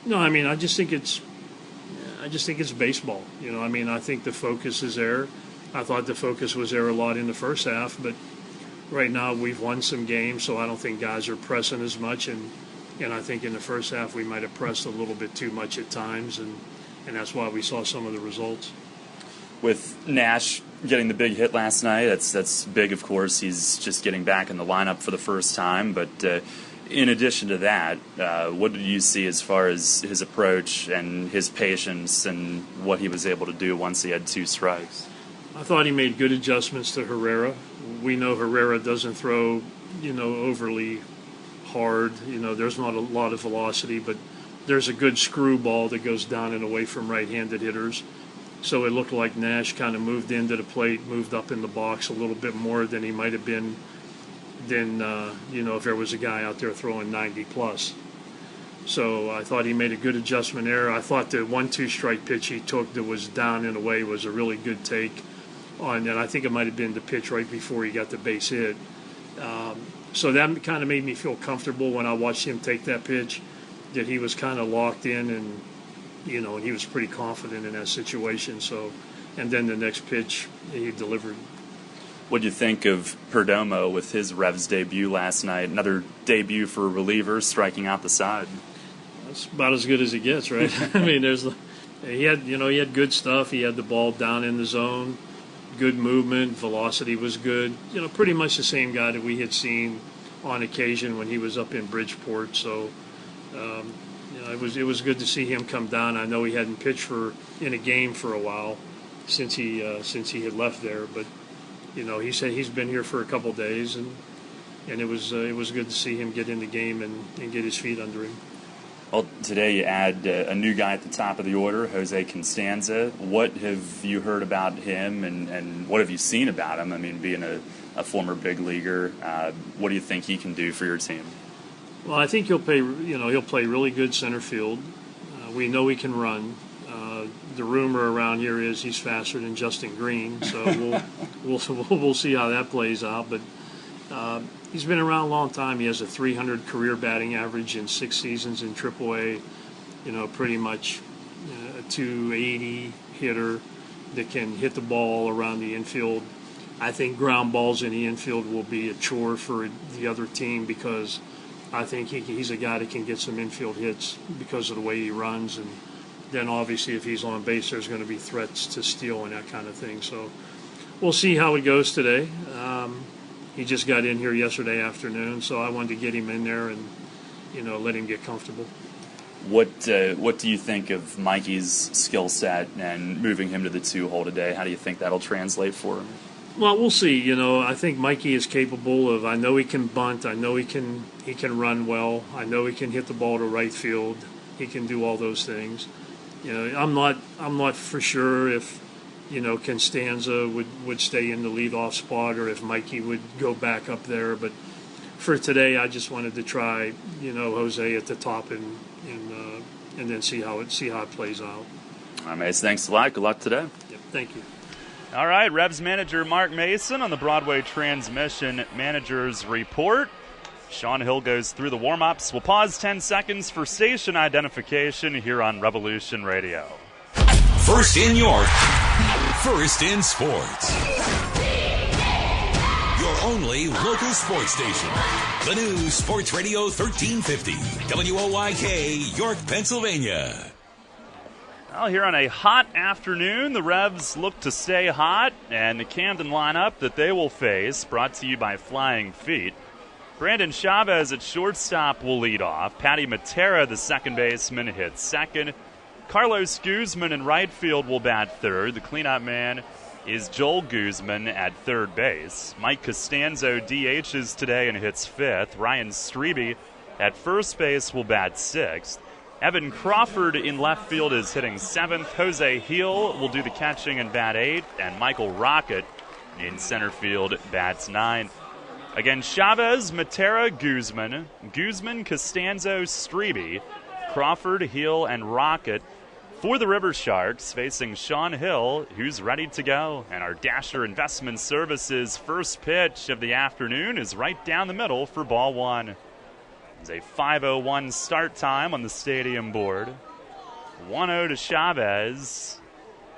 No, I mean, I just think it's baseball. I mean, I think the focus is there. I thought the focus was there a lot in the first half, but right now we've won some games, so I don't think guys are pressing as much. And I think in the first half we might have pressed a little bit too much at times, and that's why we saw some of the results. With Nash getting the big hit last night, that's big, of course. He's just getting back in the lineup for the first time. But in addition to that, what did you see as far as his approach and his patience and what he was able to do once he had 2 strikes? I thought he made good adjustments to Herrera. We know Herrera doesn't throw, overly hard. There's not a lot of velocity, but there's a good screwball that goes down and away from right-handed hitters. So it looked like Nash kind of moved into the plate, moved up in the box a little bit more than he might have been if there was a guy out there throwing 90-plus. So I thought he made a good adjustment there. I thought the 1-2 strike pitch he took that was down and away was a really good take and I think it might have been the pitch right before he got the base hit. So that kind of made me feel comfortable when I watched him take that pitch, that he was kind of locked in and he was pretty confident in that situation. So, and then the next pitch he delivered. What do you think of Perdomo with his Revs debut last night? Another debut for a reliever, striking out the side. That's about as good as it gets, right? I mean, he had good stuff. He had the ball down in the zone, good movement, velocity was good. Pretty much the same guy that we had seen on occasion when he was up in Bridgeport. So, it was good to see him come down. I know he hadn't pitched in a game for a while since he had left there, but he said he's been here for a couple days, and it was good to see him get in the game and get his feet under him. Well, today you add a new guy at the top of the order, Jose Constanza. What have you heard about him, and what have you seen about him? I mean, being a former big leaguer, what do you think he can do for your team? Well, I think he'll play really good center field. We know he can run. The rumor around here is he's faster than Justin Green, so we'll see how that plays out. But he's been around a long time. He has a 300 career batting average in 6 seasons in AAA. Pretty much a 280 hitter that can hit the ball around the infield. I think ground balls in the infield will be a chore for the other team because I think he's a guy that can get some infield hits because of the way he runs. And then obviously if he's on base, there's going to be threats to steal and that kind of thing. So we'll see how it goes today. He just got in here yesterday afternoon, so I wanted to get him in there and, let him get comfortable. What do you think of Mikey's skill set and moving him to the 2-hole today? How do you think that'll translate for him? Well, we'll see. I think Mikey is capable of. I know he can bunt. I know he can run well. I know he can hit the ball to right field. He can do all those things. I'm not for sure if Constanza would stay in the leadoff spot or if Mikey would go back up there. But for today, I just wanted to try Jose at the top and then see how it plays out. All right, Mace. Thanks a lot. Good luck today. Yep, thank you. All right, Revs manager Mark Mason on the Broadway Transmission Managers Report. Shawn Hill goes through the warm-ups. We'll pause 10 seconds for station identification here on Revolution Radio. First in York, first in sports. Your only local sports station. The new Sports Radio 1350, WOYK, York, Pennsylvania. Well, here on a hot afternoon, the Revs look to stay hot, and the Camden lineup that they will face, brought to you by Flying Feet. Brandon Chavez at shortstop will lead off. Patty Matera, the second baseman, hits second. Carlos Guzman in right field will bat third. The cleanup man is Joel Guzman at third base. Mike Costanzo DHs today and hits fifth. Ryan Strebe at first base will bat sixth. Evan Crawford in left field is hitting seventh. Jose Hill will do the catching and bat eighth. And Michael Rocket in center field bats ninth. Again, Chavez, Matera, Guzman, Costanzo, Strebe, Crawford, Hill, and Rocket for the Riversharks, facing Shawn Hill, who's ready to go. And our Dasher Investment Services first pitch of the afternoon is right down the middle for ball one. It's a 5:01 start time on the stadium board. 1-0 to Chavez.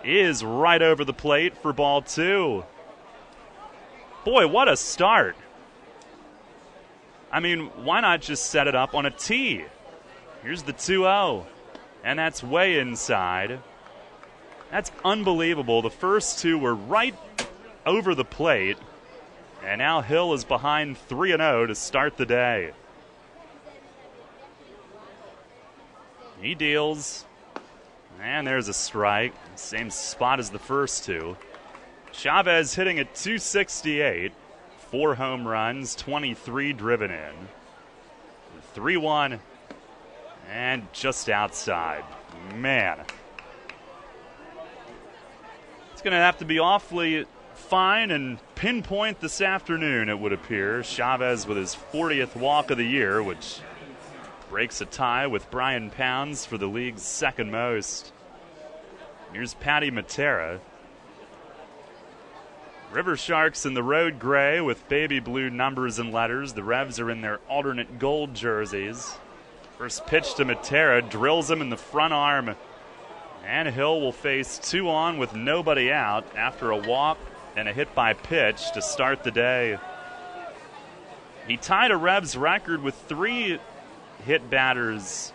Is right over the plate for ball 2. Boy, what a start. I mean, why not just set it up on a tee? Here's the 2-0. And that's way inside. That's unbelievable. The first two were right over the plate. And now Hill is behind 3-0 to start the day. He deals. And there's a strike. Same spot as the first two. Chavez hitting at .268. 4 home runs, 23 driven in. 3-1. And just outside. Man. It's going to have to be awfully fine and pinpoint this afternoon, it would appear. Chavez with his 40th walk of the year, which breaks a tie with Brian Pounds for the league's second most. Here's Patty Matera. Riversharks in the road gray with baby blue numbers and letters. The Revs are in their alternate gold jerseys. First pitch to Matera, drills him in the front arm. And Hill will face 2 on with nobody out after a walk and a hit by pitch to start the day. He tied a Revs record with 3 hit batters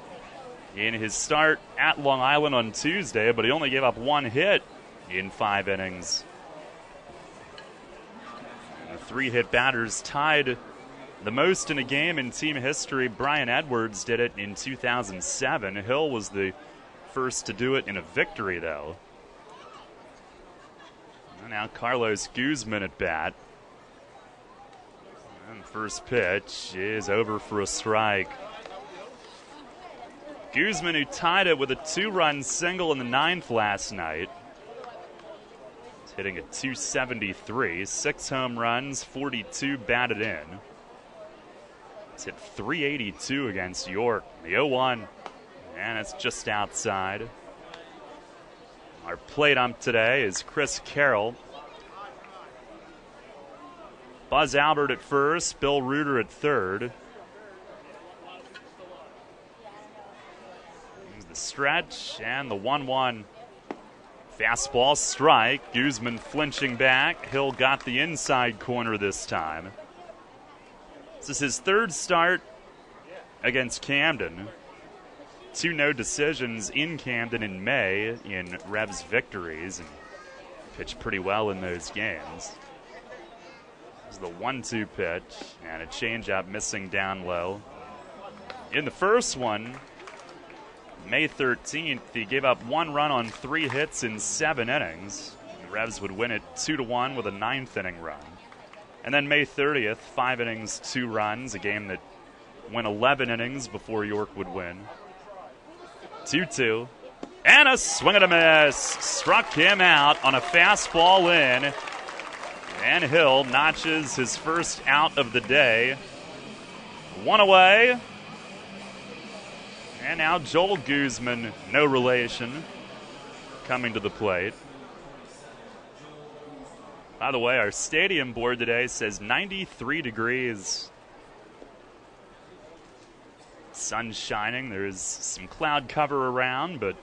in his start at Long Island on Tuesday, but he only gave up 1 hit in 5 innings. And the 3 hit batters tied the most in a game in team history. Brian Edwards did it in 2007. Hill was the first to do it in a victory, though. And now Carlos Guzman at bat. And the first pitch is over for a strike. Guzman, who tied it with a 2-run single in the 9th last night, is hitting at .273, 6 home runs, 42 batted in. It's hit .382 against York. The 0-1, and it's just outside. Our plate ump today is Chris Carroll. Buzz Albert at first, Bill Reuter at third. Stretch and the 1-1 fastball strike. Guzman flinching back. Hill got the inside corner this time. This is his 3rd start against Camden. 2 no decisions in Camden in May in Revs victories, and pitched pretty well in those games. This is the 1-2 pitch and a changeup missing down low. In the first one, May 13th, he gave up 1 run on 3 hits in 7 innings. The Revs would win it 2-1 with a 9th inning run. And then May 30th, 5 innings, 2 runs, a game that went 11 innings before York would win. 2-2. And a swing and a miss. Struck him out on a fastball in. And Hill notches his first out of the day. 1 away. And now Joel Guzman, no relation, coming to the plate. By the way, our stadium board today says 93 degrees. Sun's shining. There's some cloud cover around, but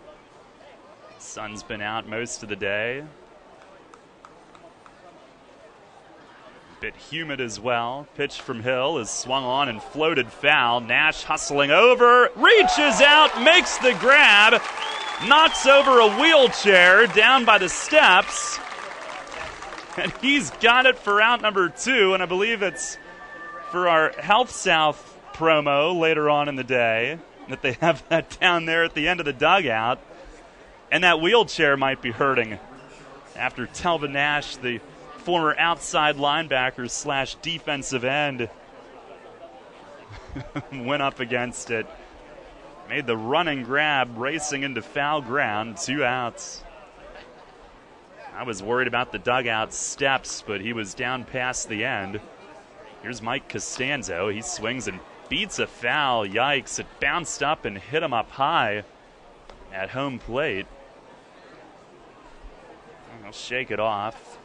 the sun's been out most of the day. Bit humid as well. Pitch from Hill is swung on and floated foul. Nash hustling over, reaches out, makes the grab, knocks over a wheelchair down by the steps, and he's got it for out number 2, and I believe it's for our Health South promo later on in the day, that they have that down there at the end of the dugout, and that wheelchair might be hurting after Telvin Nash, the former outside linebacker / defensive end, went up against it. Made the running grab, racing into foul ground, 2 outs. I was worried about the dugout steps, but he was down past the end. Here's Mike Costanzo. He swings and beats a foul. Yikes. It bounced up and hit him up high at home plate. I'll shake it off.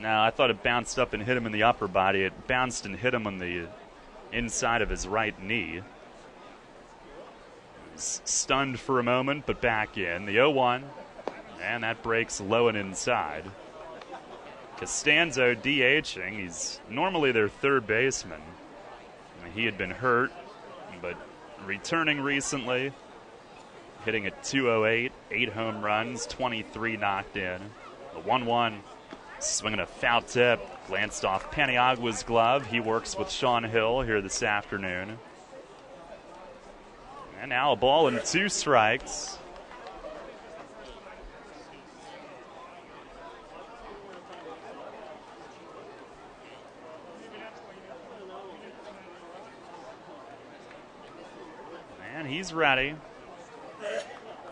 No, I thought it bounced up and hit him in the upper body. It bounced and hit him on the inside of his right knee. He's stunned for a moment, but back in. The 0-1, and that breaks low and inside. Costanzo DHing. He's normally their third baseman. He had been hurt, but returning recently, hitting at .208, 8 home runs, 23 knocked in. The 1-1, swinging a foul tip, glanced off Paniagua's glove. He works with Shawn Hill here this afternoon. And now a ball and 2 strikes. And he's ready.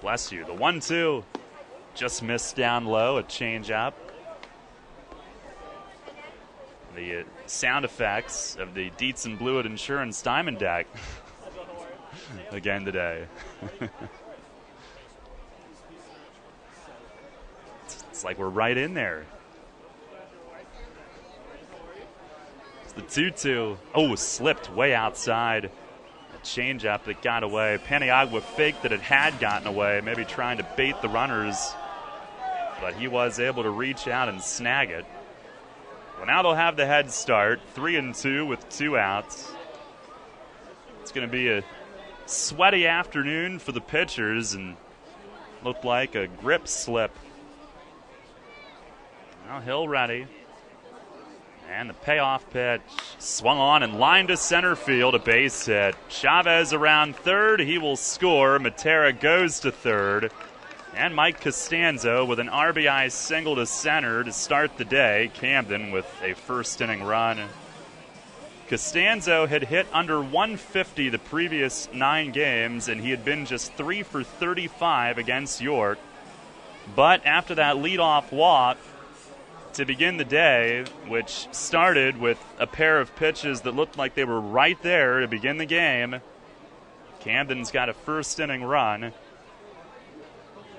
Bless you. The 1-2 just missed down low, a changeup. The sound effects of the Dietz and Blewett Insurance Diamond deck again today. It's like we're right in there. It's the 2-2. Oh, slipped way outside. A changeup that got away. Paniagua faked that it had gotten away, maybe trying to bait the runners, but he was able to reach out and snag it. Well, now they'll have the head start, 3-2 with 2 outs. It's going to be a sweaty afternoon for the pitchers and looked like a grip slip. Now Hill ready. And the payoff pitch swung on and lined to center field, a base hit. Chavez around third. He will score. Matera goes to third. And Mike Costanzo with an RBI single to center to start the day. Camden with a first inning run. Costanzo had hit under 150 the previous 9 games, and he had been just 3 for 35 against York. But after that leadoff walk to begin the day, which started with a pair of pitches that looked like they were right there to begin the game, Camden's got a first inning run.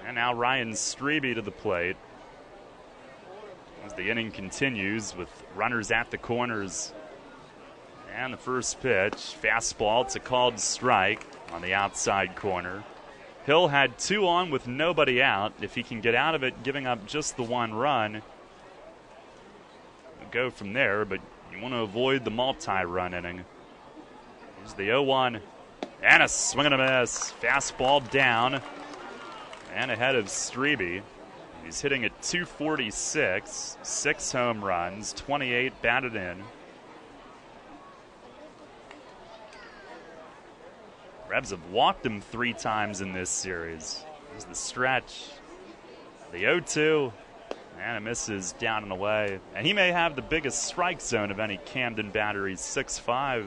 And now Ryan Strebe to the plate as the inning continues with runners at the corners. And the first pitch, fastball, it's a called strike on the outside corner. Hill had 2 on with nobody out. If he can get out of it, giving up just the 1 run, we'll go from there, but you want to avoid the multi-run inning. Here's the 0-1, and a swing and a miss. Fastball down and ahead of Strebe. He's hitting at .246, 6 home runs, 28 batted in. Rebs have walked him 3 times in this series. Here's the stretch. The 0-2, and it misses down and away. And he may have the biggest strike zone of any Camden batter. He's 6'5".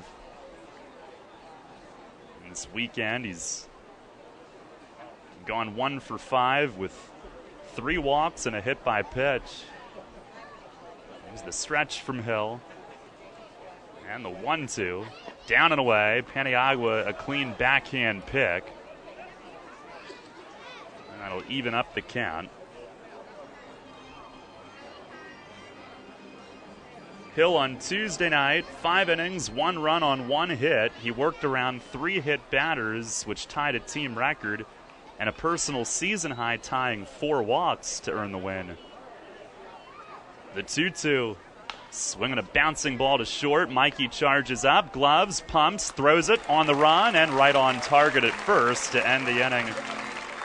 And this weekend, he's gone 1 for 5 with 3 walks and a hit by pitch. Here's the stretch from Hill. And the 1-2. Down and away. Paniagua, a clean backhand pick. And that'll even up the count. Hill on Tuesday night, 5 innings, 1 run on 1 hit. He worked around 3 hit batters, which tied a team record, and a personal season high tying 4 walks to earn the win. The 2-2. Swinging a bouncing ball to short. Mikey charges up, gloves, pumps, throws it on the run, and right on target at first to end the inning.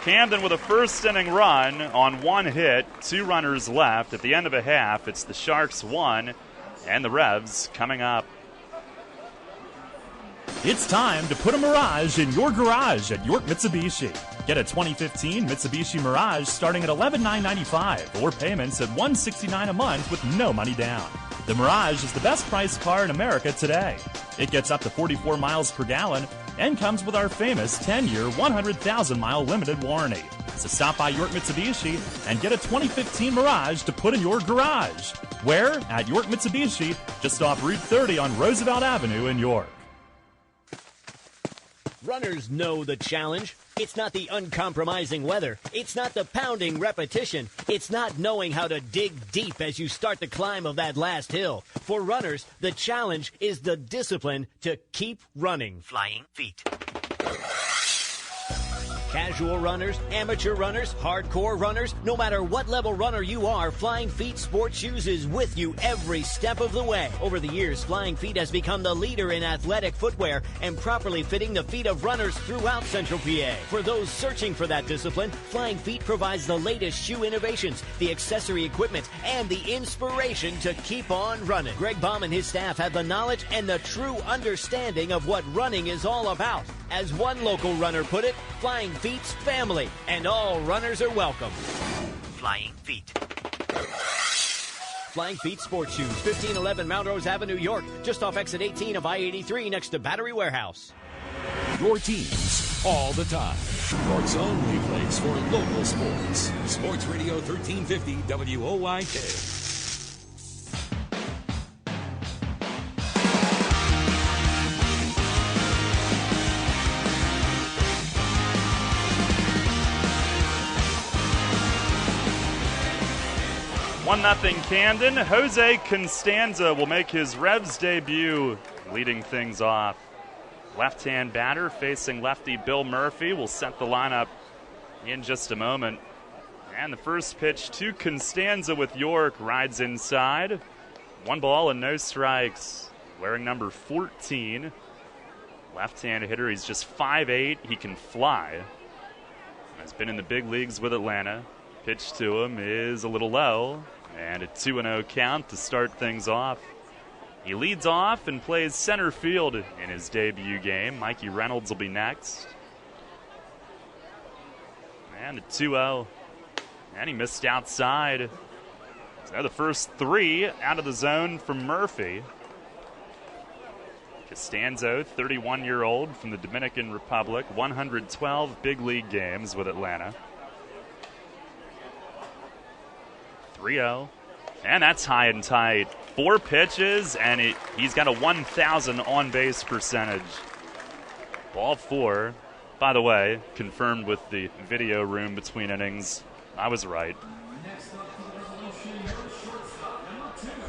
Camden with a first inning run on 1 hit, 2 runners left. At the end of a half, it's the Sharks 1 and the Revs coming up. It's time to put a Mirage in your garage at York Mitsubishi. Get a 2015 Mitsubishi Mirage starting at $11,995 or payments at $169 a month with no money down. The Mirage is the best priced car in America today. It gets up to 44 miles per gallon and comes with our famous 10-year, 100,000-mile limited warranty. So stop by York Mitsubishi and get a 2015 Mirage to put in your garage. Where? At York Mitsubishi, just off Route 30 on Roosevelt Avenue in York. Runners know the challenge. It's not the uncompromising weather. It's not the pounding repetition. It's not knowing how to dig deep as you start the climb of that last hill. For runners, the challenge is the discipline to keep running. Flying feet. Casual runners, amateur runners, hardcore runners, no matter what level runner you are, Flying Feet Sports Shoes is with you every step of the way. Over the years, Flying Feet has become the leader in athletic footwear and properly fitting the feet of runners throughout Central PA. For those searching for that discipline, Flying Feet provides the latest shoe innovations, the accessory equipment, and the inspiration to keep on running. Greg Baum and his staff have the knowledge and the true understanding of what running is all about. As one local runner put it, Flying Feet's family, and all runners are welcome. Flying Feet. Flying Feet Sports Shoes, 1511 Mount Rose Avenue, York, just off exit 18 of I-83 next to Battery Warehouse. Your teams all the time. York's only place for local sports. Sports Radio 1350 WOYK. One nothing Camden. Jose Constanza will make his Revs debut, leading things off. Left-hand batter facing lefty Bill Murphy will set the lineup in just a moment. And the first pitch to Constanza with York rides inside. 1 ball and no strikes. Wearing number 14. Left-hand hitter. He's just 5'8". He can fly. Has been in the big leagues with Atlanta. Pitch to him is a little low. And a 2-0 count to start things off. He leads off and plays center field in his debut game. Mikey Reynolds will be next. And a 2-0. And he missed outside. So the first 3 out of the zone from Murphy. Costanzo, 31-year-old from the Dominican Republic. 112 big league games with Atlanta. 3-0. And that's high and tight. 4 pitches, and he's got a 1,000 on-base percentage. Ball 4. By the way, confirmed with the video room between innings. I was right.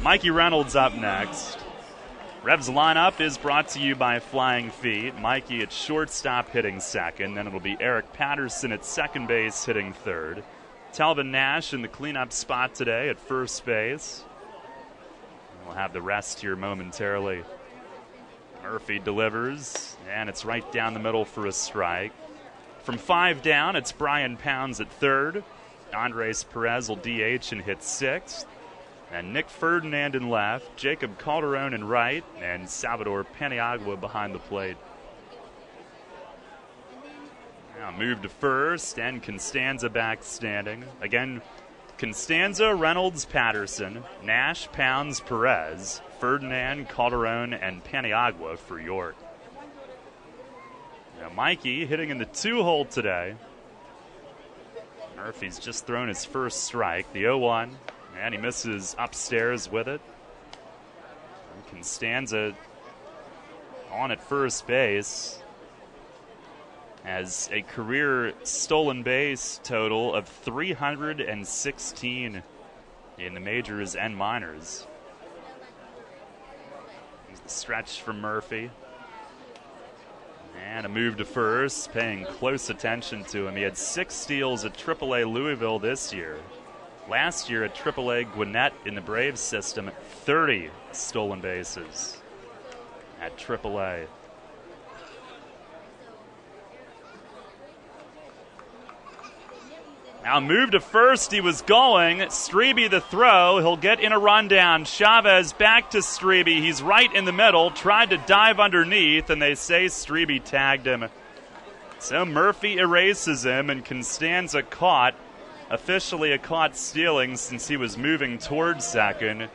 Mikey Reynolds up next. Revs lineup is brought to you by Flying Feet. Mikey at shortstop hitting second. Then it'll be Eric Patterson at second base hitting third. Telvin Nash in the cleanup spot today at first base. We'll have the rest here momentarily. Murphy delivers, and it's right down the middle for a strike. From 5 down, it's Brian Pounds at third. Andres Perez will DH and hit 6th. And Nick Ferdinand in left, Jacob Calderon in right, and Salvador Paniagua behind the plate. Now move to first, and Constanza back standing. Again, Constanza, Reynolds, Patterson, Nash, Pounds, Perez, Ferdinand, Calderon, and Paniagua for York. Now Mikey hitting in the 2-hole today. Murphy's just thrown his first strike, the 0-1, and he misses upstairs with it. And Constanza on at first base. Has a career stolen base total of 316 in the majors and minors. Here's the stretch from Murphy. And a move to first, paying close attention to him. He had 6 steals at AAA Louisville this year. Last year at AAA Gwinnett in the Braves system, 30 stolen bases at AAA. Now move to first, he was going. Strebe the throw, he'll get in a rundown. Chavez back to Strebe, he's right in the middle, tried to dive underneath, and they say Strebe tagged him. So Murphy erases him, and Constanza caught, officially a caught stealing since he was moving towards second.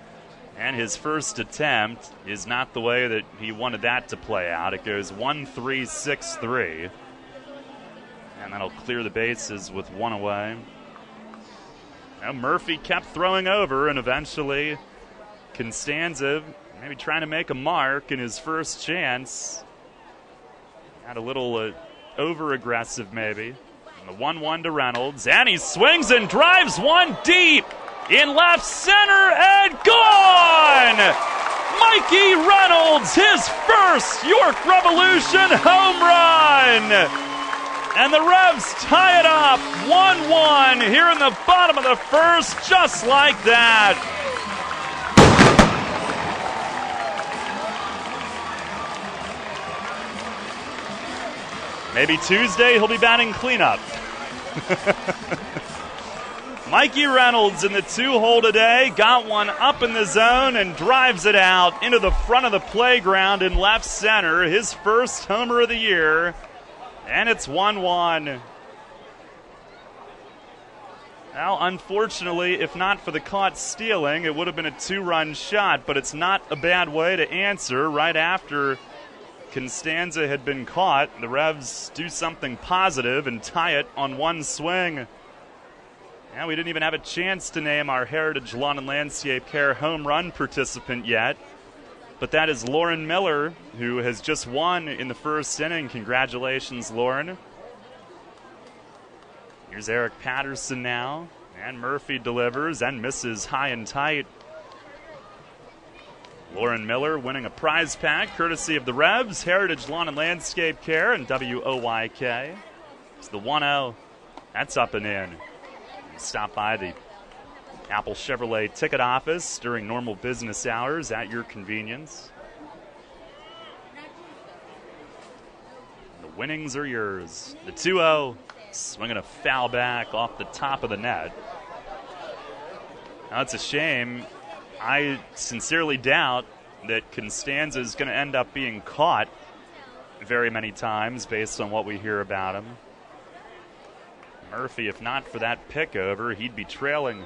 And his first attempt is not the way that he wanted that to play out. It goes 1-3-6-3. And that'll clear the bases with 1 away. Now Murphy kept throwing over, and eventually Constanza maybe trying to make a mark in his first chance. Got a little over-aggressive maybe. And the 1-1 to Reynolds, and he swings and drives one deep in left center and gone! Mikey Reynolds, his first York Revolution home run! And the Revs tie it up 1-1 here in the bottom of the first, just like that. Maybe Tuesday he'll be batting cleanup. Mikey Reynolds in the 2-hole today, got one up in the zone and drives it out into the front of the playground in left center. His first homer of the year, and it's 1-1. Now, unfortunately, if not for the caught stealing, it would have been a 2-run shot, but it's not a bad way to answer right after Constanza had been caught. The Revs do something positive and tie it on one swing. And we didn't even have a chance to name our Heritage Lawn and Landscape Care home run participant yet. But that is Lauren Miller, who has just won in the first inning. Congratulations, Lauren. Here's Eric Patterson now. And Murphy delivers and misses high and tight. Lauren Miller winning a prize pack courtesy of the Revs, Heritage Lawn and Landscape Care, and WOYK. It's the 1-0. That's up and in. Stop by the Apple Chevrolet ticket office during normal business hours at your convenience. The winnings are yours. The 2-0, swinging a foul back off the top of the net. Now, it's a shame. I sincerely doubt that Constanza is going to end up being caught very many times based on what we hear about him. Murphy, if not for that pick over, he'd be trailing.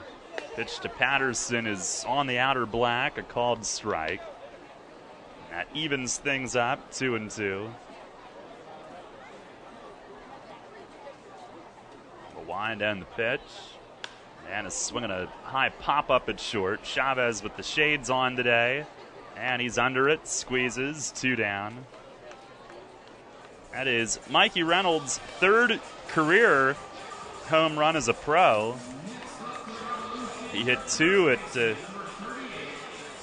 Pitch to Patterson is on the outer black, a called strike. That evens things up, 2-2. The wind and the pitch. And is swinging a high pop-up at short. Chavez with the shades on today. And he's under it, squeezes, 2 down. That is Mikey Reynolds' third career home run as a pro. He hit 2 at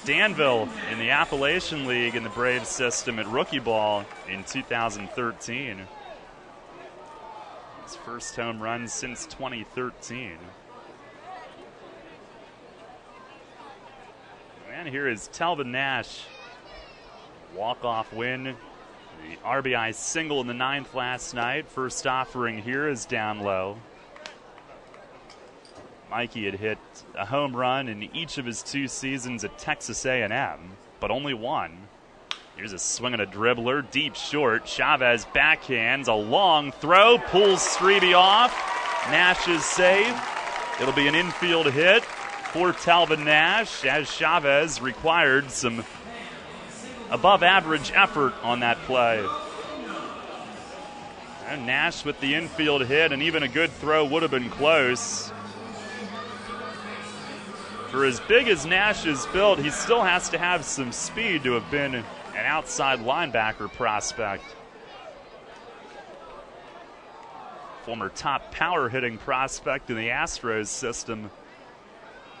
Danville in the Appalachian League in the Braves system at rookie ball in 2013. His first home run since 2013. And here is Telvin Nash. Walk-off win. The RBI single in the 9th last night. First offering here is down low. Mikey had hit a home run in each of his 2 seasons at Texas A&M, but only one. Here's a swing and a dribbler, deep short. Chavez backhands, a long throw, pulls Strebe off. Nash is safe. It'll be an infield hit for Telvin Nash, as Chavez required some above-average effort on that play. And Nash with the infield hit, and even a good throw would have been close. For as big as Nash is built, he still has to have some speed to have been an outside linebacker prospect. Former top power hitting prospect in the Astros system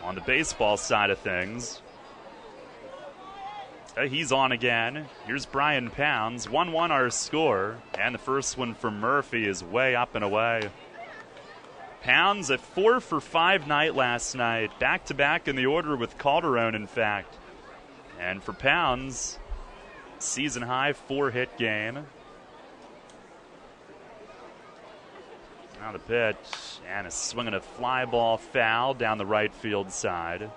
on the baseball side of things. He's on again. Here's Brian Pounds. 1-1 our score. And the first one from Murphy is way up and away. Pounds at 4 for 5 night last night. Back-to-back in the order with Calderon, in fact. And for Pounds, season-high 4-hit game. Now the pitch. And a swing and a fly ball foul down the right field side.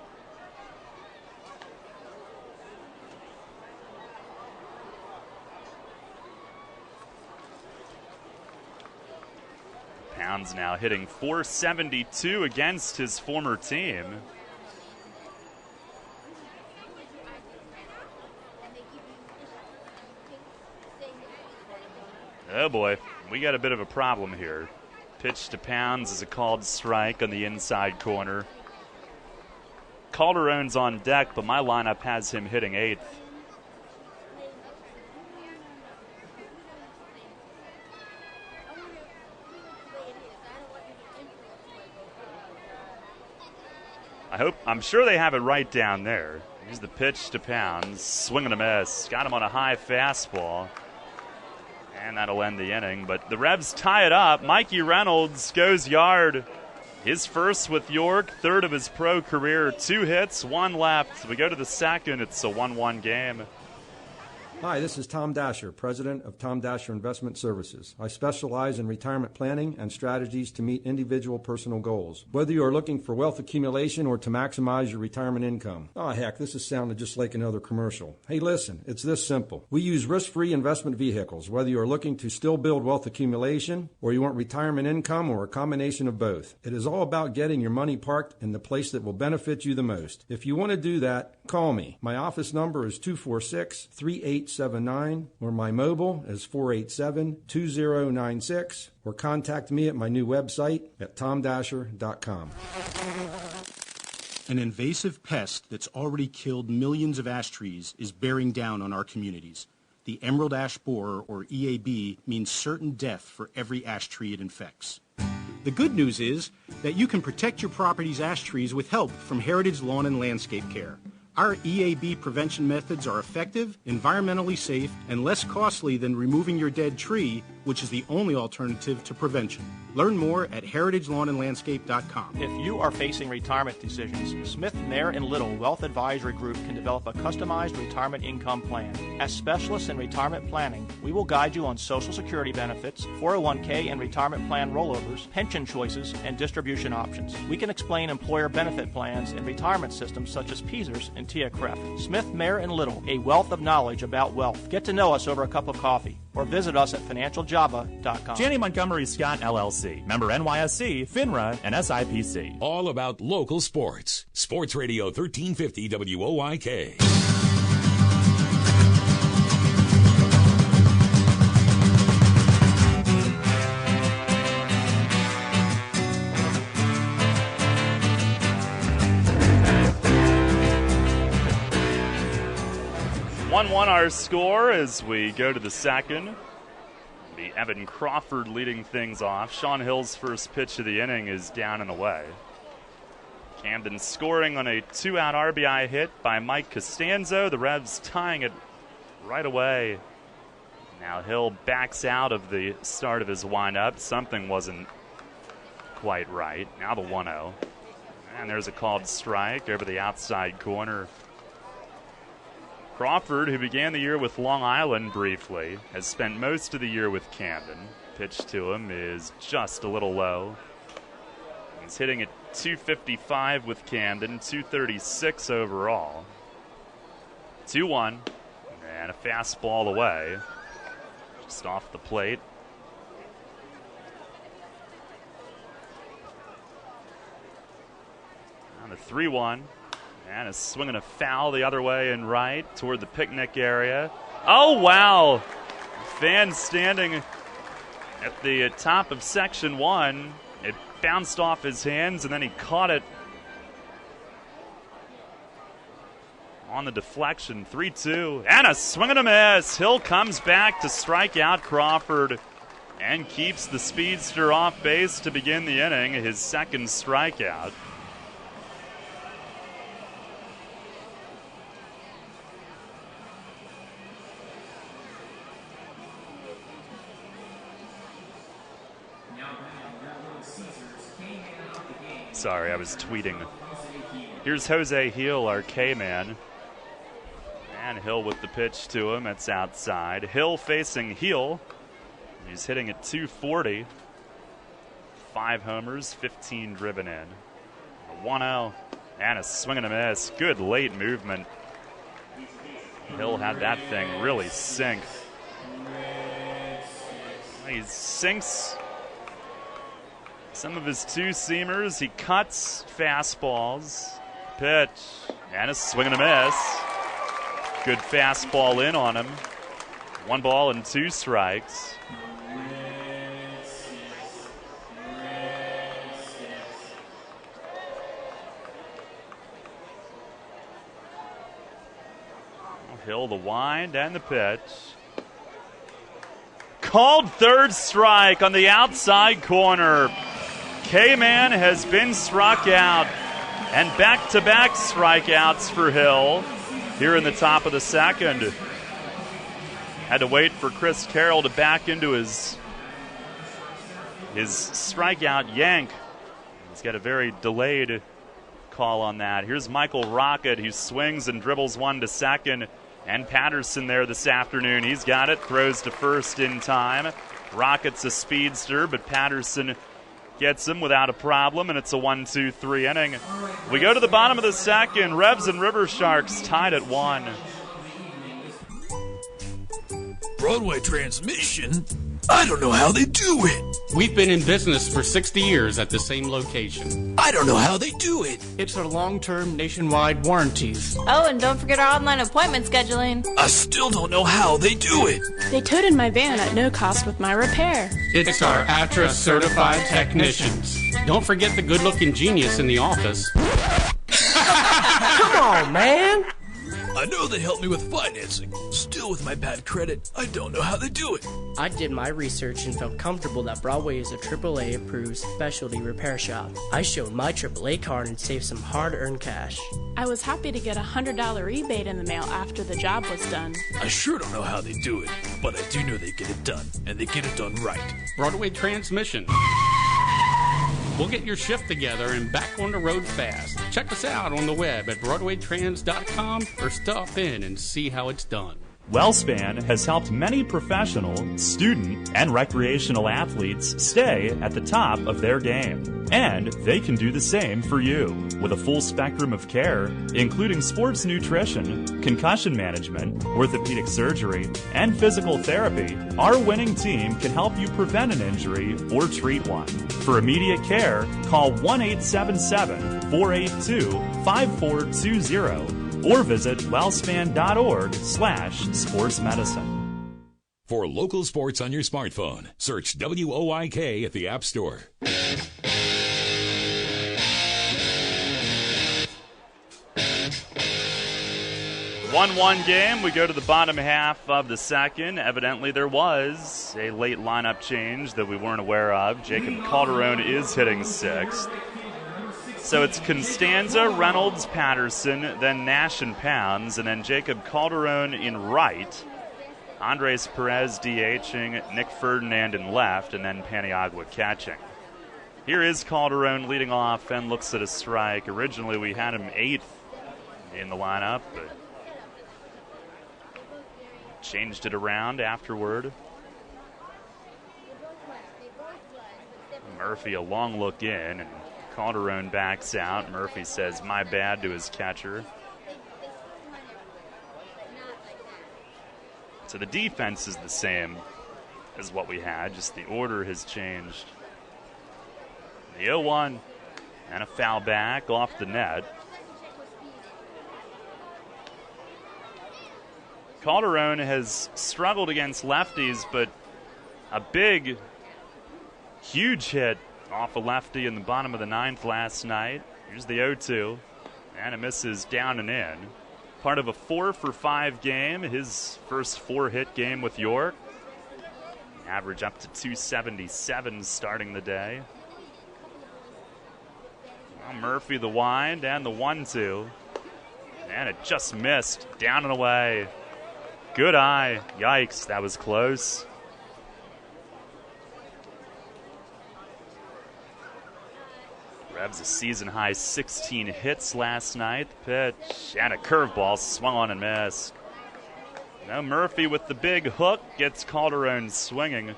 Pounds now hitting .472 against his former team. Oh boy, we got a bit of a problem here. Pitch to Pounds is a called strike on the inside corner. Calderon's on deck, but my lineup has him hitting 8th. I'm sure they have it right down there. Here's the pitch to Pounds. Swing and a miss. Got him on a high fastball. And that'll end the inning. But the Revs tie it up. Mikey Reynolds goes yard. His first with York, third of his pro career. 2 hits, 1 left. We go to the second. It's a 1-1 game. Hi, this is Tom Dasher, president of Tom Dasher Investment Services. I specialize in retirement planning and strategies to meet individual personal goals. Whether you are looking for wealth accumulation or to maximize your retirement income. Oh, heck, this is sounding just like another commercial. Hey, listen, it's this simple. We use risk-free investment vehicles, whether you are looking to still build wealth accumulation or you want retirement income or a combination of both. It is all about getting your money parked in the place that will benefit you the most. If you want to do that, call me. My office number is 246-3879 or my mobile is 487-2096 or contact me at my new website at tomdasher.com. An invasive pest that's already killed millions of ash trees is bearing down on our communities. The emerald ash borer, or EAB, means certain death for every ash tree it infects. The good news is that you can protect your property's ash trees with help from Heritage Lawn and Landscape Care. Our EAB prevention methods are effective, environmentally safe, and less costly than removing your dead tree, which is the only alternative to prevention. Learn more at heritagelawnandlandscape.com. If you are facing retirement decisions, Smith, Mayer & Little Wealth Advisory Group can develop a customized retirement income plan. As specialists in retirement planning, we will guide you on Social Security benefits, 401k and retirement plan rollovers, pension choices, and distribution options. We can explain employer benefit plans and retirement systems such as PESERS and TIACREF. Smith, Mayer & Little, a wealth of knowledge about wealth. Get to know us over a cup of coffee or visit us at financialjava.com. Janney Montgomery Scott LLC, member NYSE, FINRA, and SIPC. All about local sports. Sports Radio 1350 WOIK. Our score as we go to the second. The Evan Crawford leading things off. Shawn Hill's first pitch of the inning is down and away. Camden scoring on a 2-out RBI hit by Mike Costanzo. The Revs tying it right away. Now Hill backs out of the start of his windup. Something wasn't quite right. Now the 1-0. And there's a called strike over the outside corner. Crawford, who began the year with Long Island briefly, has spent most of the year with Camden. Pitch to him is just a little low. He's hitting at 255 with Camden, 236 overall. 2-1, and a fastball away, just off the plate. On the 3-1. And a swing and a foul the other way and right toward the picnic area. Oh, wow. Fan standing at the top of Section 1. It bounced off his hands, and then he caught it on the deflection. 3-2. And a swing and a miss. Hill comes back to strike out Crawford and keeps the speedster off base to begin the inning, his second strikeout. Sorry, I was tweeting. Here's Jose Hill, our K-man. And Hill with the pitch to him. It's outside. Hill facing Hill. He's hitting at 240. 5 homers, 15 driven in. A 1-0 and a swing and a miss. Good late movement. Hill had that thing really sink. He sinks some of his two-seamers. He cuts fastballs. Pitch. And a swing and a miss. Good fastball in on him. 1 ball and 2 strikes. Hill the wind and the pitch. Called third strike on the outside corner. K-Man has been struck out. And back-to-back strikeouts for Hill here in the top of the second. Had to wait for Chris Carroll to back into his strikeout yank. He's got a very delayed call on that. Here's Michael Rocket, who swings and dribbles one to second. And Patterson there this afternoon. He's got it, throws to first in time. Rocket's a speedster, but Patterson gets him without a problem, and it's a 1-2-3 inning. We go to the bottom of the second. Revs and Riversharks tied at 1. Broadway transmission? I don't know how they do it. We've been in business for 60 years at the same location. I don't know how they do it. It's our long-term nationwide warranties. Oh, and don't forget our online appointment scheduling. I still don't know how they do it. They toted my van at no cost with my repair. It's our ATRA certified technicians. Don't forget the good-looking genius in the office. Come on, man. I know they help me with financing. Still, with my bad credit, I don't know how they do it. I did my research and felt comfortable that Broadway is a AAA approved specialty repair shop. I showed my AAA card and saved some hard-earned cash. I was happy to get a $100 rebate in the mail after the job was done. I sure don't know how they do it, but I do know they get it done, and they get it done right. Broadway Transmission. We'll get your shift together and back on the road fast. Check us out on the web at BroadwayTrans.com or stop in and see how it's done. WellSpan has helped many professional, student, and recreational athletes stay at the top of their game. And they can do the same for you. With a full spectrum of care, including sports nutrition, concussion management, orthopedic surgery, and physical therapy, our winning team can help you prevent an injury or treat one. For immediate care, call 1-877-482-5420 or visit wellspan.org/sportsmedicine. For local sports on your smartphone, search WOIK at the App Store. 1-1 game. We go to the bottom half of the second. Evidently, there was a late lineup change that we weren't aware of. Jacob Calderon is hitting sixth. So it's Constanza, Reynolds, Patterson, then Nash and Pounds, and then Jacob Calderon in right. Andres Perez DHing, Nick Ferdinand in left, and then Paniagua catching. Here is Calderon leading off and looks at a strike. Originally, we had him eighth in the lineup, but changed it around afterward. Murphy a long look in, and Calderon backs out. Murphy says, "My bad," to his catcher. So the defense is the same as what we had, just the order has changed. The 0-1 and a foul back off the net. Calderon has struggled against lefties, but a big, huge hit off a lefty in the bottom of the ninth last night. Here's the 0-2, and it misses down and in. Part of a 4-for-5 game, his first 4-hit game with York. Average up to 277 starting the day. Well, Murphy the wind and the 1-2. And it just missed, down and away. Good eye. Yikes, that was close. Revs a season-high 16 hits last night. The pitch and a curveball swung on and missed. Now Murphy with the big hook gets Calderon swinging.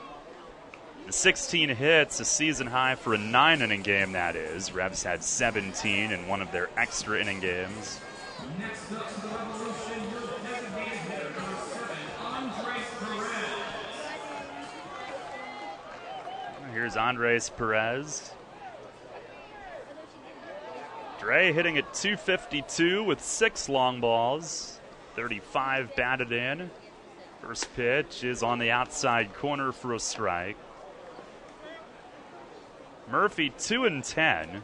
The 16 hits, a season high for a 9-inning game, that is. Revs had 17 in one of their extra inning games. Here's Andres Perez. Dre hitting at 252 with 6 long balls. 35 batted in. First pitch is on the outside corner for a strike. Murphy 2-10.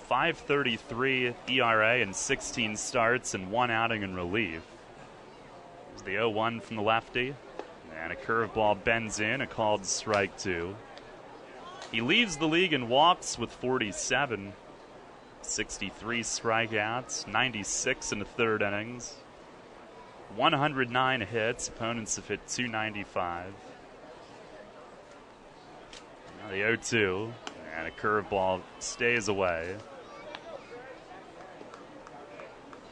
5.33 ERA and 16 starts and 1 outing in relief. There's the 0-1 from the lefty. And a curveball bends in, a called strike 2. He leads the league in walks with 47. 63 strikeouts, 96 in the third innings, 109 hits. Opponents have hit 295. Now the 0-2, and a curveball stays away.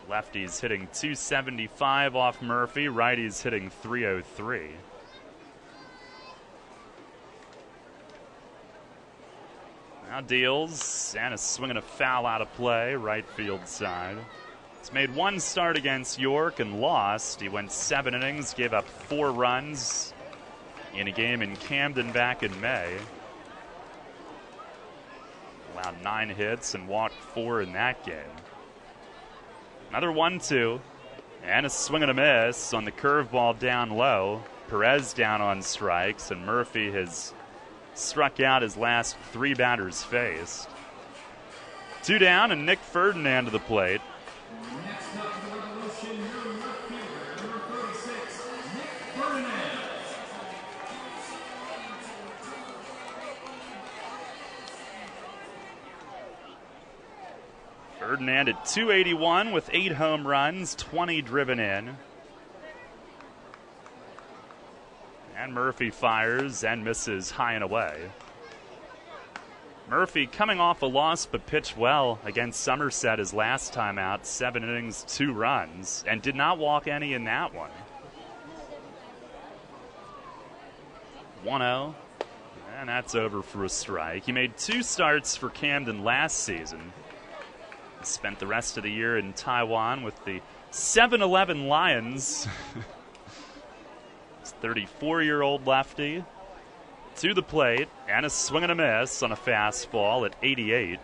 Lefties hitting 275 off Murphy. Righties hitting 303. Now deals, and is swinging a foul out of play, right field side. He's made one start against York and lost. He went 7 innings, gave up 4 runs in a game in Camden back in May. Allowed 9 hits and walked 4 in that game. Another 1-2, and a swing and a miss on the curveball down low. Perez down on strikes, and Murphy has struck out his last 3 batters faced. 2 down, and Nick Ferdinand to the plate. Ferdinand at 281 with 8 home runs, 20 driven in. And Murphy fires and misses high and away. Murphy coming off a loss but pitched well against Somerset his last time out. 7 innings, 2 runs, and did not walk any in that one. 1-0, and that's over for a strike. He made 2 starts for Camden last season. Spent the rest of the year in Taiwan with the 7-11 Lions. 34-year-old lefty to the plate, and a swing and a miss on a fastball at 88.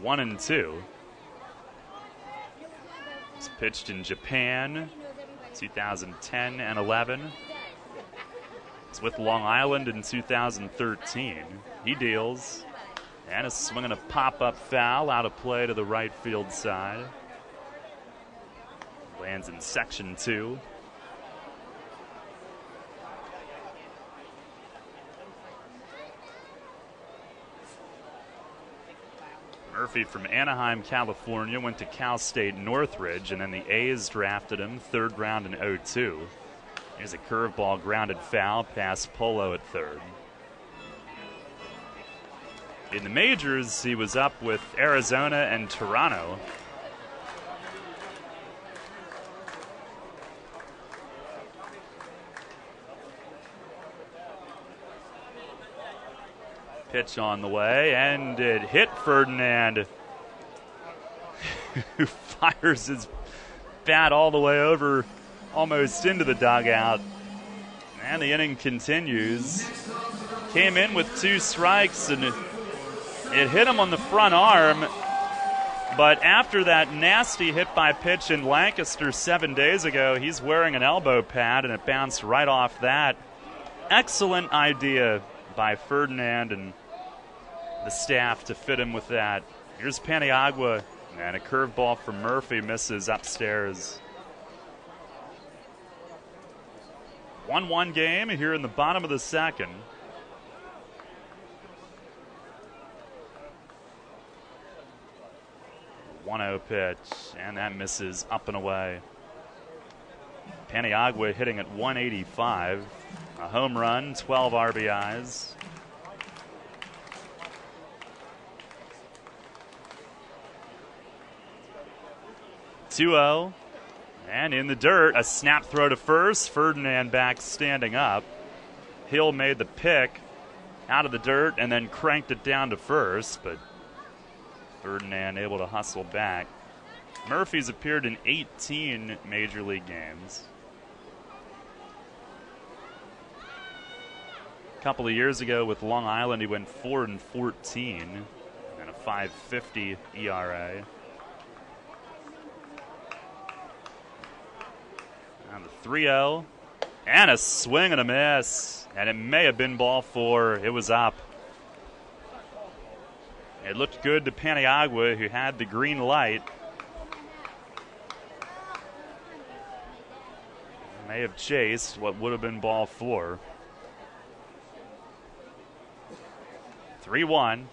1-2. He's pitched in Japan 2010 and 11. He's with Long Island in 2013. He deals. And a swing and a pop-up foul out of play to the right field side. Lands in section 2. Murphy from Anaheim, California, went to Cal State Northridge, and then the A's drafted him 3rd round in 2002. Here's a curveball grounded foul past Polo at third. In the majors, he was up with Arizona and Toronto. Pitch on the way, and it hit Ferdinand, who fires his bat all the way over, almost into the dugout. And the inning continues. Came in with 2 strikes, and it hit him on the front arm, but after that nasty hit by pitch in Lancaster 7 days ago, he's wearing an elbow pad, and it bounced right off that. Excellent idea by Ferdinand and the staff to fit him with that. Here's Paniagua, and a curveball from Murphy misses upstairs. 1-1 game here in the bottom of the second. A 1-0 pitch, and that misses up and away. Paniagua hitting at 185. A home run, 12 RBIs. And in the dirt, a snap throw to first. Ferdinand back standing up. Hill made the pick out of the dirt and then cranked it down to first, but Ferdinand able to hustle back. Murphy's appeared in 18 Major League games. A couple of years ago with Long Island, he went 4-14 and a 5.50 ERA. And the 3-0, and a swing and a miss, and it may have been ball 4. It was up. It looked good to Paniagua, who had the green light. May have chased what would have been ball 4. 3-1,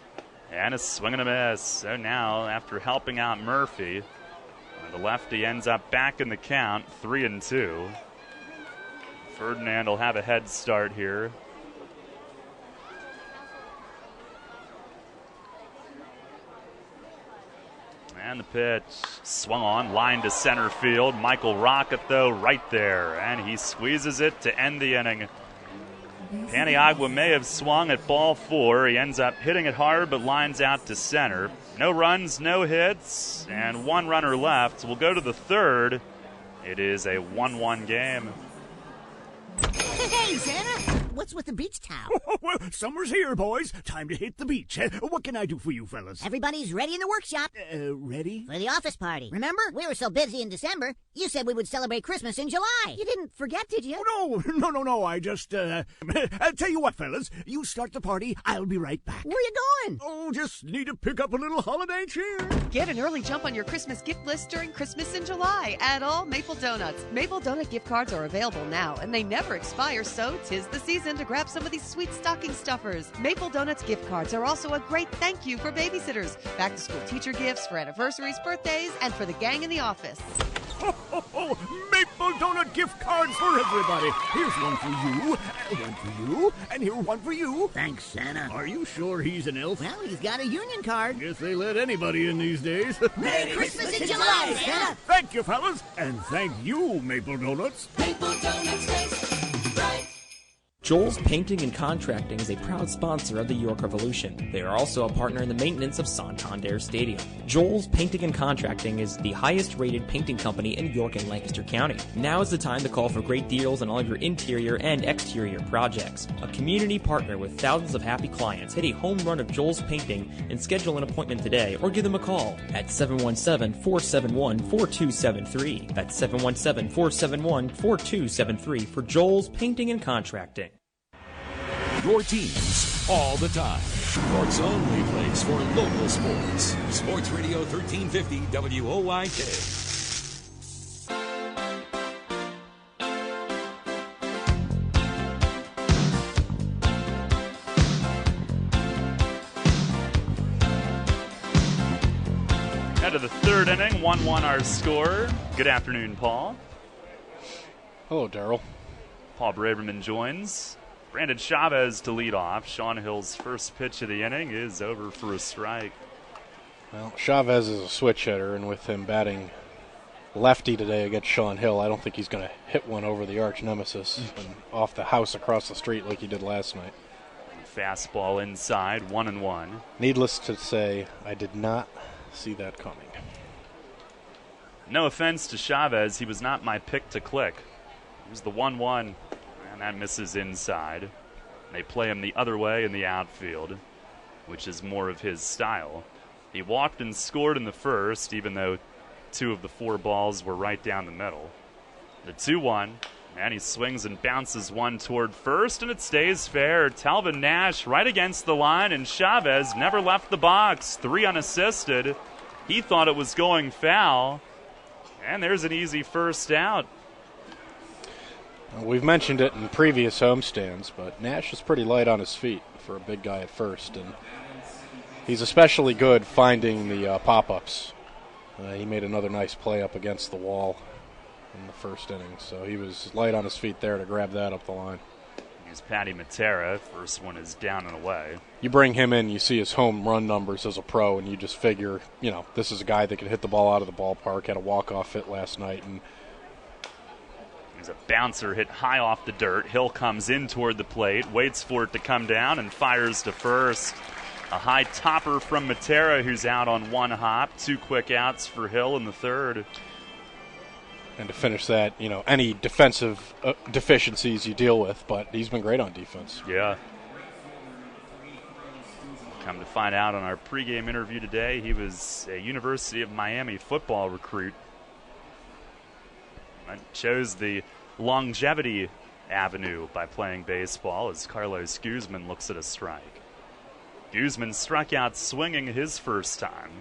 And a swing and a miss. So now, after helping out Murphy, the lefty ends up back in the count, 3-2. Ferdinand will have a head start here. And the pitch swung on, line to center field. Michael Rocket, though, right there. And he squeezes it to end the inning. Paniagua may have swung at ball 4. He ends up hitting it hard, but lines out to center. No runs, no hits, and one runner left. We'll go to the third. It is a 1-1 game. Hey, Santa! What's with the beach towel? Well, summer's here, boys. Time to hit the beach. What can I do for you fellas? Everybody's ready in the workshop. Ready? For the office party. Remember? We were so busy in December, you said we would celebrate Christmas in July. You didn't forget, did you? Oh, no. I just, I'll tell you what, fellas. You start the party. I'll be right back. Where you going? Oh, just need to pick up a little holiday cheer. Get an early jump on your Christmas gift list during Christmas in July at all Maple Donuts. Maple Donut gift cards are available now, and they never expire, so 'tis the season to grab some of these sweet stocking stuffers. Maple Donuts gift cards are also a great thank you for babysitters, back-to-school teacher gifts, for anniversaries, birthdays, and for the gang in the office. Maple Donut gift cards for everybody. Here's one for you, and here one for you. Thanks, Santa. Are you sure he's an elf? Well, he's got a union card. Guess they let anybody in these days. Merry Christmas in July, Santa! Thank you, fellas, and thank you, Maple Donuts. Maple Donuts taste right. Joel's Painting and Contracting is a proud sponsor of the York Revolution. They are also a partner in the maintenance of Santander Stadium. Joel's Painting and Contracting is the highest rated painting company in York and Lancaster County. Now is the time to call for great deals on all of your interior and exterior projects. A community partner with thousands of happy clients. Hit a home run of Joel's Painting and schedule an appointment today or give them a call at 717-471-4273. That's 717-471-4273 for Joel's Painting and Contracting. Your teams all the time. York's only place for local sports. Sports Radio 1350 WOYK. Head of the third inning, 1-1 our score. Good afternoon, Paul. Hello, Daryl. Paul Braverman joins. Brandon Chavez to lead off. Shawn Hill's first pitch of the inning is over for a strike. Well, Chavez is a switch hitter, and with him batting lefty today against Shawn Hill, I don't think he's going to hit one over the arch nemesis and off the house across the street like he did last night. Fastball inside, 1-1. Needless to say, I did not see that coming. No offense to Chavez, he was not my pick to click. It was the 1-1. And that misses inside. They play him the other way in the outfield, which is more of his style. He walked and scored in the first, even though 2 of the 4 balls were right down the middle. The 2-1, and he swings and bounces one toward first, and it stays fair. Talvin Nash right against the line, and Chavez never left the box. 3 unassisted. He thought it was going foul, and there's an easy first out. We've mentioned it in previous homestands, but Nash is pretty light on his feet for a big guy at first, and he's especially good finding the pop-ups. He made another nice play up against the wall in the first inning, so he was light on his feet there to grab that up the line. Here's Patty Matera. First one is down and away. You bring him in, you see his home run numbers as a pro, and you just figure, this is a guy that can hit the ball out of the ballpark, had a walk-off hit last night, and there's a bouncer hit high off the dirt. Hill comes in toward the plate, waits for it to come down, and fires to first. A high topper from Matera, who's out on 1 hop. 2 quick outs for Hill in the third. And to finish that, any defensive deficiencies you deal with, but he's been great on defense. Yeah. Come to find out on our pregame interview today, he was a University of Miami football recruit. I chose the longevity avenue by playing baseball as Carlos Guzman looks at a strike. Guzman struck out swinging his first time.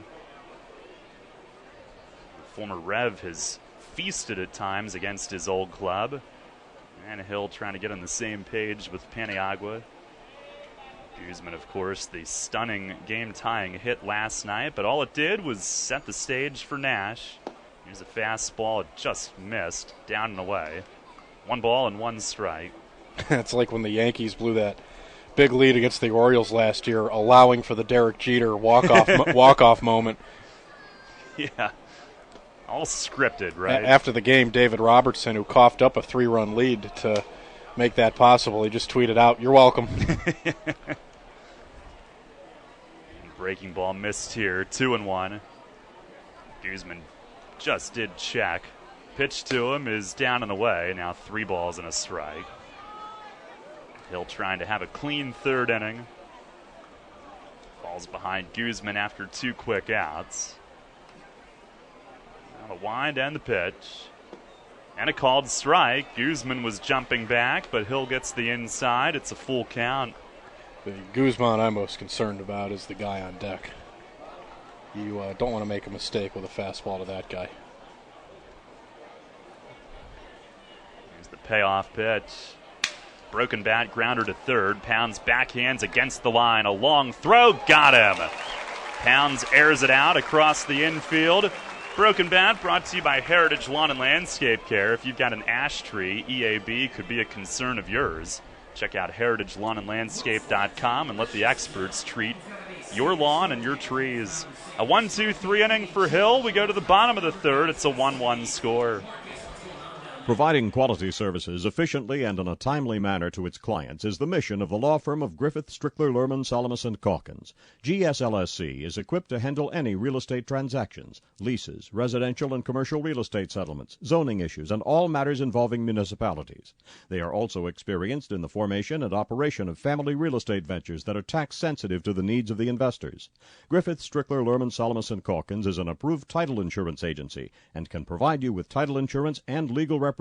The former Rev has feasted at times against his old club. And Hill trying to get on the same page with Paniagua. Guzman, of course, the stunning game-tying hit last night, but all it did was set the stage for Nash. Here's a fastball, it just missed, down and away. 1 ball and 1 strike. It's like when the Yankees blew that big lead against the Orioles last year, allowing for the Derek Jeter walk-off moment. Yeah, all scripted, right? After the game, David Robertson, who coughed up a 3-run lead to make that possible, he just tweeted out, "You're welcome." Breaking ball missed here, 2-1. Guzman just did check. Pitch to him is down and away. Now 3 balls and a strike. Hill trying to have a clean 3rd inning. Falls behind Guzman after 2 quick outs. Now the wind and the pitch. And a called strike. Guzman was jumping back, but Hill gets the inside. It's a full count. The Guzman I'm most concerned about is the guy on deck. You don't want to make a mistake with a fastball to that guy. Here's the payoff pitch. Broken bat, grounder to 3rd. Pounds backhands against the line. A long throw, got him. Pounds airs it out across the infield. Broken bat brought to you by Heritage Lawn and Landscape Care. If you've got an ash tree, EAB could be a concern of yours. Check out heritagelawnandlandscape.com and let the experts treat your lawn and your trees. A 1-2-3 inning for Hill. We go to the bottom of the 3rd. It's a 1-1 score. Providing quality services efficiently and in a timely manner to its clients is the mission of the law firm of Griffith, Strickler, Lerman, Salamis & Calkins. GSLSC is equipped to handle any real estate transactions, leases, residential and commercial real estate settlements, zoning issues, and all matters involving municipalities. They are also experienced in the formation and operation of family real estate ventures that are tax sensitive to the needs of the investors. Griffith, Strickler, Lerman, Salamis & Calkins is an approved title insurance agency and can provide you with title insurance and legal representation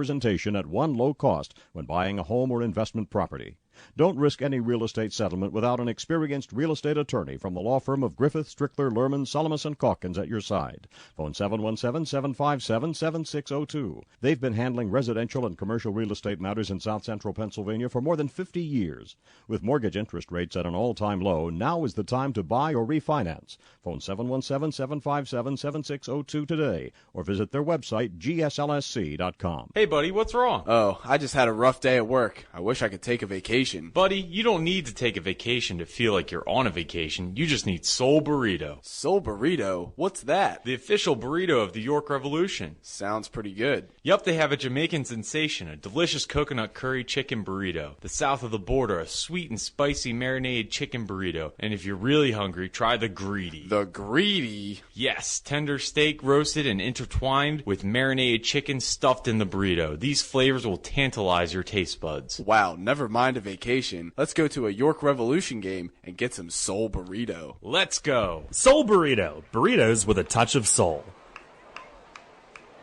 at one low cost when buying a home or investment property. Don't risk any real estate settlement without an experienced real estate attorney from the law firm of Griffith, Strickler, Lerman, Salamis & Calkins at your side. Phone 717-757-7602. They've been handling residential and commercial real estate matters in South Central Pennsylvania for more than 50 years. With mortgage interest rates at an all-time low, now is the time to buy or refinance. Phone 717-757-7602 today or visit their website, gslsc.com. Hey, buddy, what's wrong? Oh, I just had a rough day at work. I wish I could take a vacation. Buddy, you don't need to take a vacation to feel like you're on a vacation. You just need Soul Burrito. Soul Burrito? What's that? The official burrito of the York Revolution. Sounds pretty good. Yup, they have a Jamaican sensation, a delicious coconut curry chicken burrito. The south of the border, a sweet and spicy marinated chicken burrito. And if you're really hungry, try the greedy. The greedy? Yes, tender steak roasted and intertwined with marinated chicken stuffed in the burrito. These flavors will tantalize your taste buds. Wow, never mind a vacation. Let's go to a York Revolution game and get some Soul Burrito. Let's go. Soul Burrito. Burritos with a touch of soul.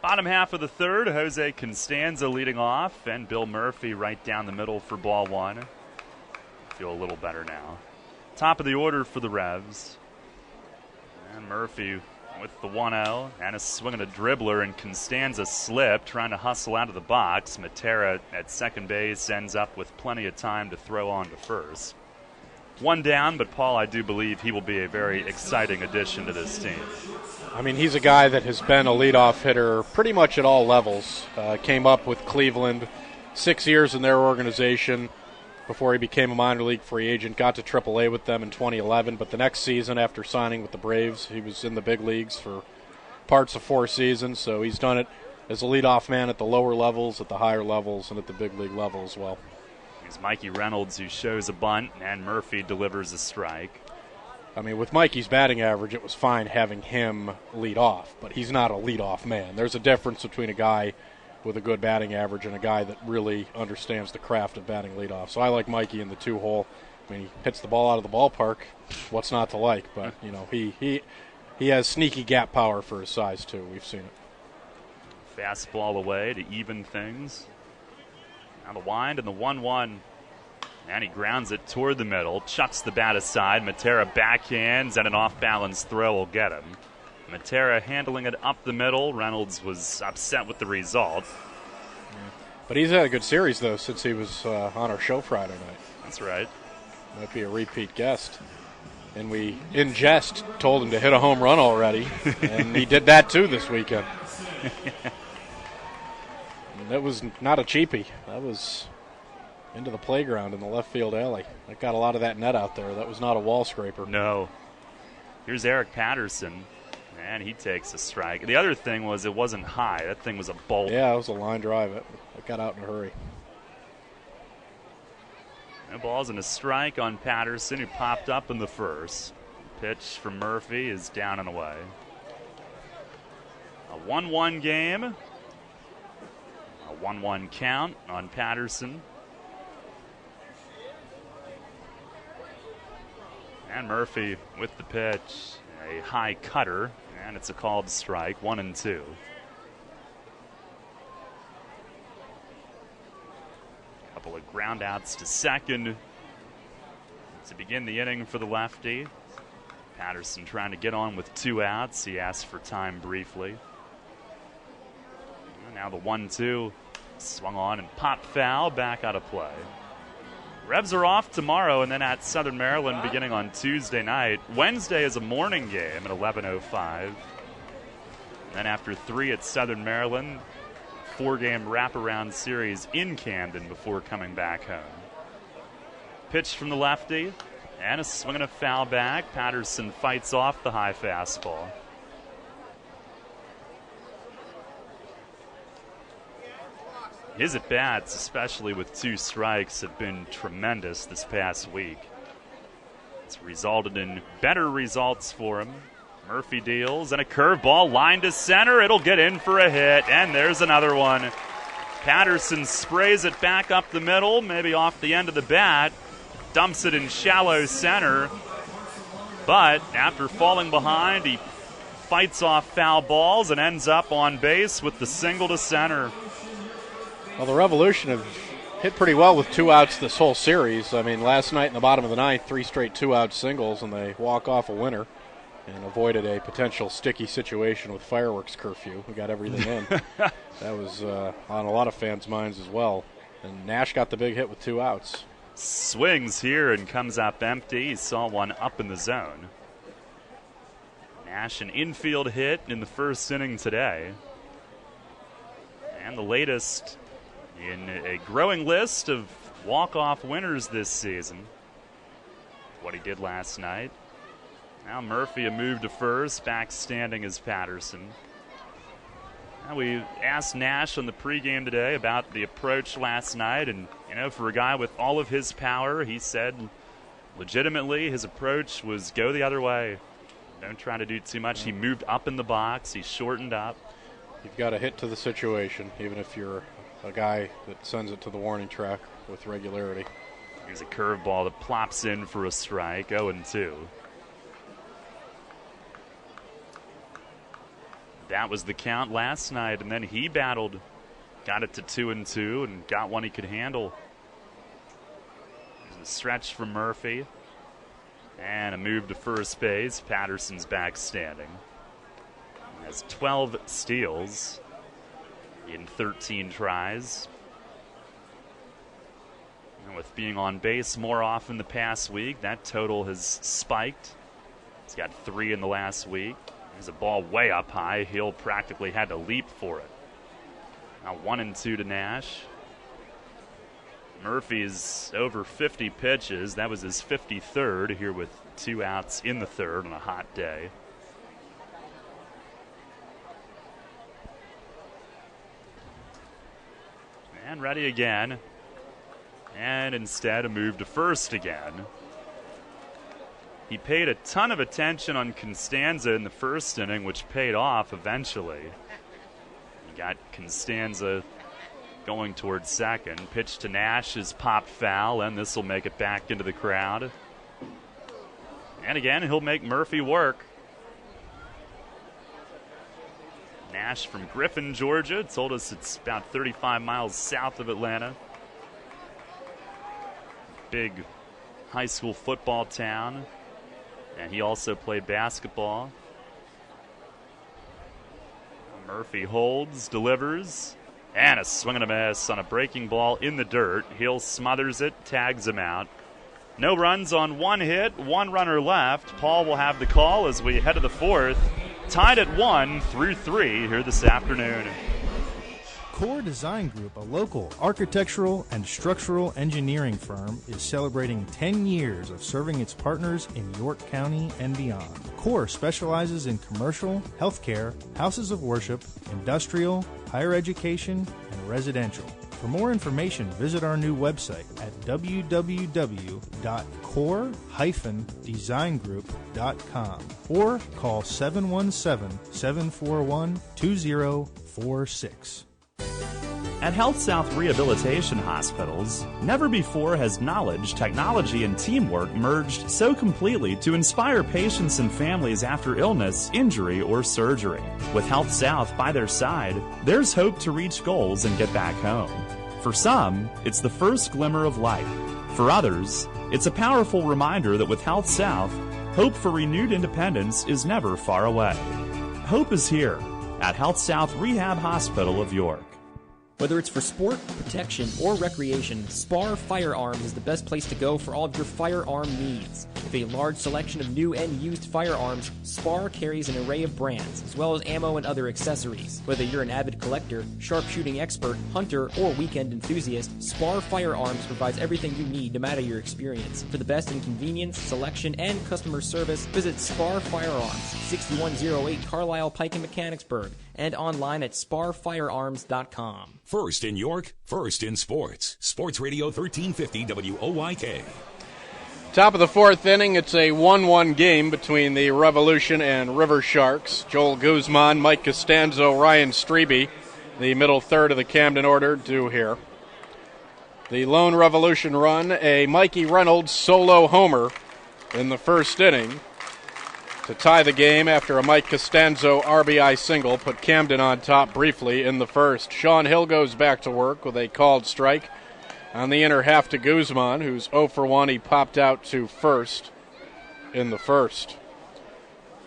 Bottom half of the 3rd, Jose Constanza leading off, and Bill Murphy right down the middle for ball 1. Feel a little better now. Top of the order for the Revs. And Murphy with the 1-0 and a swing and a dribbler, and Constanza slipped, trying to hustle out of the box. Matera at second base ends up with plenty of time to throw on to first. 1 down, but Paul, I do believe he will be a very exciting addition to this team. I mean, he's a guy that has been a leadoff hitter pretty much at all levels. Came up with Cleveland, 6 years in their organization before he became a minor league free agent. Got to AAA with them in 2011, but the next season after signing with the Braves, he was in the big leagues for parts of 4 seasons, so he's done it as a leadoff man at the lower levels, at the higher levels, and at the big league level as well. Here's Mikey Reynolds, who shows a bunt, and Murphy delivers a strike. I mean, with Mikey's batting average, it was fine having him lead off, but he's not a leadoff man. There's a difference between a guy with a good batting average and a guy that really understands the craft of batting leadoff. So I like Mikey in the 2-hole. I mean, he hits the ball out of the ballpark. What's not to like? But, you know, he has sneaky gap power for his size, too. We've seen it. Fastball away to even things. Now the wind and the 1-1. And he grounds it toward the middle, chucks the bat aside. Matera backhands, and an off-balance throw will get him. Matera handling it up the middle. Reynolds was upset with the result. But he's had a good series, though, since he was on our show Friday night. That's right. Might be a repeat guest. And we, in jest, told him to hit a home run already. And he did that, too, this weekend. That was not a cheapie. That was into the playground in the left field alley. That got a lot of that net out there. That was not a wall scraper. No. Here's Eric Patterson, and he takes a strike. The other thing was it wasn't high. That thing was a bolt. Yeah, it was a line drive. It got out in a hurry. No balls and a strike on Patterson, who popped up in the first. Pitch from Murphy is down and away. A 1-1 game. A 1-1 count on Patterson. And Murphy with the pitch. A high cutter, and it's a called strike, 1-2. Couple of ground outs to second to begin the inning for the lefty. Patterson trying to get on with 2 outs. He asked for time briefly. And now the 1-2 swung on and popped foul, back out of play. Revs are off tomorrow and then at Southern Maryland beginning on Tuesday night. Wednesday is a morning game at 11:05. Then after 3 at Southern Maryland, 4-game wraparound series in Camden before coming back home. Pitch from the lefty, and a swing and a foul back. Patterson fights off the high fastball. His at-bats, especially with 2 strikes, have been tremendous this past week. It's resulted in better results for him. Murphy deals, and a curveball lined to center. It'll get in for a hit, and there's another one. Patterson sprays it back up the middle, maybe off the end of the bat, dumps it in shallow center. But after falling behind, he fights off foul balls and ends up on base with the single to center. Well, the Revolution have hit pretty well with 2 outs this whole series. I mean, last night in the bottom of the 9th, 3 straight 2-out singles, and they walk off a winner and avoided a potential sticky situation with fireworks curfew. We got everything in. That was on a lot of fans' minds as well. And Nash got the big hit with 2 outs. Swings here and comes up empty. He saw one up in the zone. Nash, an infield hit in the first inning today. And the latest in a growing list of walk-off winners this season. What he did last night. Now Murphy a move to first, back standing is Patterson. Now we asked Nash on the pregame today about the approach last night, and for a guy with all of his power, he said legitimately his approach was go the other way. Don't try to do too much. He moved up in the box, he shortened up. You've got to hit to the situation, even if you're a guy that sends it to the warning track with regularity. Here's a curveball that plops in for a strike, 0-2. That was the count last night, and then he battled, got it to 2-2, and got one he could handle. There's a stretch from Murphy, and a move to first base. Patterson's back standing. He has 12 steals in 13 tries. And with being on base more often the past week, that total has spiked. He's got 3 in the last week. There's a ball way up high. Hill practically had to leap for it. Now 1-2 to Nash. Murphy's over 50 pitches. That was his 53rd here with 2 outs in the third on a hot day. And ready again. And instead a move to first again. He paid a ton of attention on Constanza in the first inning, which paid off eventually. He got Constanza going towards second. Pitch to Nash is popped foul, and this will make it back into the crowd. And again, he'll make Murphy work. Nash from Griffin, Georgia, told us it's about 35 miles south of Atlanta. Big high school football town. And he also played basketball. Murphy holds, delivers, and a swing and a miss on a breaking ball in the dirt. Hill smothers it, tags him out. No runs on one hit, one runner left. Paul will have the call as we head to the fourth. Tied at 1 through 3 here this afternoon. Core Design Group, a local architectural and structural engineering firm, is celebrating 10 years of serving its partners in York County and beyond. Core specializes in commercial, healthcare, houses of worship, industrial, higher education, and residential. For more information, visit our new website at www.core-designgroup.com or call 717-741-2046. At Health South Rehabilitation Hospitals, never before has knowledge, technology, and teamwork merged so completely to inspire patients and families after illness, injury, or surgery. With Health South by their side, there's hope to reach goals and get back home. For some, it's the first glimmer of light. For others, it's a powerful reminder that with Health South, hope for renewed independence is never far away. Hope is here at Health South Rehab Hospital of York. Whether it's for sport, protection, or recreation, Spar Firearms is the best place to go for all of your firearm needs. With a large selection of new and used firearms, Spar carries an array of brands, as well as ammo and other accessories. Whether you're an avid collector, sharpshooting expert, hunter, or weekend enthusiast, Spar Firearms provides everything you need no matter your experience. For the best in convenience, selection, and customer service, visit Spar Firearms, 6108 Carlisle Pike in Mechanicsburg, and online at sparfirearms.com. First in York, first in sports. Sports Radio 1350 WOYK. Top of the fourth inning, it's a 1-1 game between the Revolution and Riversharks. Joel Guzman, Mike Costanzo, Ryan Strebe, the middle third of the Camden order, due here. The lone Revolution run, a Mikey Reynolds solo homer in the first inning to tie the game after a Mike Costanzo RBI single put Camden on top briefly in the first. Shawn Hill goes back to work with a called strike on the inner half to Guzman, who's 0 for 1. He popped out to first in the first.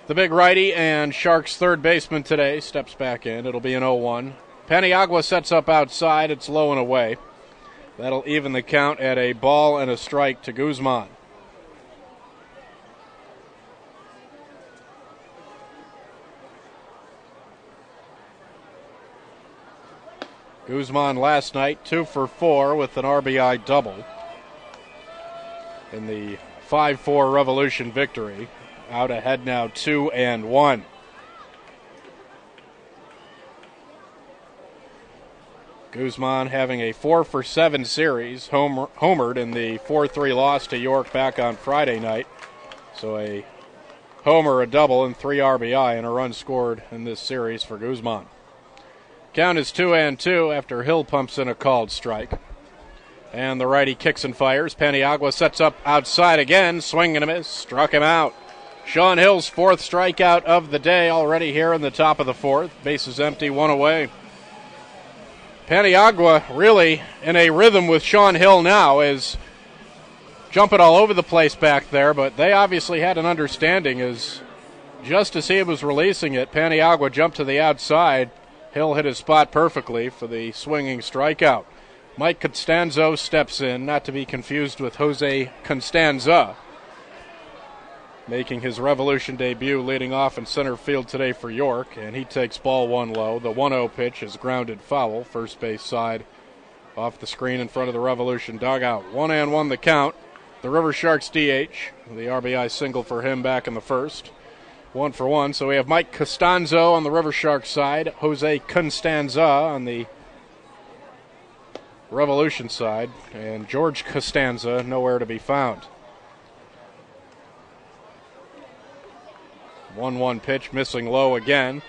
The big righty and Sharks third baseman today steps back in. It'll be an 0-1. Paniagua sets up outside. It's low and away. That'll even the count at a ball and a strike to Guzman. Guzman last night, 2 for 4 with an RBI double in the 5-4 Revolution victory. Out ahead now, 2-1. Guzman having a 4 for 7 series, homered in the 4-3 loss to York back on Friday night. So a homer, a double, and 3 RBI and a run scored in this series for Guzman. Count is 2-2 after Hill pumps in a called strike. And the righty kicks and fires. Paniagua sets up outside again. Swing and a miss. Struck him out. Shawn Hill's fourth strikeout of the day already here in the top of the fourth. Bases empty, 1 away. Paniagua really in a rhythm with Shawn Hill now, is jumping all over the place back there, but they obviously had an understanding as just as he was releasing it, Paniagua jumped to the outside. Hill hit his spot perfectly for the swinging strikeout. Mike Costanzo steps in, not to be confused with Jose Constanza, making his Revolution debut leading off in center field today for York, and he takes ball 1 low. The 1-0 pitch is grounded foul, first base side off the screen in front of the Revolution dugout. 1-1 the count. The Riversharks DH, the RBI single for him back in the first. 1 for 1. So we have Mike Costanzo on the Riversharks side, Jose Constanza on the Revolution side, and George Costanza nowhere to be found. 1-1 pitch, missing low again.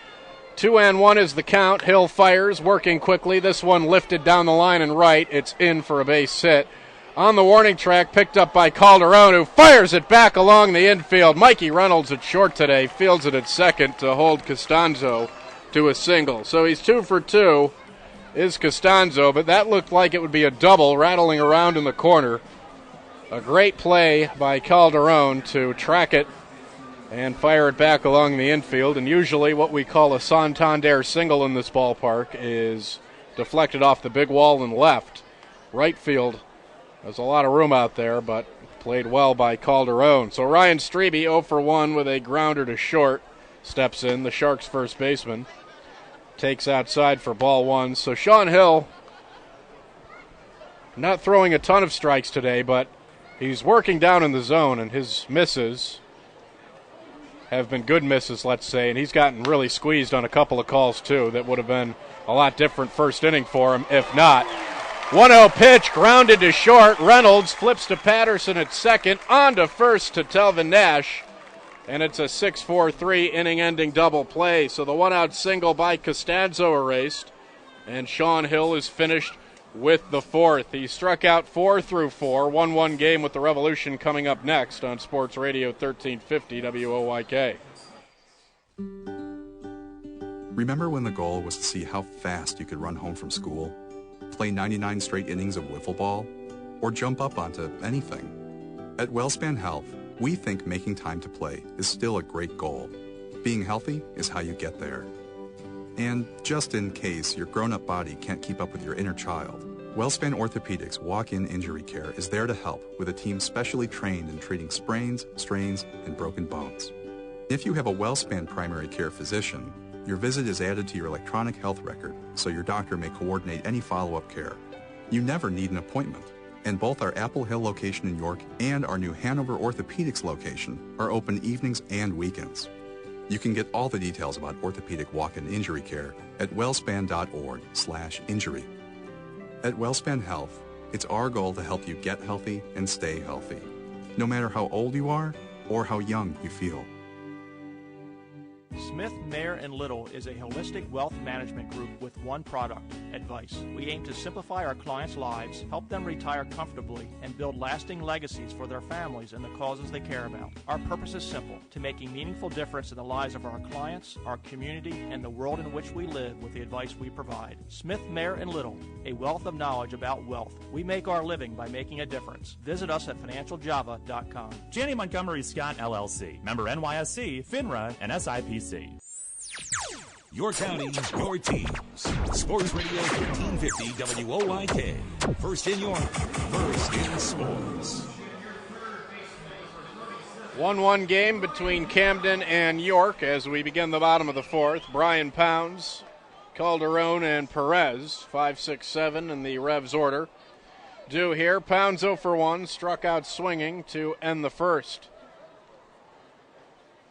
2-1 is the count. Hill fires, working quickly. This one lifted down the line and right. It's in for a base hit. On the warning track, picked up by Calderon, who fires it back along the infield. Mikey Reynolds at short today, fields it at second to hold Costanzo to a single. So he's 2 for 2, is Costanzo, but that looked like it would be a double, rattling around in the corner. A great play by Calderon to track it and fire it back along the infield. And usually what we call a Santander single in this ballpark is deflected off the big wall and left. Right field, there's a lot of room out there, but Played well by Calderon. So Ryan Strebe, 0 for 1 with a grounder to short. Steps in, the Sharks' first baseman. Takes outside for ball one. So Shawn Hill not throwing a ton of strikes today, but he's working down in the zone, and his misses have been good misses, let's say, and he's gotten really squeezed on a couple of calls, too. That would have been a lot different first inning for him, if not. 1-0 pitch, grounded to short. Reynolds flips to Patterson at second, on to first to Telvin Nash, and it's a 6-4-3 inning-ending double play. So the one-out single by Costanzo erased, and Shawn Hill is finished with the fourth. He struck out 4 through 4, 1-1 game with the Revolution coming up next on Sports Radio 1350 WOYK. Remember when the goal was to see how fast you could run home from school, play 99 straight innings of wiffle ball, or jump up onto anything? At WellSpan Health, we think making time to play is still a great goal. Being healthy is how you get there. And just in case your grown-up body can't keep up with your inner child, WellSpan Orthopedics walk-in injury care is there to help with a team specially trained in treating sprains, strains, and broken bones. If you have a WellSpan primary care physician, your visit is added to your electronic health record so your doctor may coordinate any follow-up care. You never need an appointment, and both our Apple Hill location in York and our new Hanover Orthopedics location are open evenings and weekends. You can get all the details about orthopedic walk-in injury care at wellspan.org/injury. At WellSpan Health, it's our goal to help you get healthy and stay healthy, no matter how old you are or how young you feel. Smith, Mayer & Little is a holistic wealth management group with one product, advice. We aim to simplify our clients' lives, help them retire comfortably, and build lasting legacies for their families and the causes they care about. Our purpose is simple, to make a meaningful difference in the lives of our clients, our community, and the world in which we live with the advice we provide. Smith, Mayer & Little, a wealth of knowledge about wealth. We make our living by making a difference. Visit us at financialjava.com. Janney Montgomery Scott LLC, member NYSE, FINRA, and SIPC. Your county, your teams. Sports Radio 1350 WOYK. First in York, first in sports. 1-1 game between Camden and York as we begin the bottom of the fourth. Brian Pounds, Calderon, and Perez, 5, 6, 7 in the Revs order. Due here, Pounds 0 for 1, struck out swinging to end the first.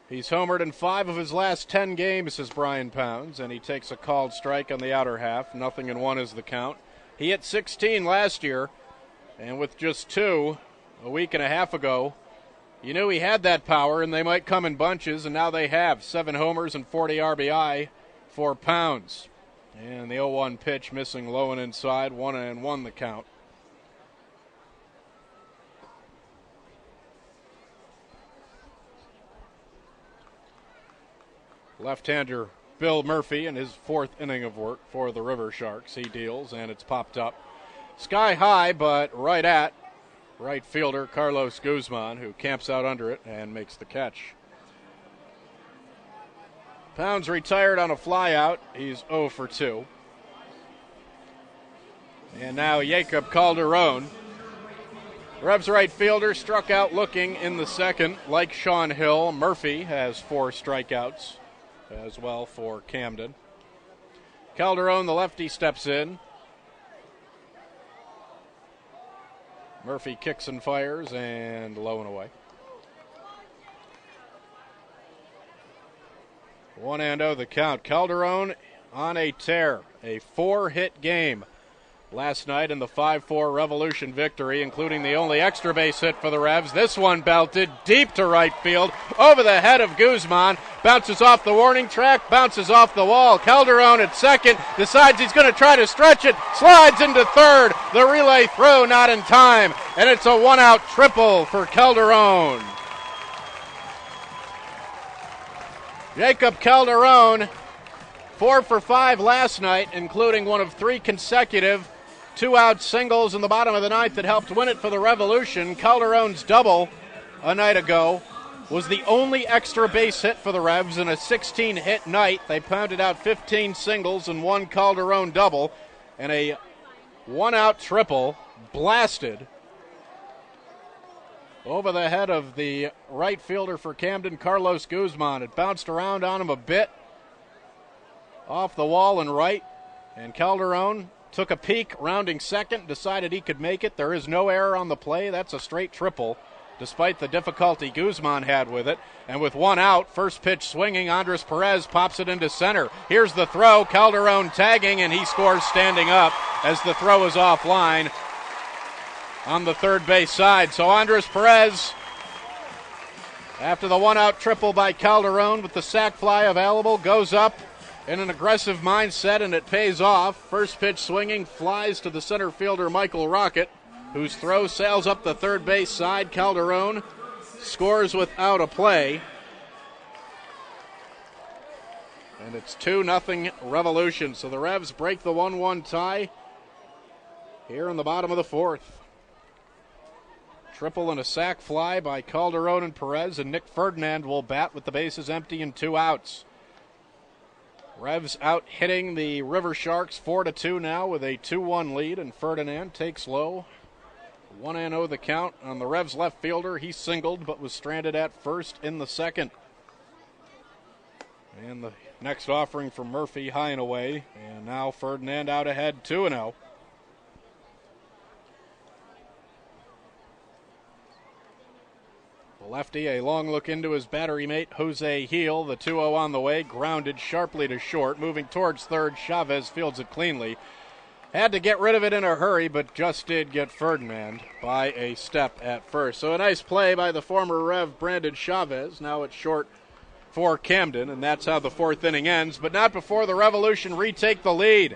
He's homered in 5 of his last 10 games, says Brian Pounds, and he takes a called strike on the outer half. 0-1 is the count. He hit 16 last year, and with just 2 a week and a half ago, you knew he had that power, and they might come in bunches, and now they have. 7 homers and 40 RBI for Pounds. And the 0-1 pitch missing low and inside, 1-1 the count. Left-hander Bill Murphy in his 4th inning of work for the Riversharks. He deals, and it's popped up sky high, but right at right fielder Carlos Guzman, who camps out under it and makes the catch. Pounds retired on a flyout. He's 0 for 2. And now Jacob Calderon. Revs right fielder struck out looking in the second. Like Shawn Hill, Murphy has 4 strikeouts as well for Camden. Calderon, the lefty, steps in. Murphy kicks and fires, and low and away. 1-0 the count. Calderon on a tear. A 4-hit game last night in the 5-4 Revolution victory, including the only extra base hit for the Revs. This one belted deep to right field, over the head of Guzman, bounces off the warning track, bounces off the wall. Calderon at second, decides he's going to try to stretch it, slides into third. The relay throw not in time, and it's a 1-out triple for Calderon. Jacob Calderon, 4 for 5 last night, including one of 3 consecutive 2-out singles in the bottom of the ninth that helped win it for the Revolution. Calderon's double a night ago was the only extra base hit for the Revs in a 16-hit night. They pounded out 15 singles and 1 Calderon double, and a 1-out triple blasted over the head of the right fielder for Camden, Carlos Guzman. It bounced around on him a bit, off the wall and right, and Calderon took a peek, rounding second, decided he could make it. There is no error on the play. That's a straight triple, despite the difficulty Guzman had with it. And with one out, first pitch swinging, Andres Perez pops it into center. Here's the throw, Calderon tagging, and he scores standing up as the throw is offline on the third base side. So Andres Perez, after the one-out triple by Calderon with the sac fly available, goes up in an aggressive mindset, and it pays off. First pitch swinging, flies to the center fielder Michael Rocket, whose throw sails up the third base side. Calderon scores without a play. And it's 2-0 Revolution. So the Revs break the 1-1 tie here in the bottom of the fourth. Triple and a sac fly by Calderon and Perez, and Nick Ferdinand will bat with the bases empty and 2 outs. Revs out hitting the Riversharks 4-2 now with a 2-1 lead, and Ferdinand takes low. 1-0 the count on the Revs left fielder. He singled but was stranded at first in the second. And the next offering for Murphy high and away, and now Ferdinand out ahead 2-0. Lefty, a long look into his battery mate, Jose Hill. The 2-0 on the way, grounded sharply to short. Moving towards third, Chavez fields it cleanly. Had to get rid of it in a hurry, but just did get Ferdinand by a step at first. So a nice play by the former Rev, Brandon Chavez. Now it's short for Camden, and that's how the fourth inning ends, but not before the Revolution retake the lead.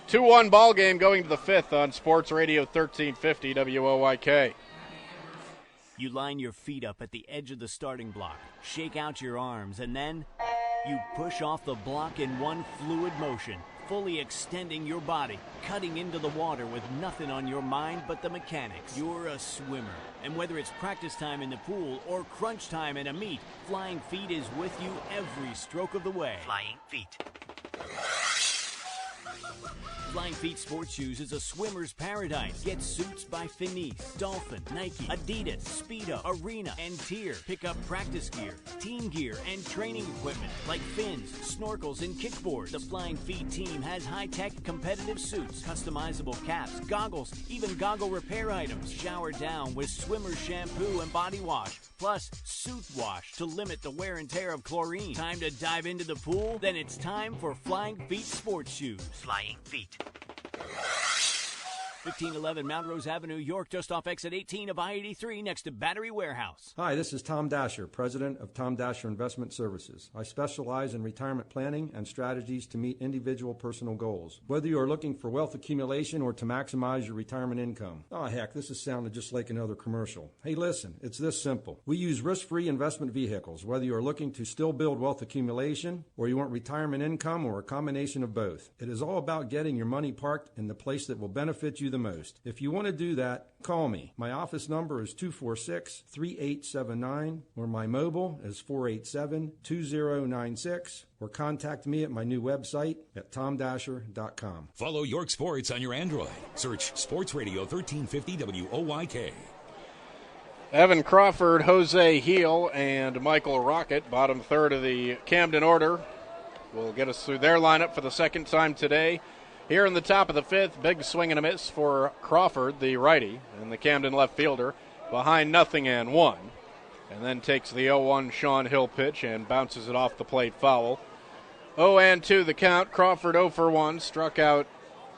2-1 ball game going to the fifth on Sports Radio 1350 WOYK. You line your feet up at the edge of the starting block, shake out your arms, and then you push off the block in one fluid motion, fully extending your body, cutting into the water with nothing on your mind but the mechanics. You're a swimmer, and whether it's practice time in the pool or crunch time in a meet, Flying Feet is with you every stroke of the way. Flying Feet. Flying Feet Sports Shoes is a swimmer's paradise. Get suits by Finis, Dolphin, Nike, Adidas, Speedo, Arena, and Tier. Pick up practice gear, team gear, and training equipment like fins, snorkels, and kickboards. The Flying Feet team has high-tech competitive suits, customizable caps, goggles, even goggle repair items. Shower down with swimmer shampoo and body wash, plus suit wash to limit the wear and tear of chlorine. Time to dive into the pool? Then it's time for Flying Feet Sports Shoes. Flying Feet. 1511 Mount Rose Avenue, York, just off exit 18 of I-83 next to Battery Warehouse. Hi, this is Tom Dasher, president of Tom Dasher Investment Services. I specialize in retirement planning and strategies to meet individual personal goals. Whether you are looking for wealth accumulation or to maximize your retirement income. Oh, heck, this is sounding just like another commercial. Hey, listen, it's this simple. We use risk-free investment vehicles, whether you are looking to still build wealth accumulation or you want retirement income or a combination of both. It is all about getting your money parked in the place that will benefit you the most. If you want to do that, call me. My office number is 246-3879, or my mobile is 487-2096, or contact me at my new website at tomdasher.com. Follow York Sports on your Android. Search Sports Radio 1350 WOYK. Evan Crawford, Jose Hill, and Michael Rocket, bottom third of the Camden order, will get us through their lineup for the second time today. Here in the top of the fifth, big swing and a miss for Crawford, the righty, and the Camden left fielder, behind 0-1, and then takes the 0-1 Shawn Hill pitch and bounces it off the plate foul. 0-2 the count. Crawford 0 for 1, struck out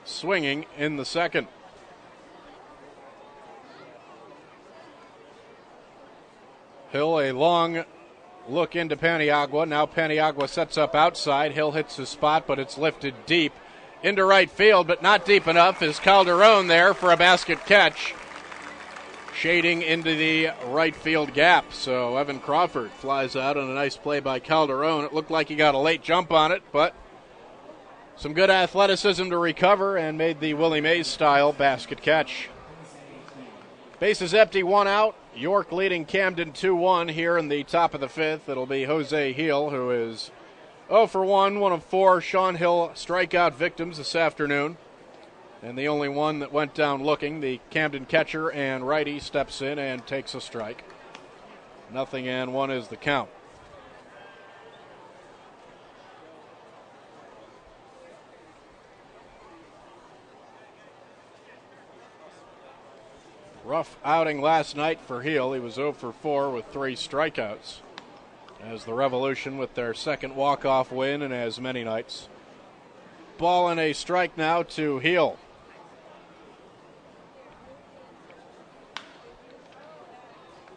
swinging in the second. Hill, a long look into Paniagua. Now Paniagua sets up outside. Hill hits his spot, but it's lifted deep into right field, but not deep enough. Is Calderon there for a basket catch, shading into the right field gap. So Evan Crawford flies out on a nice play by Calderon. It looked like he got a late jump on it, but some good athleticism to recover and made the Willie Mays style basket catch. Bases empty, 1 out. York leading Camden 2-1 here in the top of the fifth. It'll be Jose Hill, who is 0 for 1, 1 of 4 Shawn Hill strikeout victims this afternoon. And the only one that went down looking, the Camden catcher and righty, steps in and takes a strike. 0-1 is the count. Rough outing last night for Hill. He was 0 for 4 with 3 strikeouts. As the Revolution with their second walk-off win in as many nights. Ball and a strike now to Hill.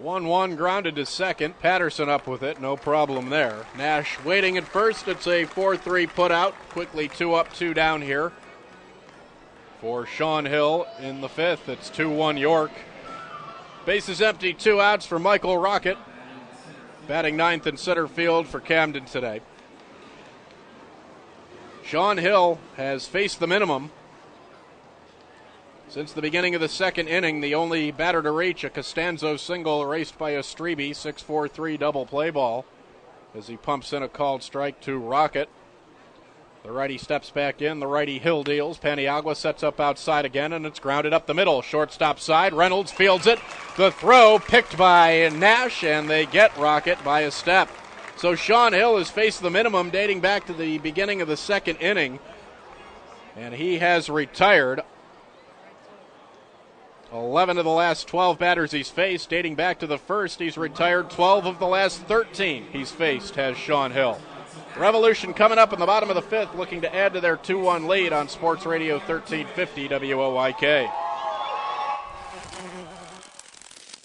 1-1 grounded to second. Patterson up with it, no problem there. Nash waiting at first. It's a 4-3 put out. Quickly 2 up, 2 down here for Shawn Hill in the fifth. It's 2-1 York. Bases empty, 2 outs for Michael Rocket. Batting ninth in center field for Camden today. Shawn Hill has faced the minimum. Since the beginning of the second inning, the only batter to reach a Costanzo single erased by a Strebe 6-4-3 double play ball as he pumps in a called strike to Rocket. The righty steps back in. The righty Hill deals. Paniagua sets up outside again, and it's grounded up the middle. Shortstop side. Reynolds fields it. The throw picked by Nash, and they get Rocket by a step. So Shawn Hill has faced the minimum dating back to the beginning of the second inning, and he has retired. 11 of the last 12 batters he's faced. Dating back to the first, he's retired 12 of the last 13 he's faced, has Shawn Hill. Revolution coming up in the bottom of the fifth, looking to add to their 2-1 lead on Sports Radio 1350 WOYK.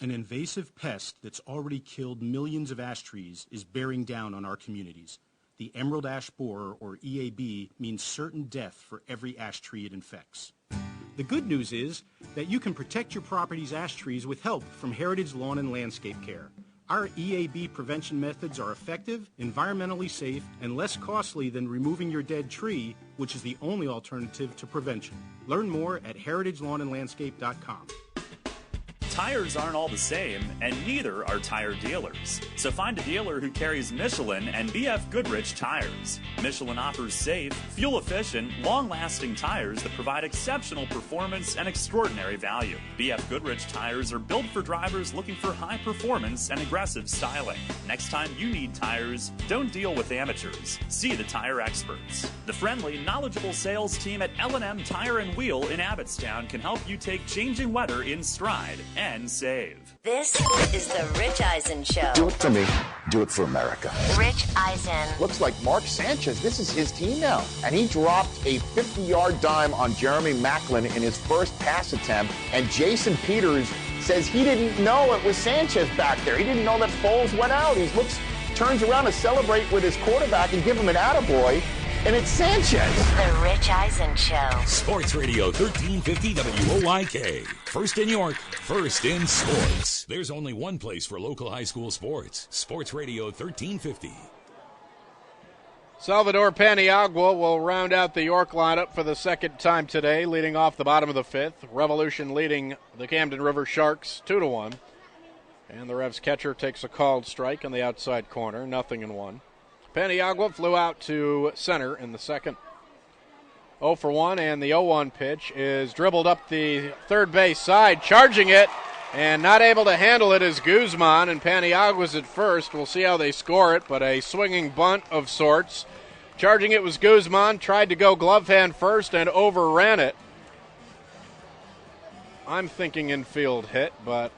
An invasive pest that's already killed millions of ash trees is bearing down on our communities. The emerald ash borer, or EAB, means certain death for every ash tree it infects. The good news is that you can protect your property's ash trees with help from Heritage Lawn and Landscape Care. Our EAB prevention methods are effective, environmentally safe, and less costly than removing your dead tree, which is the only alternative to prevention. Learn more at heritagelawnandlandscape.com. Tires aren't all the same, and neither are tire dealers. So find a dealer who carries Michelin and BF Goodrich tires. Michelin offers safe, fuel-efficient, long-lasting tires that provide exceptional performance and extraordinary value. BF Goodrich tires are built for drivers looking for high performance and aggressive styling. Next time you need tires, don't deal with amateurs. See the tire experts. The friendly, knowledgeable sales team at L&M Tire and Wheel in Abbottstown can help you take changing weather in stride and save. This is the Rich Eisen Show. Do it for me. Do it for America. Rich Eisen. Looks like Mark Sanchez, this is his team now. And he dropped a 50-yard dime on Jeremy Macklin in his first pass attempt. And Jason Peters says he didn't know it was Sanchez back there. He didn't know that Foles went out. He turns around to celebrate with his quarterback and give him an attaboy. And it's Sanchez. The Rich Eisen Show. Sports Radio 1350 WOYK. First in York, first in sports. There's only one place for local high school sports. Sports Radio 1350. Salvador Paniagua will round out the York lineup for the second time today, leading off the bottom of the fifth. Revolution leading the Camden Riversharks 2-1. And the Revs catcher takes a called strike on the outside corner, 0-1. Paniagua flew out to center in the second. 0 for 1, and the 0-1 pitch is dribbled up the third base side, charging it, and not able to handle it is Guzman, and Paniagua's at first. We'll see how they score it, but a swinging bunt of sorts. Charging it was Guzman, tried to go glove hand first and overran it. I'm thinking infield hit, but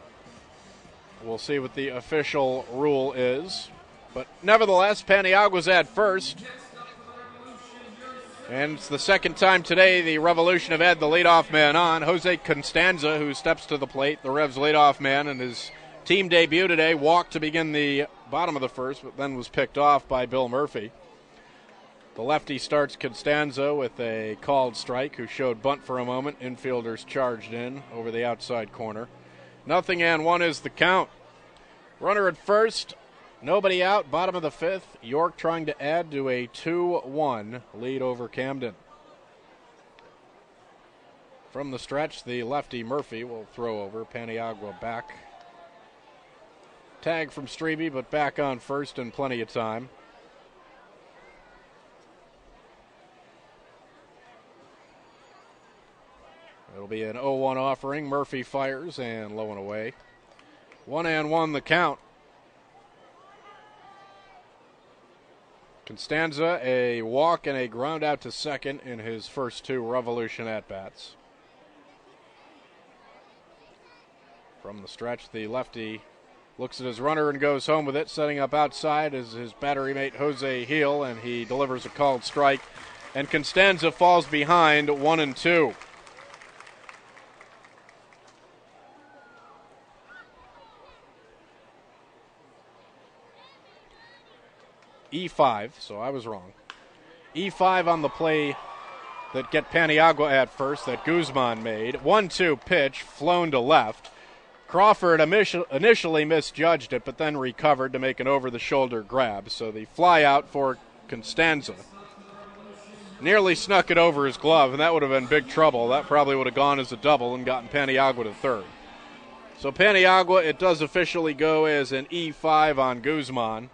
we'll see what the official rule is. But nevertheless, Paniagua's at first. And it's the second time today the Revolution have had the leadoff man on. Jose Constanza, who steps to the plate, the Revs leadoff man, and his team debut today walked to begin the bottom of the first, but then was picked off by Bill Murphy. The lefty starts Constanza with a called strike, who showed bunt for a moment. Infielders charged in over the outside corner. 0-1 is the count. Runner at first. Nobody out, bottom of the fifth. York trying to add to a 2-1 lead over Camden. From the stretch, the lefty Murphy will throw over. Paniagua back. Tag from Strebe, but back on first and plenty of time. be an 0-1 offering. Murphy fires and low and away. 1-1 the count. Constanza, a walk and a ground out to second in his first 2 Revolution at-bats. From the stretch, the lefty looks at his runner and goes home with it. Setting up outside is his battery mate Jose Hill, and he delivers a called strike. And Constanza falls behind 1-2. E5, so I was wrong. E5 on the play that get Paniagua at first that Guzman made. 1-2 pitch, flown to left. Crawford initially misjudged it, but then recovered to make an over-the-shoulder grab. So the fly out for Constanza. Nearly snuck it over his glove, and that would have been big trouble. That probably would have gone as a double and gotten Paniagua to third. So Paniagua, it does officially go as an E5 on Guzman.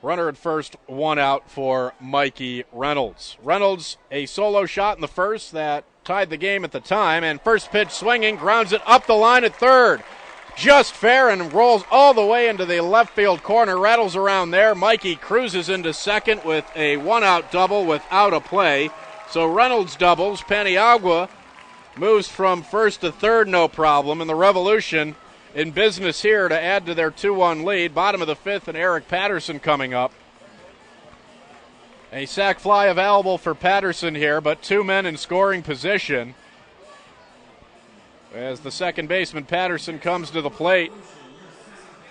Runner at first, 1 out for Mikey Reynolds. Reynolds, a solo shot in the first that tied the game at the time, and first pitch swinging, grounds it up the line at third. Just fair and rolls all the way into the left field corner, rattles around there. Mikey cruises into second with a 1-out double without a play. So Reynolds doubles. Paniagua moves from first to third, no problem, and the Revolution in business here to add to their 2-1 lead. Bottom of the 5th, and Eric Patterson coming up. A sac fly available for Patterson here, but 2 men in scoring position. As the second baseman, Patterson, comes to the plate.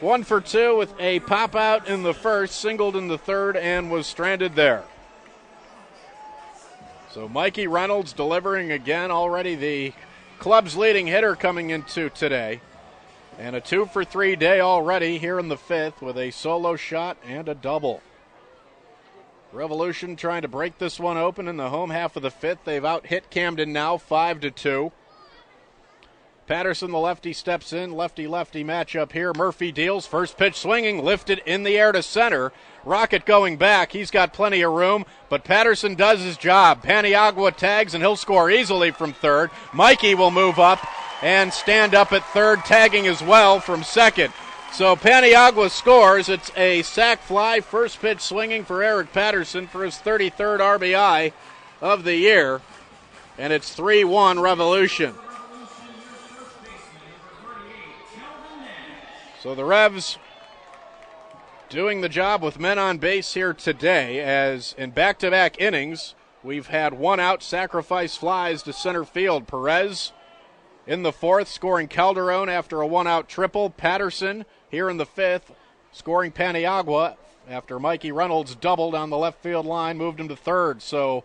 1 for 2 with a pop out in the first, singled in the third, and was stranded there. So Mikey Reynolds delivering again, already the club's leading hitter coming into today. And a 2 for 3 day already here in the 5th with a solo shot and a double. Revolution trying to break this one open in the home half of the 5th. They've out-hit Camden now 5-2. Patterson, the lefty, steps in. Lefty-lefty matchup here. Murphy deals. First pitch swinging, lifted in the air to center. Rocket going back. He's got plenty of room, but Patterson does his job. Paniagua tags, and he'll score easily from third. Mikey will move up and stand up at third, tagging as well from second. So Paniagua scores. It's a sac fly, first pitch swinging for Eric Patterson for his 33rd RBI of the year. And it's 3-1 Revolution. So the Revs doing the job with men on base here today, as in back-to-back innings, we've had 1 out, sacrifice flies to center field. Perez in the 4th, scoring Calderon after a 1-out triple. Patterson here in the 5th, scoring Paniagua after Mikey Reynolds doubled on the left field line, moved him to third. So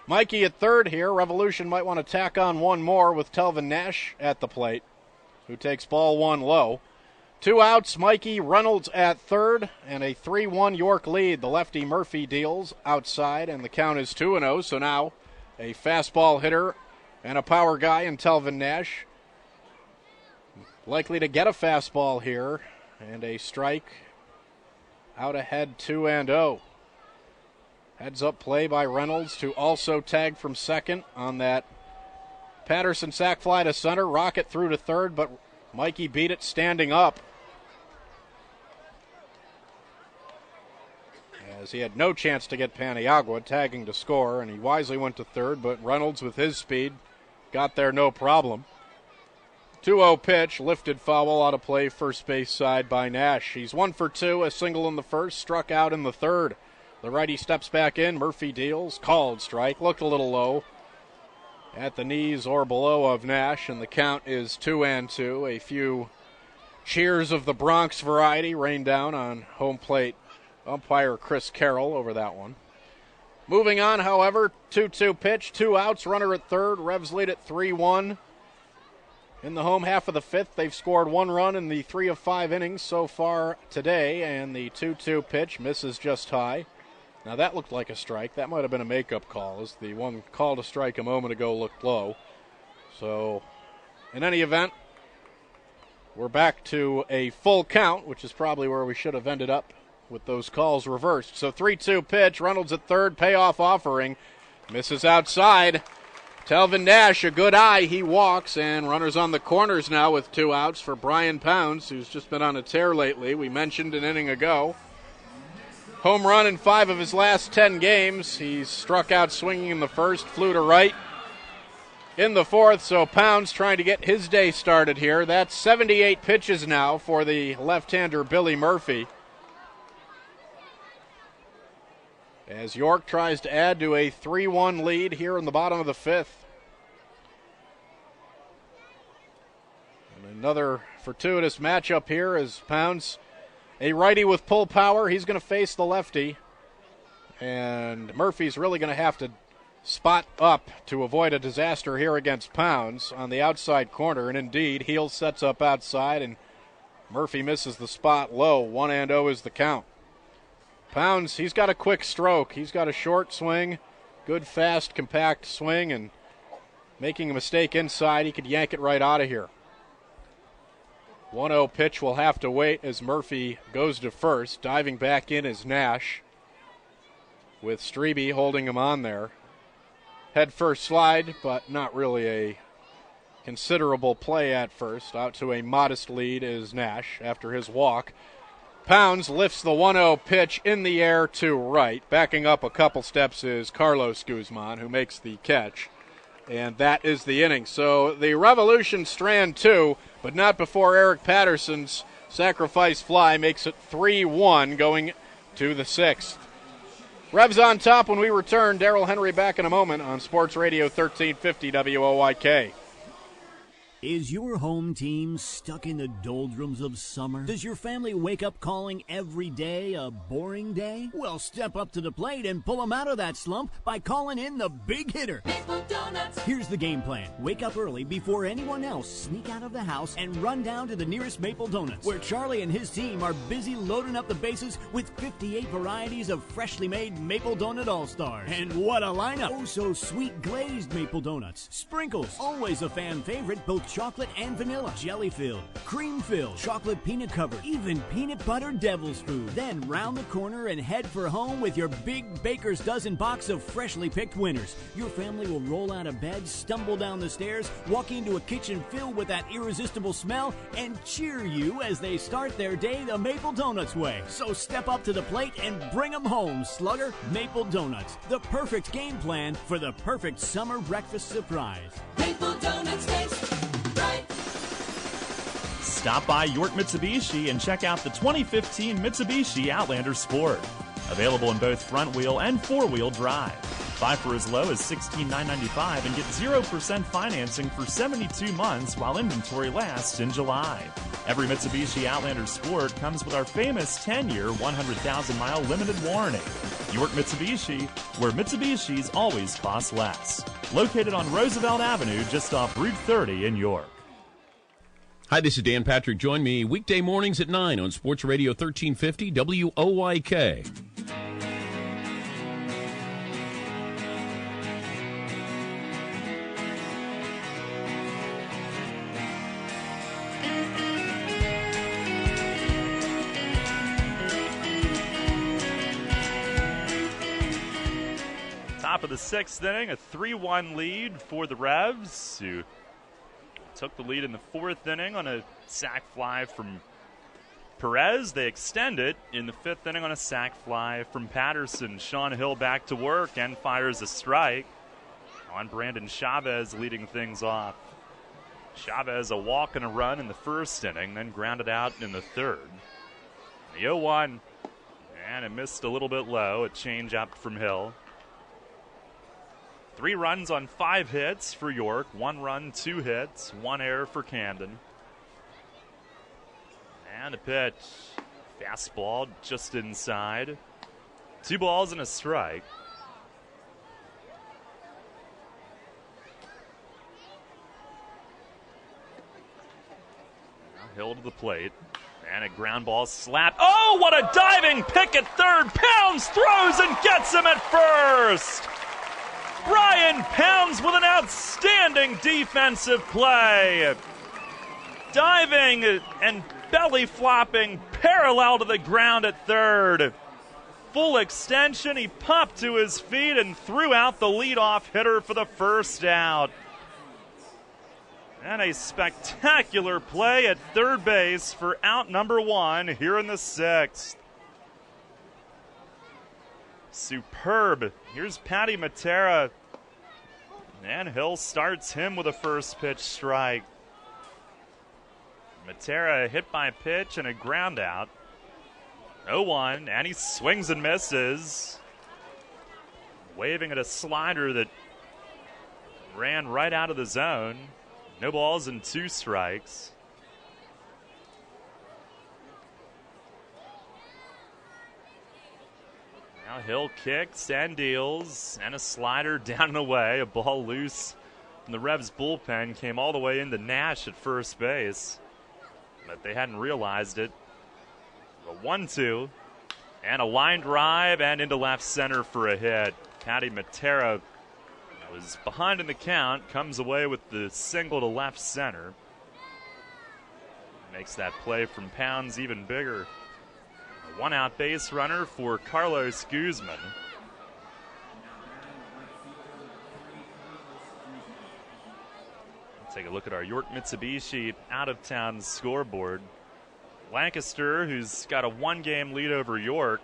Mikey at third here. Revolution might want to tack on 1 more with Telvin Nash at the plate, who takes ball 1 low. 2 outs, Mikey Reynolds at third, and a 3-1 York lead. The lefty Murphy deals outside, and the count is 2-0. So now a fastball hitter and a power guy in Telvin Nash. Likely to get a fastball here, and a strike out ahead, 2-0. Heads up play by Reynolds to also tag from second on that Patterson sac fly to center. Rocket through to third, but Mikey beat it standing up, as he had no chance to get Paniagua tagging to score, and he wisely went to third, but Reynolds with his speed got there no problem. 2-0 pitch, lifted foul out of play, first base side by Nash. He's 1 for 2, a single in the first, struck out in the third. The righty steps back in, Murphy deals, called strike, looked a little low at the knees or below of Nash, and the count is 2-2. A few cheers of the Bronx variety rain down on home plate umpire Chris Carroll over that one. Moving on, however, 2-2 pitch, 2 outs, runner at third. Revs lead at 3-1. In the home half of the 5th, they've scored 1 run in the 3 of 5 innings so far today, and the 2-2 pitch misses just high. Now that looked like a strike. That might have been a makeup call, as the one call to strike a moment ago looked low. So, in any event, we're back to a full count, which is probably where we should have ended up with those calls reversed. So 3-2 pitch. Reynolds at third. Payoff offering. Misses outside. Telvin Nash, a good eye. He walks, and runners on the corners now with 2 outs for Brian Pounds, who's just been on a tear lately. We mentioned an inning ago. Home run in 5 of his last 10 games. He's struck out swinging in the first, flew to right in the fourth, so Pounds trying to get his day started here. That's 78 pitches now for the left-hander Billy Murphy, as York tries to add to a 3-1 lead here in the bottom of the 5th. And another fortuitous matchup here as Pounds, a righty with pull power. He's going to face the lefty, and Murphy's really going to have to spot up to avoid a disaster here against Pounds on the outside corner. And indeed, Heel sets up outside, and Murphy misses the spot low. 1-0 is the count. Pounds, he's got a quick stroke. He's got a short swing, good, fast, compact swing, and making a mistake inside, he could yank it right out of here. 1-0 pitch will have to wait as Murphy goes to first. Diving back in is Nash, with Strebe holding him on there. Head first slide, but not really a considerable play at first. Out to a modest lead is Nash after his walk. Pounds lifts the 1-0 pitch in the air to right. Backing up a couple steps is Carlos Guzman, who makes the catch. And that is the inning. So the Revolution strand 2, but not before Eric Patterson's sacrifice fly makes it 3-1 going to the 6th. Revs on top when we return. Darrell Henry back in a moment on Sports Radio 1350 WOYK. Is your home team stuck in the doldrums of summer? Does your family wake up calling every day a boring day? Well, step up to the plate and pull them out of that slump by calling in the big hitter. Maple Donuts. Here's the game plan. Wake up early before anyone else, sneak out of the house, and run down to the nearest Maple Donuts, where Charlie and his team are busy loading up the bases with 58 varieties of freshly made Maple Donut All-Stars. And what a lineup! Oh, so sweet glazed Maple Donuts. Sprinkles, always a fan favorite, both chocolate and vanilla, jelly-filled, cream-filled, chocolate peanut-covered, even peanut butter devil's food. Then round the corner and head for home with your big Baker's Dozen box of freshly picked winners. Your family will roll out of bed, stumble down the stairs, walk into a kitchen filled with that irresistible smell, and cheer you as they start their day the Maple Donuts way. So step up to the plate and bring them home, slugger. Maple Donuts, the perfect game plan for the perfect summer breakfast surprise. Maple Donuts taste right. Stop by York Mitsubishi and check out the 2015 Mitsubishi Outlander Sport. Available in both front-wheel and four-wheel drive. Buy for as low as $16,995 and get 0% financing for 72 months while inventory lasts in July. Every Mitsubishi Outlander Sport comes with our famous 10-year, 100,000-mile limited warranty. York Mitsubishi, where Mitsubishis always cost less. Located on Roosevelt Avenue, just off Route 30 in York. Hi, this is Dan Patrick. Join me weekday mornings at 9 on Sports Radio 1350 WOYK. Top of the 6th inning, a 3-1 lead for the Revs, who took the lead in the 4th inning on a sac fly from Perez. They extend it in the 5th inning on a sac fly from Patterson. Shawn Hill back to work and fires a strike on Brandon Chavez, leading things off. Chavez a walk and a run in the 1st inning, then grounded out in the 3rd. The 0-1, and it missed a little bit low, a change up from Hill. 3 runs on 5 hits for York. 1 run, 2 hits, 1 error for Camden. And a pitch. Fastball just inside. 2 balls and a strike. Now Hill to the plate. And a ground ball slap. Oh, what a diving pick at third. Pounds throws and gets him at first. Brian Pounds with an outstanding defensive play. Diving and belly flopping parallel to the ground at third. Full extension, he popped to his feet and threw out the leadoff hitter for the first out. And a spectacular play at third base for out number 1 here in the 6th. Superb. Here's Patty Matera. And Hill starts him with a first pitch strike. Matera hit by pitch and a ground out. 0-1, and he swings and misses. Waving at a slider that ran right out of the zone. No balls and 2 strikes. Now Hill kicks and deals, and a slider down and away. A ball loose from the Revs bullpen came all the way into Nash at first base, but they hadn't realized it. A 1-2, and a line drive and into left center for a hit. Patty Matera was behind in the count, comes away with the single to left center. Makes that play from Pounds even bigger. A 1-out base runner for Carlos Guzman. Let's take a look at our York Mitsubishi out-of-town scoreboard. Lancaster, who's got a 1-game lead over York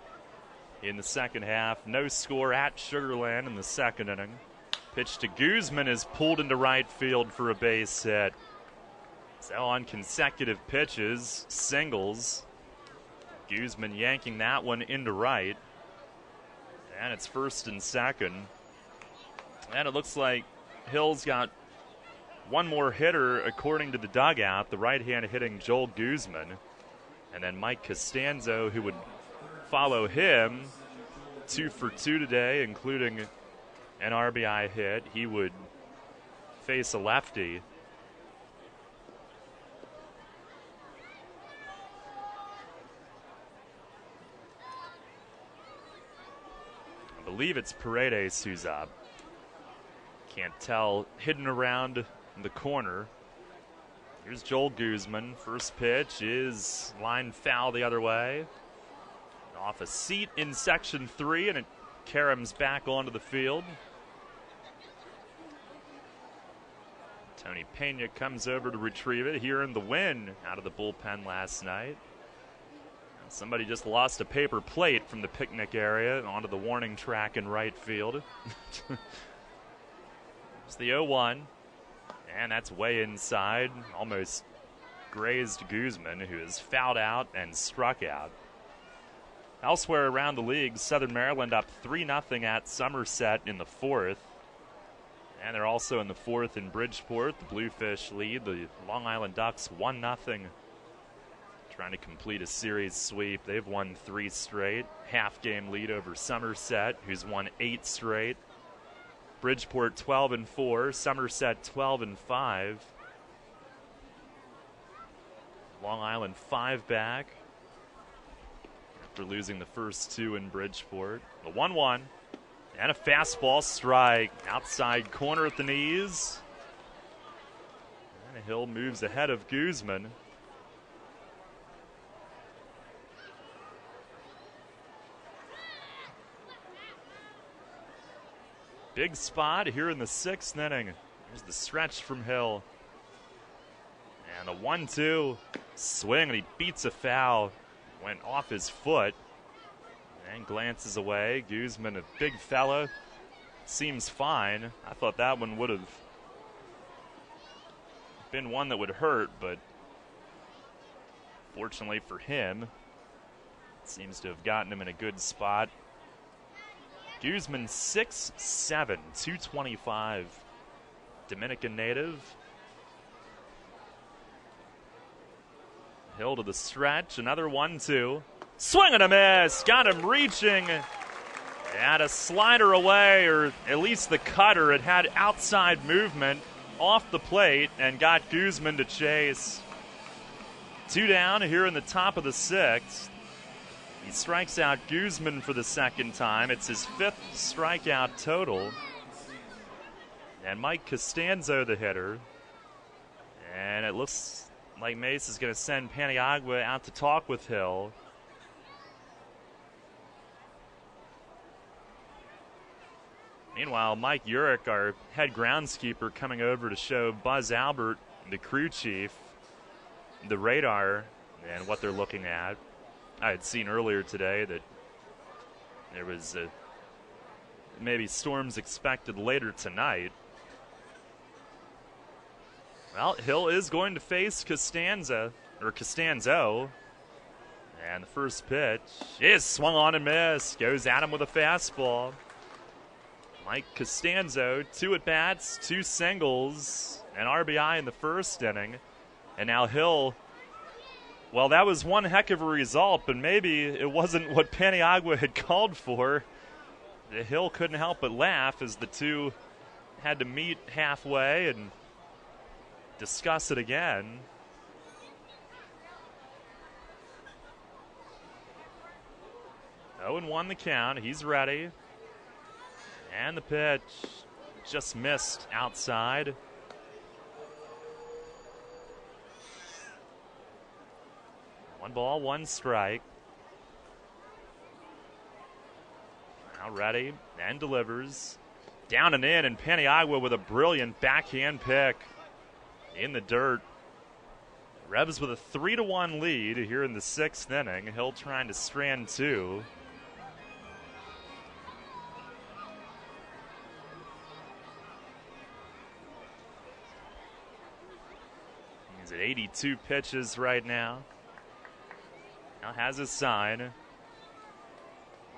in the second half. No score at Sugarland in the second inning. Pitch to Guzman is pulled into right field for a base hit. So on consecutive pitches, singles. Guzman yanking that one into right. And it's first and second. And it looks like Hill's got one more hitter according to the dugout, the right-hand hitting Joel Guzman. And then Mike Costanzo, who would follow him, 2 for 2 today, including an RBI hit. He would face a lefty. I believe it's Paredes who's up. Can't tell. Hidden around the corner. Here's Joel Guzman. First pitch is line foul the other way. Off a seat in section 3, and it caroms back onto the field. Tony Pena comes over to retrieve it here in the win out of the bullpen last night. Somebody just lost a paper plate from the picnic area onto the warning track in right field. It's the 0-1, and that's way inside. Almost grazed Guzman, who is fouled out and struck out. Elsewhere around the league, Southern Maryland up 3-0 at Somerset in the 4th. And they're also in the 4th in Bridgeport. The Bluefish lead. The Long Island Ducks 1-0. Trying to complete a series sweep. They've won 3 straight. Half-game lead over Somerset, who's won 8 straight. Bridgeport 12-4. Somerset 12-5. Long Island 5 back after losing the first 2 in Bridgeport. The 1-1 and a fastball strike. Outside corner at the knees. And Hill moves ahead of Guzman. Big spot here in the 6th inning. Here's the stretch from Hill. And a 1-2 swing, and he beats a foul. Went off his foot and glances away. Guzman, a big fella, seems fine. I thought that one would have been one that would hurt, but fortunately for him, it seems to have gotten him in a good spot. Guzman 6'7", 225, Dominican native. Hill to the stretch, another 1-2. Swing and a miss, got him reaching. Had a slider away, or at least the cutter. It had outside movement off the plate and got Guzman to chase. 2 down here in the top of the 6th. He strikes out Guzman for the second time. It's his 5th strikeout total. And Mike Costanzo, the hitter. And it looks Mike Mace is going to send Paniagua out to talk with Hill. Meanwhile, Mike Urich, our head groundskeeper, coming over to show Buzz Albert, the crew chief, the radar and what they're looking at. I had seen earlier today that there was maybe storms expected later tonight. Well, Hill is going to face Costanzo. And the first pitch is swung on and missed. Goes at him with a fastball. Mike Costanzo, 2 at-bats, 2 singles, an RBI in the first inning. And now Hill, well, that was one heck of a result, but maybe it wasn't what Paniagua had called for. Hill couldn't help but laugh as the two had to meet halfway and discuss it again. Oh, and 1 the count. He's ready. And the pitch just missed outside. One ball, 1 strike. Now ready and delivers. Down and in, and Paniagua with a brilliant backhand pick in the dirt. Revs with a 3-1 lead here in the 6th inning. Hill trying to strand 2. He's at 82 pitches right now. Now has his sign.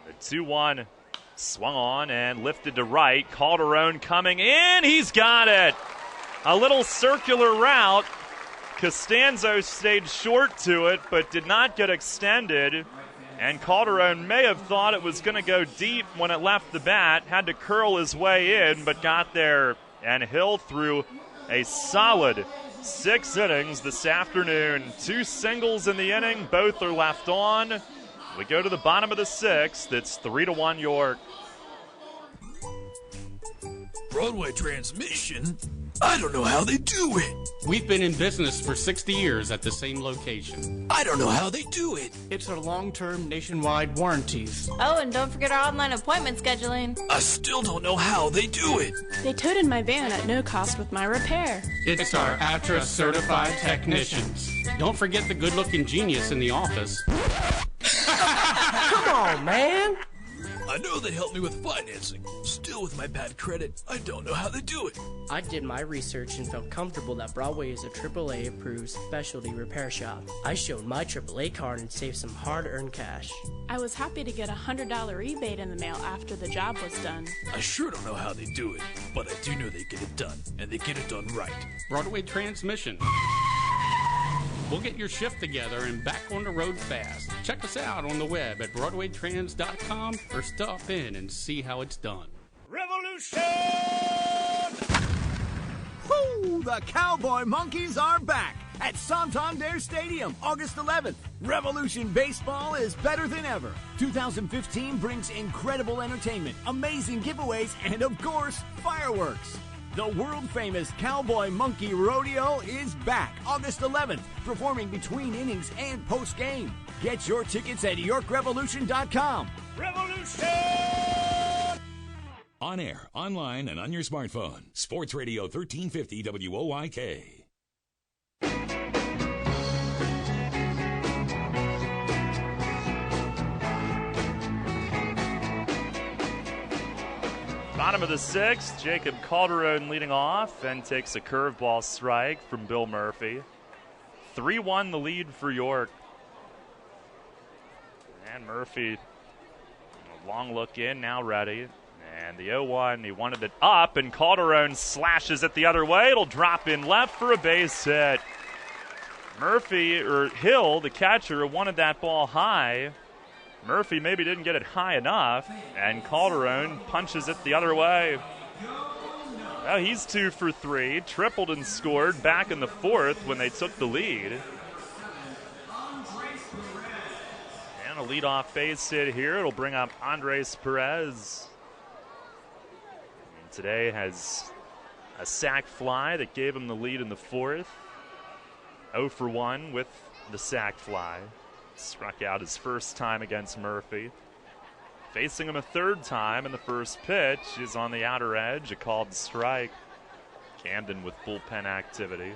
The 2-1 swung on and lifted to right. Calderon coming in. He's got it. A little circular route. Costanzo stayed short to it, but did not get extended. And Calderon may have thought it was going to go deep when it left the bat. Had to curl his way in, but got there. And Hill threw a solid 6 innings this afternoon. 2 singles in the inning. Both are left on. We go to the bottom of the 6th. It's 3-1 York. Broadway transmission? I don't know how they do it. We've been in business for 60 years at the same location. I don't know how they do it. It's our long-term nationwide warranties. Oh, and don't forget our online appointment scheduling. I still don't know how they do it. They toted my van at no cost with my repair. It's our ATRA certified technicians. Don't forget the good-looking genius in the office. Come on, man. I know they helped me with financing. Still, with my bad credit, I don't know how they do it. I did my research and felt comfortable that Broadway is a AAA approved specialty repair shop. I showed my AAA card and saved some hard-earned cash. I was happy to get a $100 rebate in the mail after the job was done. I sure don't know how they do it, but I do know they get it done, and they get it done right. Broadway transmission. We'll get your shift together and back on the road fast. Check us out on the web at BroadwayTrans.com or stop in and see how it's done. Revolution! Woo! The Cowboy Monkeys are back at Santander Stadium, August 11th. Revolution Baseball is better than ever. 2015 brings incredible entertainment, amazing giveaways, and of course, fireworks. The world-famous Cowboy Monkey Rodeo is back August 11th, performing between innings and post-game. Get your tickets at YorkRevolution.com. Revolution! On air, online, and on your smartphone. Sports Radio 1350 WOIK. Bottom of the 6th, Jacob Calderon leading off and takes a curveball strike from Bill Murphy. 3-1 the lead for York. And Murphy, a long look in, now ready. And the 0-1, he wanted it up, and Calderon slashes it the other way. It'll drop in left for a base hit. Hill, the catcher, wanted that ball high. Murphy maybe didn't get it high enough, and Calderon punches it the other way. Well, he's 2 for 3, tripled and scored back in the 4th when they took the lead. And a leadoff base hit here. It'll bring up Andres Perez. And today has a sac fly that gave him the lead in the 4th. 0 for 1 with the sac fly. Struck out his first time against Murphy. Facing him a third time, and the first pitch is on the outer edge, a called strike. Camden with bullpen activity.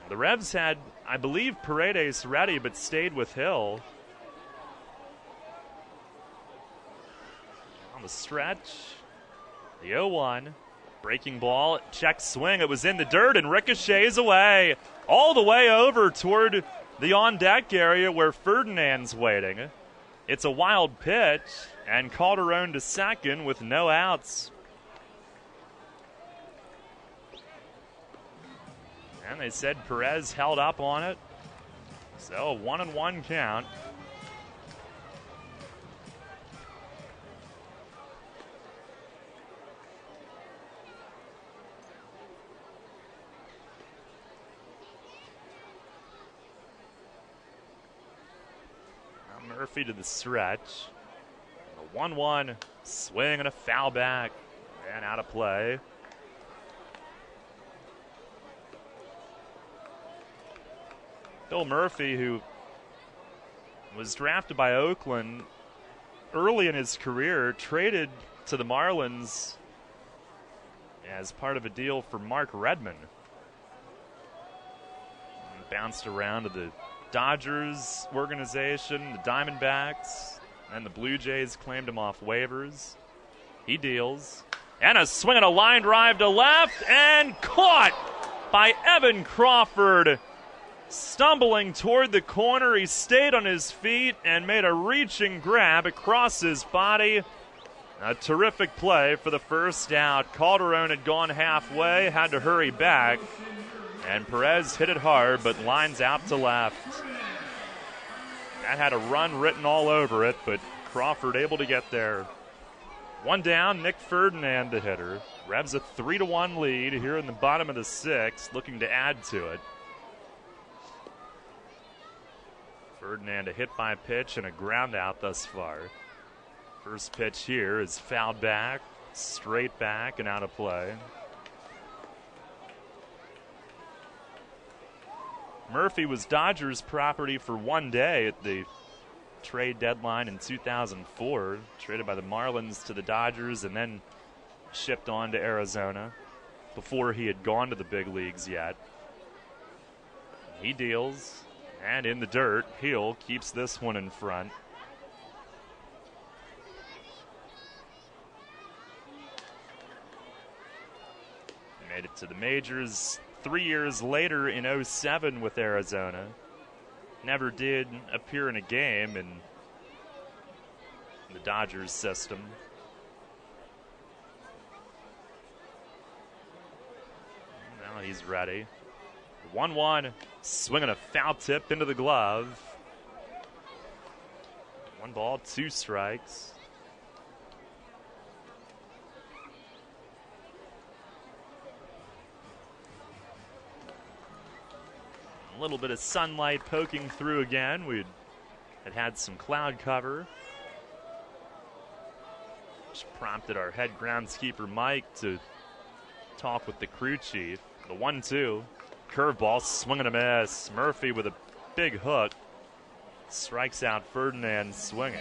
The Revs had, I believe, Paredes ready, but stayed with Hill. On the stretch, the 0-1. Breaking ball, check swing. It was in the dirt and ricochets away. All the way over toward the on-deck area where Ferdinand's waiting. It's a wild pitch, and Calderon to second with no outs. And they said Perez held up on it. So, 1-1 count. Murphy to the stretch. A 1-1 swing and a foul back. And out of play. Bill Murphy, who was drafted by Oakland early in his career, traded to the Marlins as part of a deal for Mark Redmond. And bounced around to the Dodgers organization, the Diamondbacks, and the Blue Jays claimed him off waivers. He deals. And a swing and a line drive to left, and caught by Evan Crawford. Stumbling toward the corner, he stayed on his feet and made a reaching grab across his body. A terrific play for the first out. Calderon had gone halfway, had to hurry back. And Perez hit it hard, but lines out to left. That had a run written all over it, but Crawford able to get there. One down, Nick Ferdinand the hitter. Revs a 3-1 lead here in the bottom of the sixth, looking to add to it. Ferdinand a hit by pitch and a ground out thus far. First pitch here is fouled back, straight back, and out of play. Murphy was Dodgers property for one day at the trade deadline in 2004. Traded by the Marlins to the Dodgers and then shipped on to Arizona before he had gone to the big leagues yet. He deals, and in the dirt, Hill keeps this one in front. Made it to the majors 3 years later in 2007 with Arizona. Never did appear in a game in the Dodgers system. Now he's ready. 1-1, swinging a foul tip into the glove. 1 ball, 2 strikes. A little bit of sunlight poking through again. We had some cloud cover, which prompted our head groundskeeper Mike to talk with the crew chief. The 1-2, curveball, swing and a miss. Murphy with a big hook strikes out Ferdinand swinging.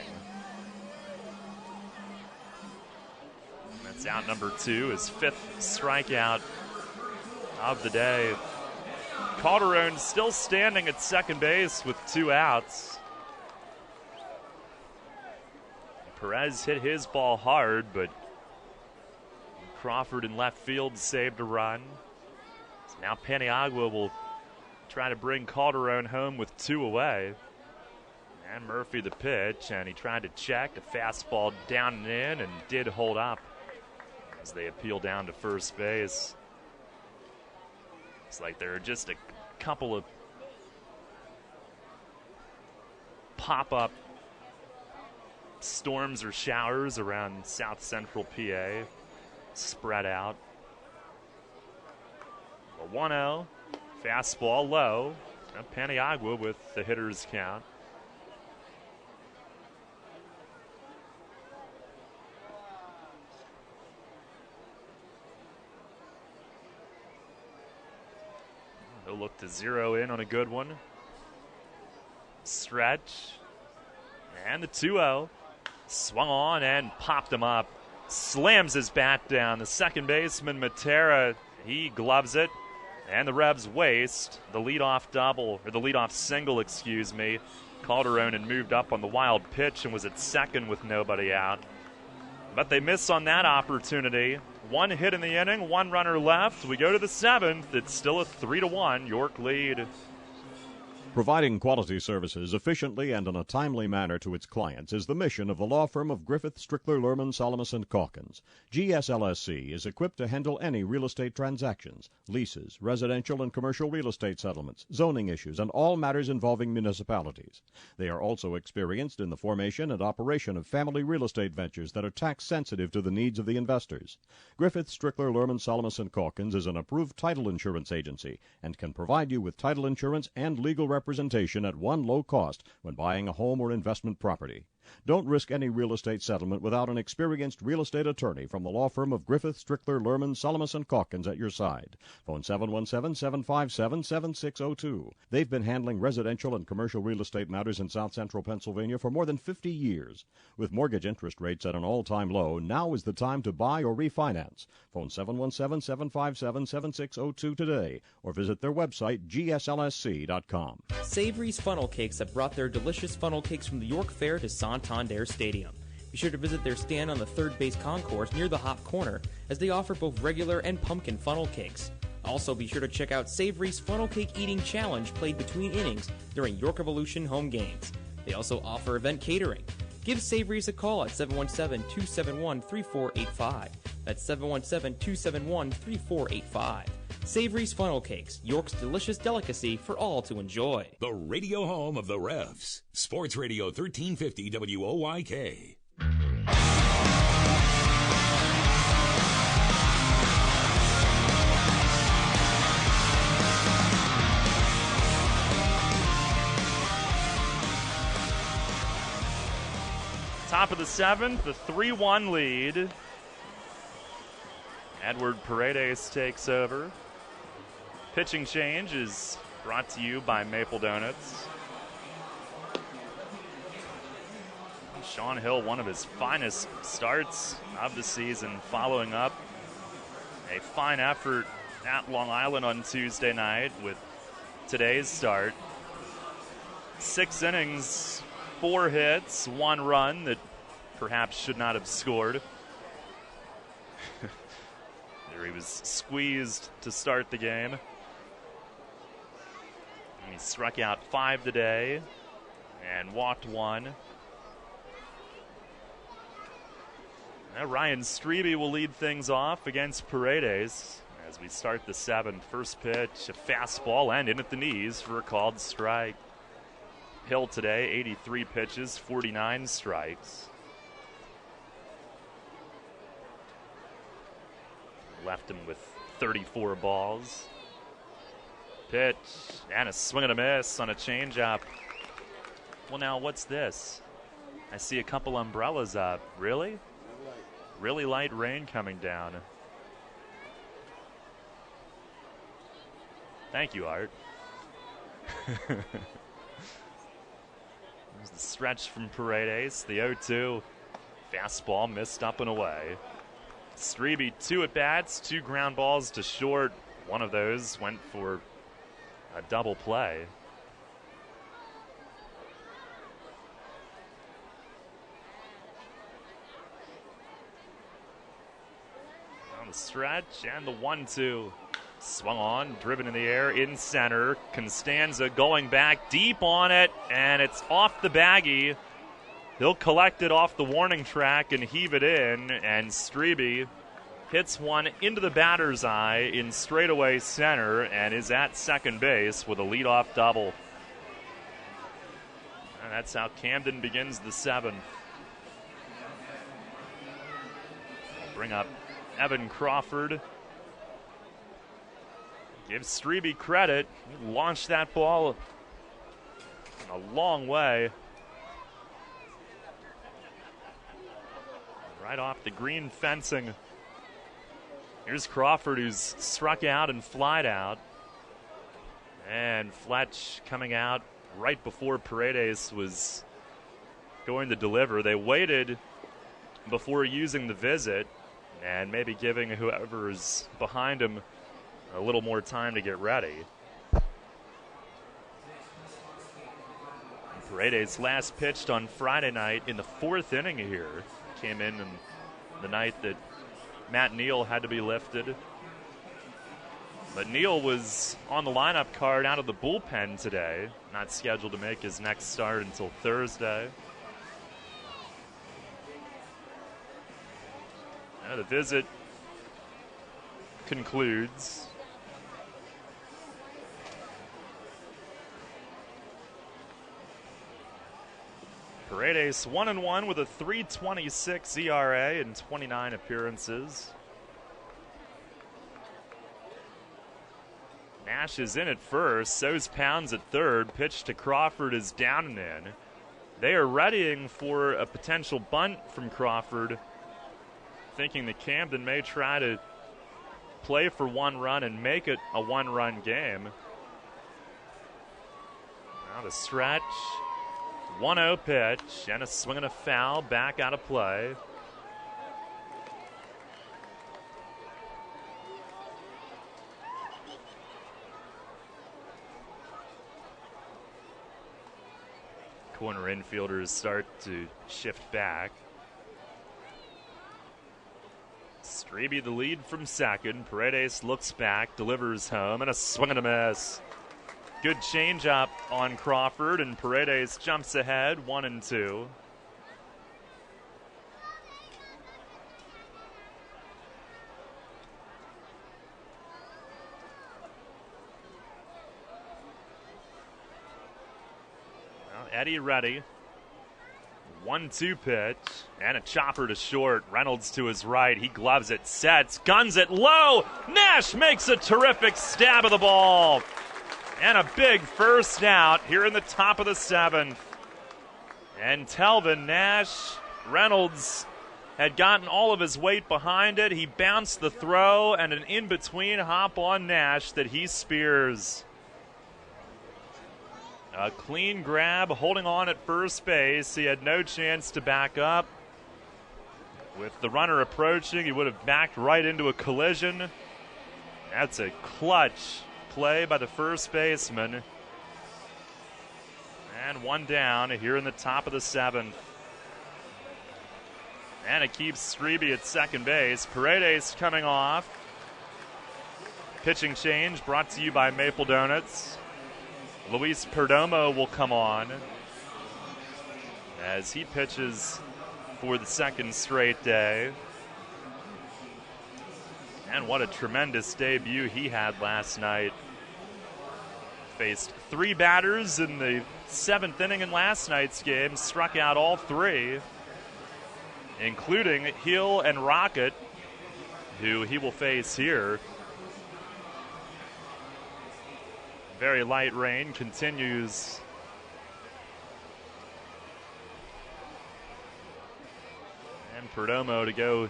And that's out number 2, his 5th strikeout of the day. Calderon still standing at second base with 2 outs. Perez hit his ball hard, but Crawford in left field saved a run. So now Paniagua will try to bring Calderon home with 2 away. And Murphy the pitch, and he tried to check a fastball down and in, and did hold up as they appeal down to first base. It's like there are just a couple of pop-up storms or showers around south central PA, spread out. A 1-0, fastball low, and Paniagua with the hitter's count. He'll look to zero in on a good one. Stretch. And the 2-0. Swung on and popped him up. Slams his bat down. The second baseman, Matera, he gloves it. And the Revs waste the leadoff double, or the leadoff single, excuse me. Calderon had moved up on the wild pitch and was at second with nobody out. But they miss on that opportunity. One hit in the inning, one runner left. We go to the seventh. It's still a 3-1 York lead. Providing quality services efficiently and in a timely manner to its clients is the mission of the law firm of Griffith, Strickler, Lerman, Salamis & Calkins. GSLSC is equipped to handle any real estate transactions, leases, residential and commercial real estate settlements, zoning issues, and all matters involving municipalities. They are also experienced in the formation and operation of family real estate ventures that are tax sensitive to the needs of the investors. Griffith, Strickler, Lerman, Salamis & Calkins is an approved title insurance agency and can provide you with title insurance and legal representation at one low cost when buying a home or investment property. Don't risk any real estate settlement without an experienced real estate attorney from the law firm of Griffith, Strickler, Lerman, Salamis & Calkins at your side. Phone 717-757-7602. They've been handling residential and commercial real estate matters in South Central Pennsylvania for more than 50 years. With mortgage interest rates at an all-time low, now is the time to buy or refinance. Phone 717-757-7602 today or visit their website, gslsc.com. Savory's Funnel Cakes have brought their delicious funnel cakes from the York Fair to Santander Stadium. Be sure to visit their stand on the third base concourse near the hop corner, as they offer both regular and pumpkin funnel cakes. Also, be sure to check out Savory's Funnel Cake Eating Challenge played between innings during York Evolution home games. They also offer event catering. Give Savory's a call at 717-271-3485. That's 717-271-3485. Savory's Funnel Cakes, York's delicious delicacy for all to enjoy. The radio home of the Revs. Sports Radio 1350 WOYK. Top of the seventh, the 3-1 lead. Edward Paredes takes over. Pitching change is brought to you by Maple Donuts. Shawn Hill, one of his finest starts of the season, following up a fine effort at Long Island on Tuesday night with today's start. 6 innings, 4 hits, 1 run that perhaps should not have scored. There he was squeezed to start the game. And he struck out 5 today and walked 1. Now Ryan Strebe will lead things off against Paredes as we start the 7th. First pitch, a fastball and in at the knees for a called strike. Hill today, 83 pitches, 49 strikes. Left him with 34 balls. Pitch and a swing and a miss on a changeup. Well, now what's this? I see a couple umbrellas up. Really? Really light rain coming down. Thank you, Art. There's the stretch from Paredes. The 0-2. Fastball missed up and away. Strebe, 2 at-bats, 2 ground balls to short. One of those went for a double play. On the stretch, and the 1-2. Swung on, driven in the air, in center. Constanza going back deep on it, and it's off the baggie. He'll collect it off the warning track and heave it in, and Strebe hits one into the batter's eye in straightaway center and is at second base with a leadoff double. And that's how Camden begins the 7th. Bring up Evan Crawford. Give Strebe credit. He launched that ball a long way. Right off the green fencing. Here's Crawford, who's struck out and flied out. And Fletch coming out right before Paredes was going to deliver. They waited before using the visit and maybe giving whoever's behind him a little more time to get ready. Paredes last pitched on Friday night in the 4th inning here. Came in the night that Matt Neal had to be lifted. But Neal was on the lineup card out of the bullpen today. Not scheduled to make his next start until Thursday. The visit concludes. Paredes 1-1 with a 3.26 ERA in 29 appearances. Nash is in at first, so's Pounds at third. Pitch to Crawford is down and in. They are readying for a potential bunt from Crawford, thinking that Camden may try to play for 1 run and make it a 1-run game. Now the stretch. 1-0 pitch and a swing and a foul back out of play. Corner infielders start to shift back. Strebe the lead from second. Paredes looks back, delivers home, and a swing and a miss. Good changeup on Crawford, and Paredes jumps ahead, 1-2. Well, Eddie ready. 1-2 pitch, and a chopper to short. Reynolds to his right. He gloves it, sets, guns it low. Nash makes a terrific stab of the ball. And a big first out here in the top of the 7th. And Telvin Nash, Reynolds had gotten all of his weight behind it. He bounced the throw and an in-between hop on Nash that he spears. A clean grab, holding on at first base. He had no chance to back up. With the runner approaching, he would have backed right into a collision. That's a clutch play by the first baseman. And 1 down here in the top of the 7th. And it keeps Strebe at second base. Paredes coming off. Pitching change brought to you by Maple Donuts. Luis Perdomo will come on as he pitches for the 2nd straight day. And what a tremendous debut he had last night. Faced 3 batters in the 7th inning in last night's game, struck out all 3, including Hill and Rocket, who he will face here. Very light rain continues. And Perdomo to go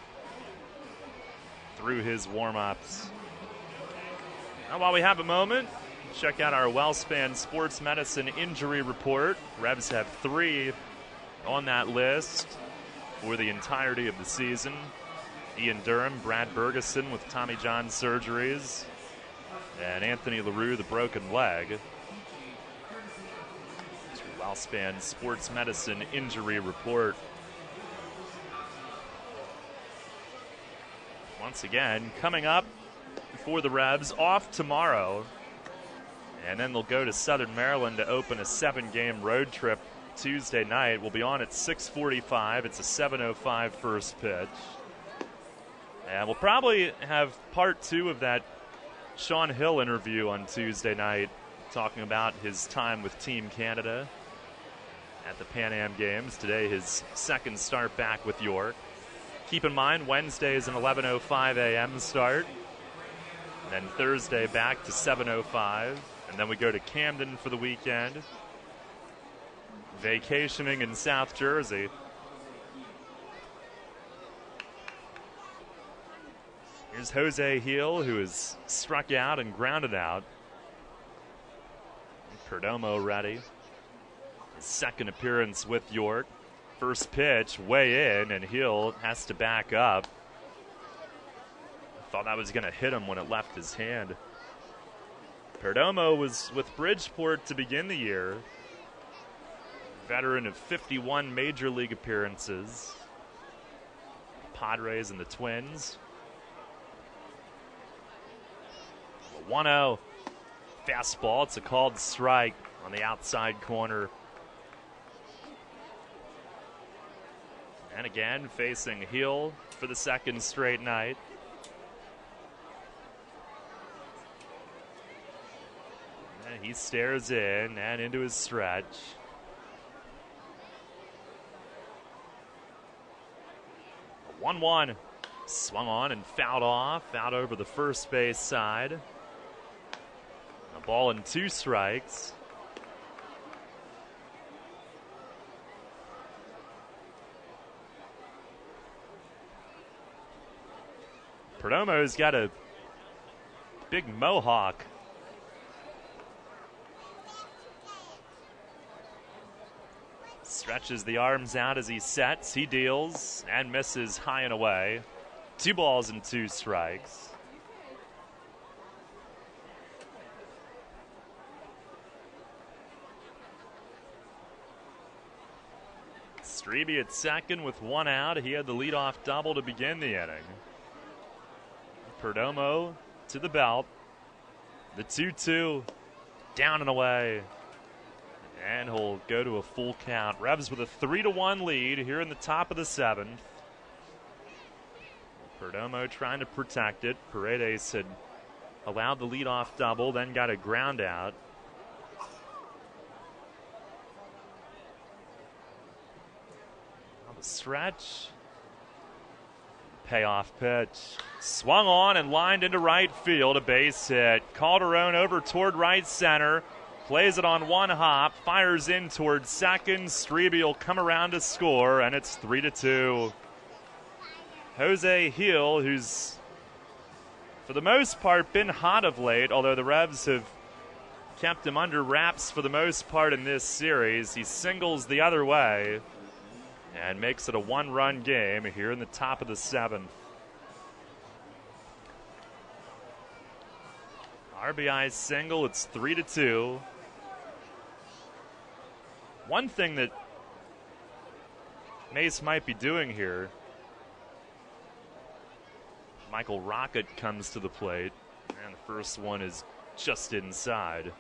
through his warm-ups. Now, while we have a moment, check out our WellSpan Sports Medicine Injury Report. Revs have 3 on that list for the entirety of the season. Ian Durham, Brad Bergeson with Tommy John surgeries, and Anthony LaRue, the broken leg. It's your WellSpan Sports Medicine Injury Report. Once again, coming up for the Revs, off tomorrow. And then they'll go to Southern Maryland to open a 7-game road trip Tuesday night. We'll be on at 6:45. It's a 7:05 first pitch. And we'll probably have part 2 of that Shawn Hill interview on Tuesday night, talking about his time with Team Canada at the Pan Am Games. Today, his 2nd start back with York. Keep in mind, Wednesday is an 11:05 a.m. start. And then Thursday back to 7:05. And then we go to Camden for the weekend. Vacationing in South Jersey. Here's Jose Hill, who is struck out and grounded out. Perdomo ready. His second appearance with York. First pitch way in, and Hill has to back up. Thought that was going to hit him when it left his hand. Perdomo was with Bridgeport to begin the year. Veteran of 51 major league appearances. Padres and the Twins. 1-0. Fastball. It's a called strike on the outside corner. And again, facing Hill for the second straight night. And he stares in and into his stretch. A 1-1. Swung on and fouled off, out over the first base side. A ball and 2 strikes. Perdomo's got a big mohawk. Stretches the arms out as he sets. He deals and misses high and away. 2 balls and 2 strikes. Strebe at second with 1 out. He had the leadoff double to begin the inning. Perdomo to the belt. The 2-2 down and away. And he'll go to a full count. Revs with a 3-1 lead here in the top of the 7th. Perdomo trying to protect it. Paredes had allowed the leadoff double, then got a ground out. On the stretch. Payoff pitch. Swung on and lined into right field. A base hit. Calderon over toward right center. Plays it on 1 hop. Fires in toward second. Strebe will come around to score, and it's 3-2. Jose Hill, who's for the most part been hot of late, although the Revs have kept him under wraps for the most part in this series. He singles the other way and makes it a 1-run game here in the top of the 7th. RBI single, it's 3-2. One thing that Mace might be doing here, Michael Rocket comes to the plate, and the first one is just inside.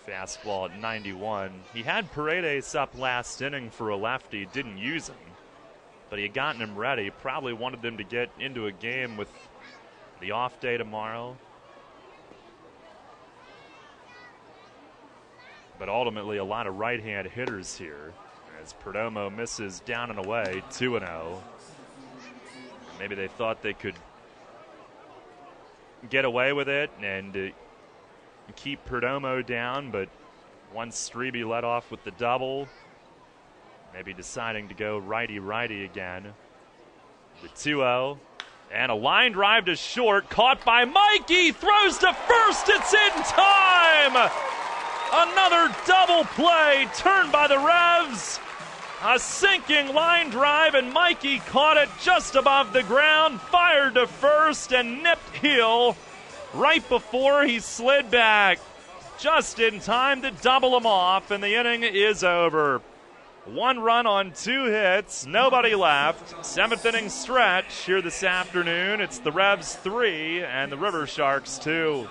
Fastball at 91. He had Paredes up last inning for a lefty, didn't use him, but he had gotten him ready. Probably wanted them to get into a game with the off day tomorrow. But ultimately a lot of right-hand hitters here as Perdomo misses down and away, 2-0. Maybe they thought they could get away with it and keep Perdomo down, but once Strebe led off with the double, maybe deciding to go righty-righty again. The 2-0, and a line drive to short, caught by Mikey, throws to first, it's in time! Another double play turned by the Revs. A sinking line drive, and Mikey caught it just above the ground, fired to first, and nipped Hill right before he slid back. Just in time to double him off, and the inning is over. 1 run on 2 hits, nobody left. 7th inning stretch here this afternoon. It's the Revs 3 and the Riversharks 2.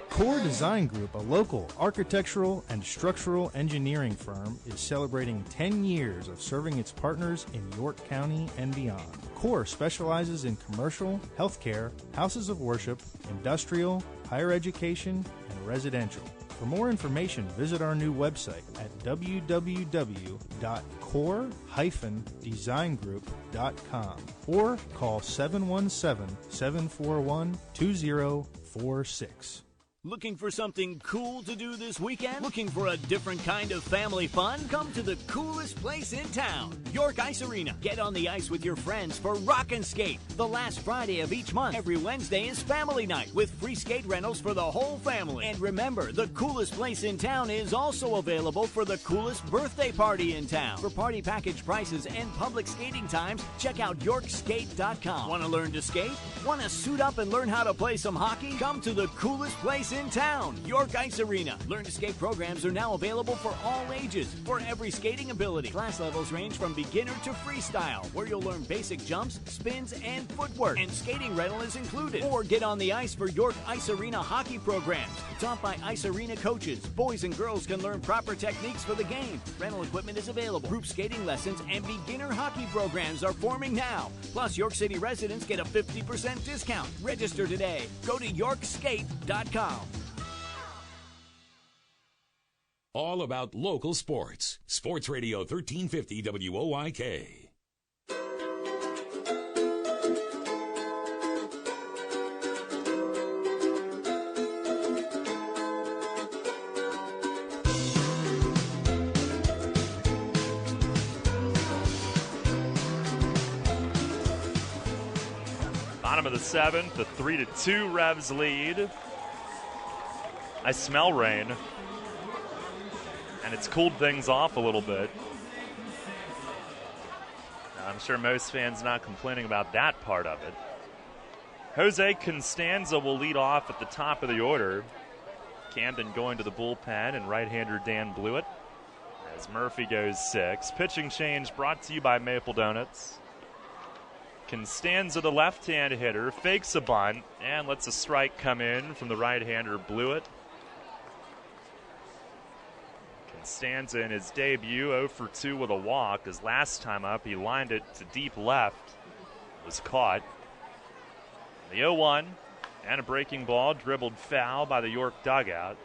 Core Design Group, a local architectural and structural engineering firm, is celebrating 10 years of serving its partners in York County and beyond. Core specializes in commercial, healthcare, houses of worship, industrial, higher education, and residential. For more information, visit our new website at www.core-designgroup.com or call 717-741-2046. Looking for something cool to do this weekend? Looking for a different kind of family fun? Come to the coolest place in town, York Ice Arena. Get on the ice with your friends for Rock and Skate, the last Friday of each month. Every Wednesday is family night with free skate rentals for the whole family. And remember, the coolest place in town is also available for the coolest birthday party in town. For party package prices and public skating times, check out YorkSkate.com. Want to learn to skate? Want to suit up and learn how to play some hockey? Come to the coolest place in town, York Ice Arena. Learn to skate programs are now available for all ages, for every skating ability. Class levels range from beginner to freestyle, where you'll learn basic jumps, spins, and footwork. And skating rental is included. Or get on the ice for York Ice Arena hockey programs. Taught by Ice Arena coaches, boys and girls can learn proper techniques for the game. Rental equipment is available. Group skating lessons and beginner hockey programs are forming now. Plus, York City residents get a 50% discount. Register today. Go to YorkSkate.com. All about local sports. Sports Radio 1350 WOIK. Bottom of the seventh, a 3-2 Revs lead. I smell rain, and it's cooled things off a little bit. I'm sure most fans not complaining about that part of it. Jose Constanza will lead off at the top of the order. Camden going to the bullpen, and right-hander Dan Blewett as Murphy goes 6. Pitching change brought to you by Maple Donuts. Constanza, the left-hand hitter, fakes a bunt and lets a strike come in from the right-hander Blewett. Constanza in his debut 0 for 2 with a walk. His last time up, he lined it to deep left, was caught. The 0-1 and a breaking ball dribbled foul by the York dugout.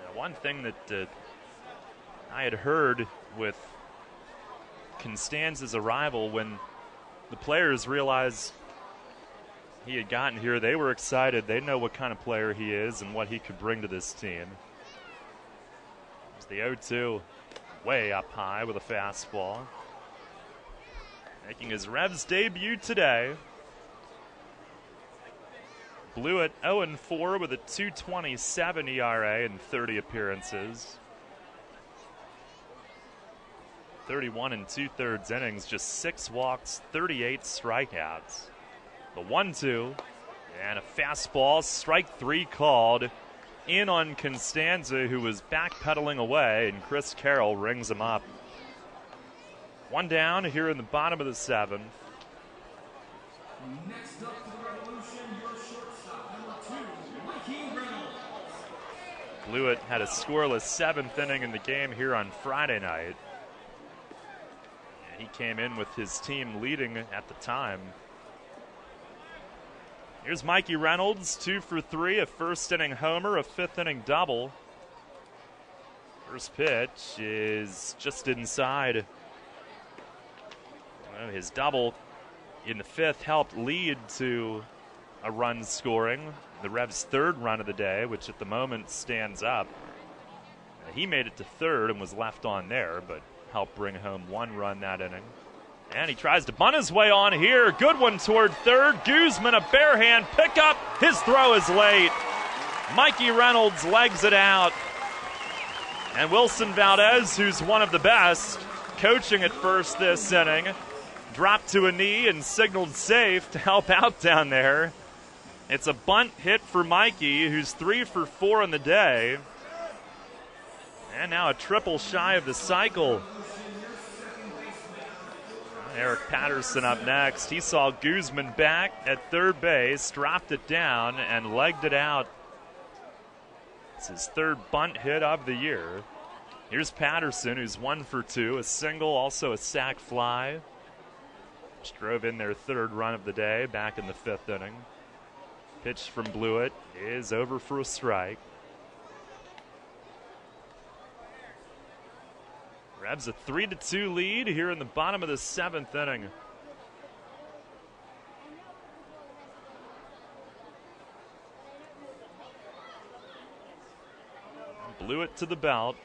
Now, one thing that I had heard with Constanza's arrival, when the players realized he had gotten here, they were excited. They know what kind of player he is and what he could bring to this team. It's the 0-2 way up high with a fastball. Making his Revs debut today. Blewett 0-4 with a 2.27 ERA in 30 appearances. 31 2/3 innings, just 6 walks, 38 strikeouts. The 1-2 and a fastball, strike 3 called in on Constanza, who was backpedaling away, and Chris Carroll rings him up. 1 down here in the bottom of the 7th. Next up for the Revolution, your shortstop, number 2, Mikey Reynolds. Blewett had a scoreless 7th inning in the game here on Friday night. He came in with his team leading at the time. Here's Mikey Reynolds, 2 for 3, a first inning homer, a 5th inning double. First pitch is just inside. Well, his double in the 5th helped lead to a run scoring, the Revs' 3rd run of the day, which at the moment stands up. He made it to 3rd and was left on there, but helped bring home 1 run that inning. And he tries to bunt his way on here. Good one toward 3rd. Guzman, a bare hand pickup. His throw is late. Mikey Reynolds legs it out. And Wilson Valdez, who's one of the best, coaching at first this inning, dropped to a knee and signaled safe to help out down there. It's a bunt hit for Mikey, who's 3 for 4 in the day. And now a triple shy of the cycle. Eric Patterson up next. He saw Guzman back at 3rd base, dropped it down, and legged it out. It's his 3rd bunt hit of the year. Here's Patterson, who's 1 for 2, a single, also a sac fly, which drove in their 3rd run of the day back in the 5th inning. Pitch from Blewett is over for a strike. Revs a 3-2 lead here in the bottom of the 7th inning. Blewett to the belt.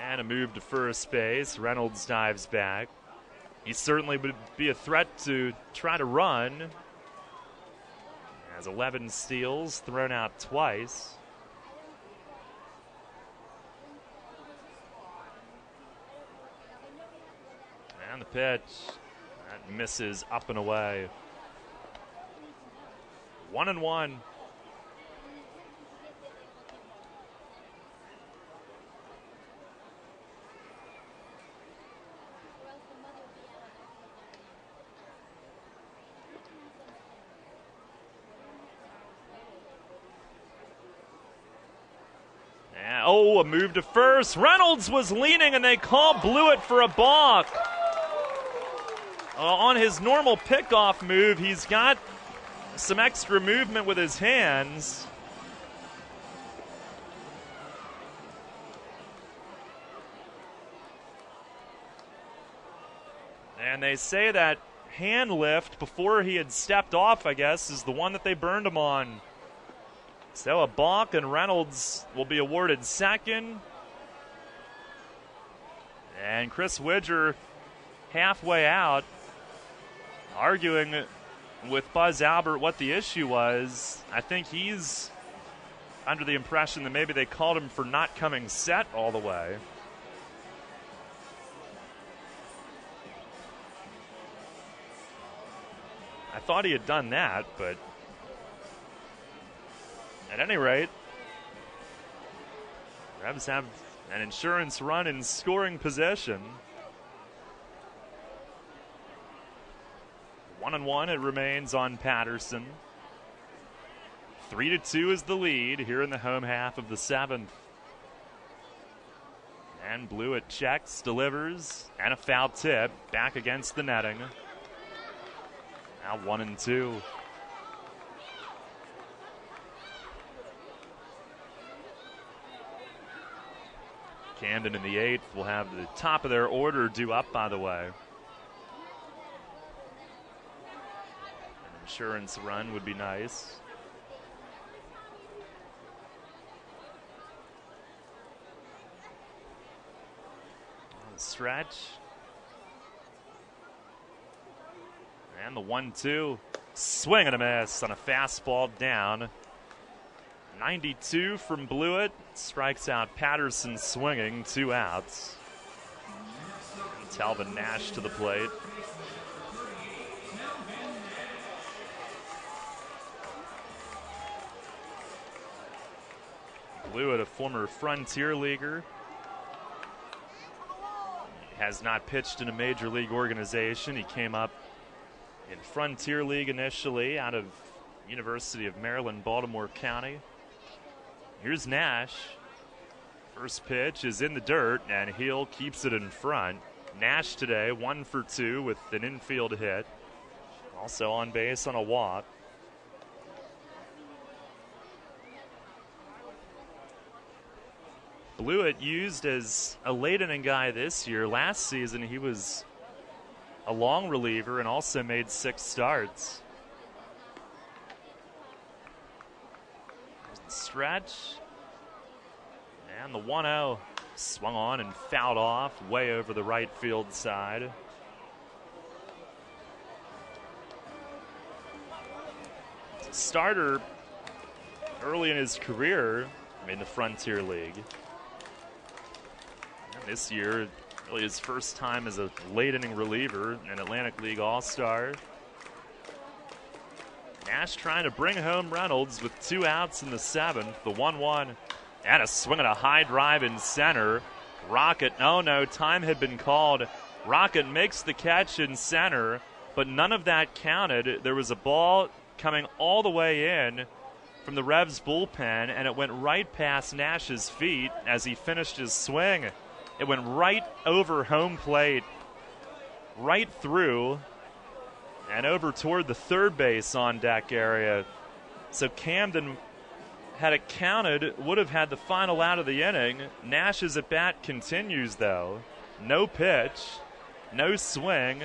And a move to first base. Reynolds dives back. He certainly would be a threat to try to run. Has 11 steals, thrown out twice. And the pitch. That misses up and away. 1-1. Oh, a move to first. Reynolds was leaning, and they call Blewett for a balk. On his normal pickoff move, he's got some extra movement with his hands. And they say that hand lift before he had stepped off, I guess, is the one that they burned him on. So a balk, and Reynolds will be awarded second. And Chris Widger halfway out, arguing with Buzz Albert what the issue was. I think he's under the impression that maybe they called him for not coming set all the way. I thought he had done that, but at any rate, Revs have an insurance run in scoring possession. 1-1 it remains on Patterson. 3-2 is the lead here in the home half of the seventh. And Blewett checks, delivers, and a foul tip back against the netting. Now 1-2. Camden in the eighth will have the top of their order due up, by the way. An insurance run would be nice. On the stretch. And the 1-2. Swing and a miss on a fastball down. 92 from Blewett. Strikes out Patterson swinging, 2 outs. And Talvin Nash to the plate. Blewett, a former Frontier Leaguer. He has not pitched in a major league organization. He came up in Frontier League initially out of University of Maryland, Baltimore County. Here's Nash. First pitch is in the dirt, and Hill keeps it in front. Nash today 1 for 2 with an infield hit. Also on base on a walk. Blewett used as a late inning guy this year. Last season he was a long reliever and also made 6 starts. Stretch. And the 1-0 swung on and fouled off way over the right field side. As a starter early in his career in the Frontier League. And this year, really his first time as a late inning reliever, an Atlantic League All-Star. Nash trying to bring home Reynolds with 2 outs in the seventh. The 1-1 and a swing and a high drive in center. Rocket, oh no, time had been called. Rocket makes the catch in center, but none of that counted. There was a ball coming all the way in from the Revs bullpen, and it went right past Nash's feet as he finished his swing. It went right over home plate, right through, and over toward the third base on deck area. So Camden, had it counted, would have had the final out of the inning. Nash's at bat continues, though. No pitch, no swing,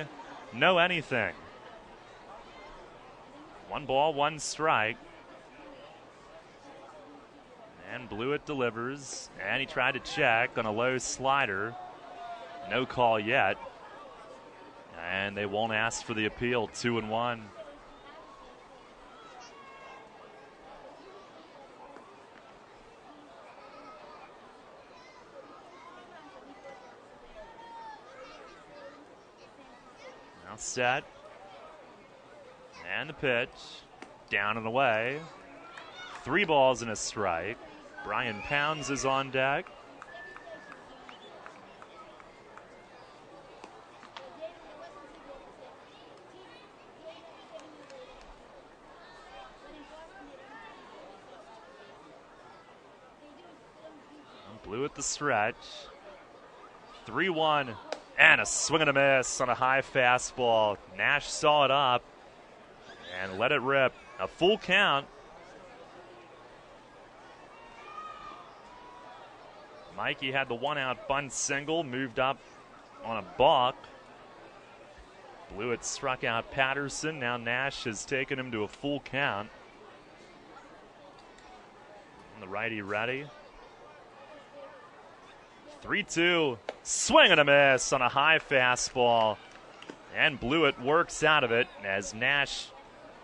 no anything. 1 ball, 1 strike. And Blewett delivers, and he tried to check on a low slider. No call yet. And they won't ask for the appeal. 2-1. Now set. And the pitch. Down and away. 3 balls and a strike. Brian Pounds is on deck. Blue at the stretch. 3-1. And a swing and a miss on a high fastball. Nash saw it up and let it rip. A full count. Mikey had the 1-out bunt single, moved up on a balk. Blewett struck out Patterson. Now Nash has taken him to a full count. And the righty ready. 3-2. Swing and a miss on a high fastball. And Blewett works out of it as Nash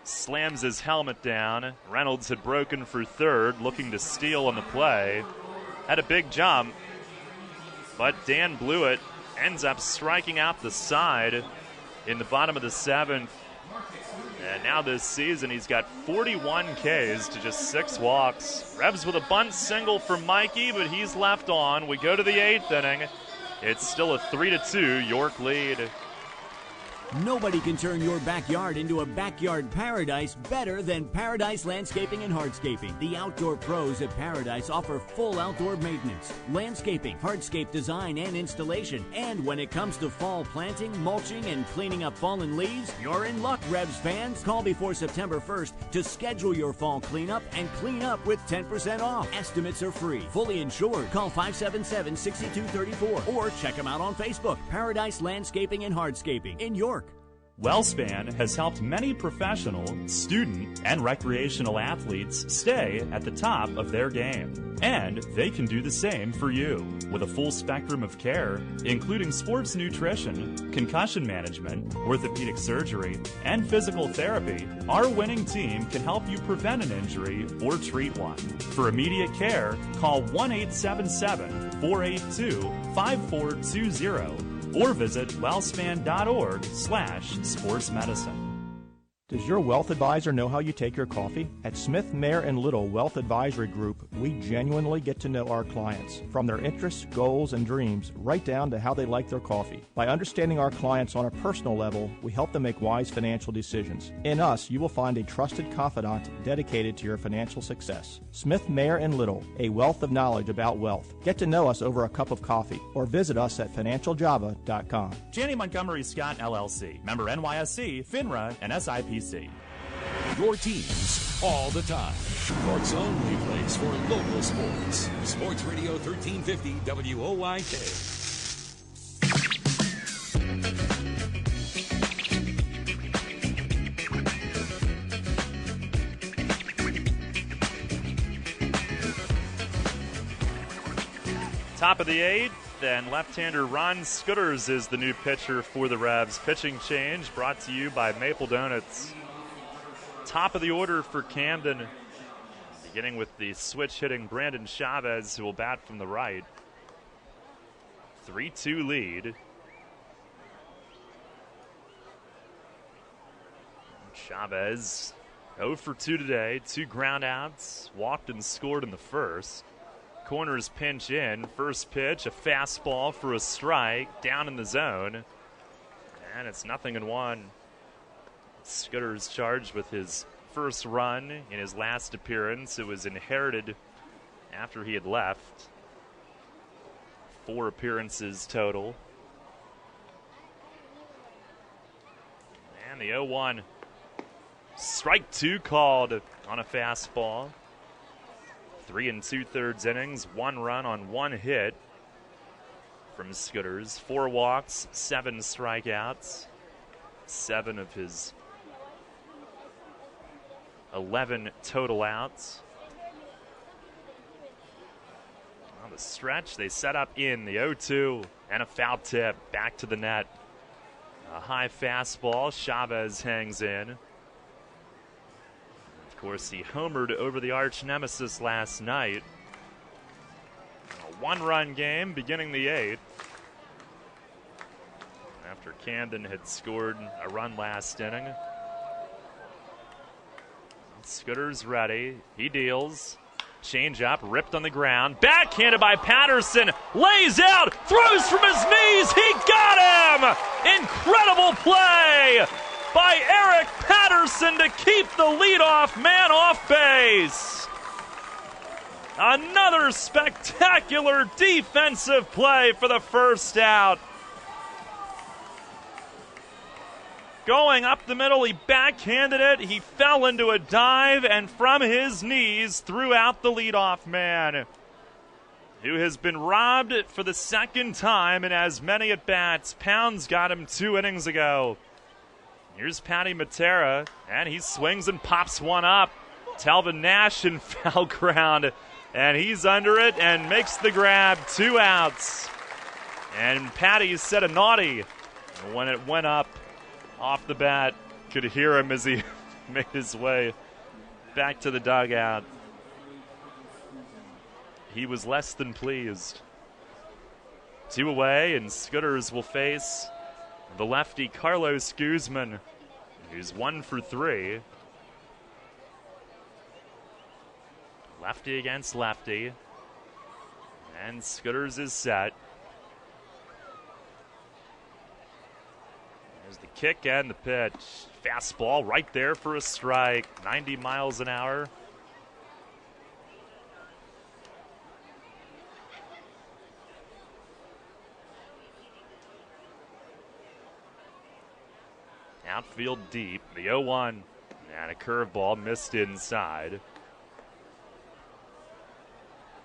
slams his helmet down. Reynolds had broken for third, looking to steal on the play. Had a big jump, but Dan Blewett ends up striking out the side in the bottom of the 7th. And now this season, he's got 41 Ks to just 6 walks. Rebs with a bunt single for Mikey, but he's left on. We go to the 8th inning. It's still a 3-2 York lead. Nobody can turn your backyard into a backyard paradise better than Paradise Landscaping and Hardscaping. The outdoor pros at Paradise offer full outdoor maintenance, landscaping, hardscape design and installation. And when it comes to fall planting, mulching, and cleaning up fallen leaves, you're in luck, Rebs fans. Call before September 1st to schedule your fall cleanup and clean up with 10% off. Estimates are free, fully insured. Call 577-6234 or check them out on Facebook. Paradise Landscaping and Hardscaping in York. WellSpan has helped many professional, student, and recreational athletes stay at the top of their game. And they can do the same for you. With a full spectrum of care, including sports nutrition, concussion management, orthopedic surgery, and physical therapy, our winning team can help you prevent an injury or treat one. For immediate care, call 1-877-482-5420 or visit wellspan.org/sportsmedicine. Does your wealth advisor know how you take your coffee? At Smith, Mayer & Little Wealth Advisory Group, we genuinely get to know our clients, from their interests, goals, and dreams, right down to how they like their coffee. By understanding our clients on a personal level, we help them make wise financial decisions. In us, you will find a trusted confidant dedicated to your financial success. Smith, Mayer & Little, a wealth of knowledge about wealth. Get to know us over a cup of coffee, or visit us at financialjava.com. Janney Montgomery Scott LLC, member NYSE, FINRA, and SIPC. Your teams all the time. York's only place for local sports. Sports Radio 1350 WOYK. Top of the 8th, and left-hander Ron Scooters is the new pitcher for the Revs. Pitching change brought to you by Maple Donuts. Top of the order for Camden, beginning with the switch-hitting Brandon Chavez, who will bat from the right. 3-2 lead. Chavez 0 for 2 today, 2 groundouts, walked and scored in the first. Corners pinch in. First pitch, a fastball for a strike, down in the zone. And it's 0-1. Scudder's charged with his first run in his last appearance. It was inherited after he had left. 4 appearances total. And the 0-1. Strike 2 called on a fastball. 3 2/3 innings, 1 run on 1 hit from Scooters. 4 walks, 7 strikeouts. 7 of his 11 total outs. the stretch. They set up in the 0-2 and a foul tip back to the net. A high fastball. Chavez hangs in. Of course, he homered over the arch nemesis last night. A one-run game beginning the 8th. After Camden had scored a run last inning. Scooter's ready. He deals. Change up, ripped on the ground. Backhanded by Patterson. Lays out, throws from his knees. He got him! Incredible play by Eric Patterson to keep the leadoff man off base. Another spectacular defensive play for the first out. Going up the middle, he backhanded it. He fell into a dive and from his knees threw out the leadoff man, who has been robbed for the second time in as many at-bats. Pounds got him 2 innings ago. Here's Patty Matera, and he swings and pops one up. Telvin Nash in foul ground, and he's under it and makes the grab. 2 outs. And Patty said a naughty when it went up. Off the bat, could hear him as he made his way back to the dugout. He was less than pleased. 2 away, and Scooters will face the lefty Carlos Guzman, who's 1 for 3. Lefty against lefty. And Scooters is set. There's the kick and the pitch. Fastball right there for a strike. 90 miles an hour. Outfield deep. The 0-1. And a curveball missed inside.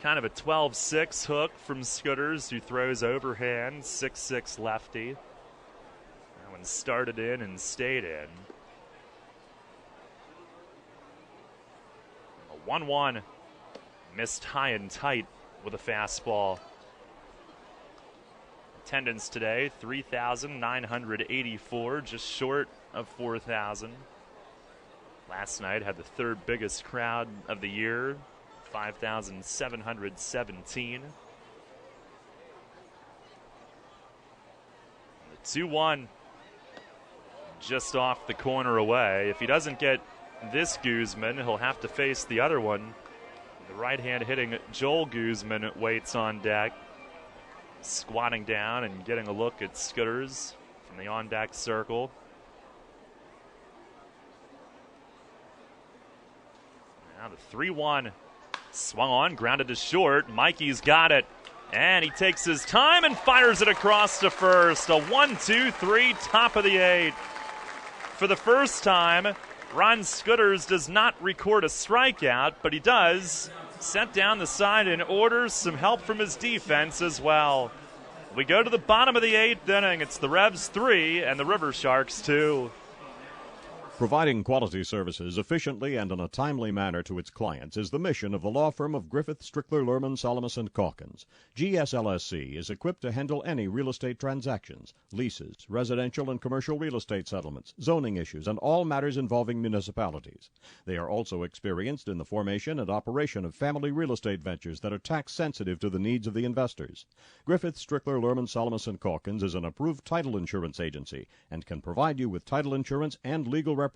Kind of a 12-6 hook from Scooters, who throws overhand. 6'6" lefty. Started in and stayed in. A 1-1 missed high and tight with a fastball. Attendance today 3,984, just short of 4,000. Last night had the 3rd biggest crowd of the year, 5,717. The 2-1 just off the corner away. If he doesn't get this Guzman, he'll have to face the other one. The right-hand hitting Joel Guzman waits on deck, squatting down and getting a look at Scooters from the on-deck circle. Now the 3-1 swung on, grounded to short. Mikey's got it, and he takes his time and fires it across to first. A 1-2-3, top of the 8th. For the first time, Ron Scooters does not record a strikeout, but he does set down the side and orders some help from his defense as well. We go to the bottom of the 8th inning. It's the Revs 3 and the Riversharks 2. Providing quality services efficiently and in a timely manner to its clients is the mission of the law firm of Griffith, Strickler, Lerman, Salamis & Calkins. GSLSC is equipped to handle any real estate transactions, leases, residential and commercial real estate settlements, zoning issues, and all matters involving municipalities. They are also experienced in the formation and operation of family real estate ventures that are tax sensitive to the needs of the investors. Griffith, Strickler, Lerman, Salamis & Calkins is an approved title insurance agency and can provide you with title insurance and legal representation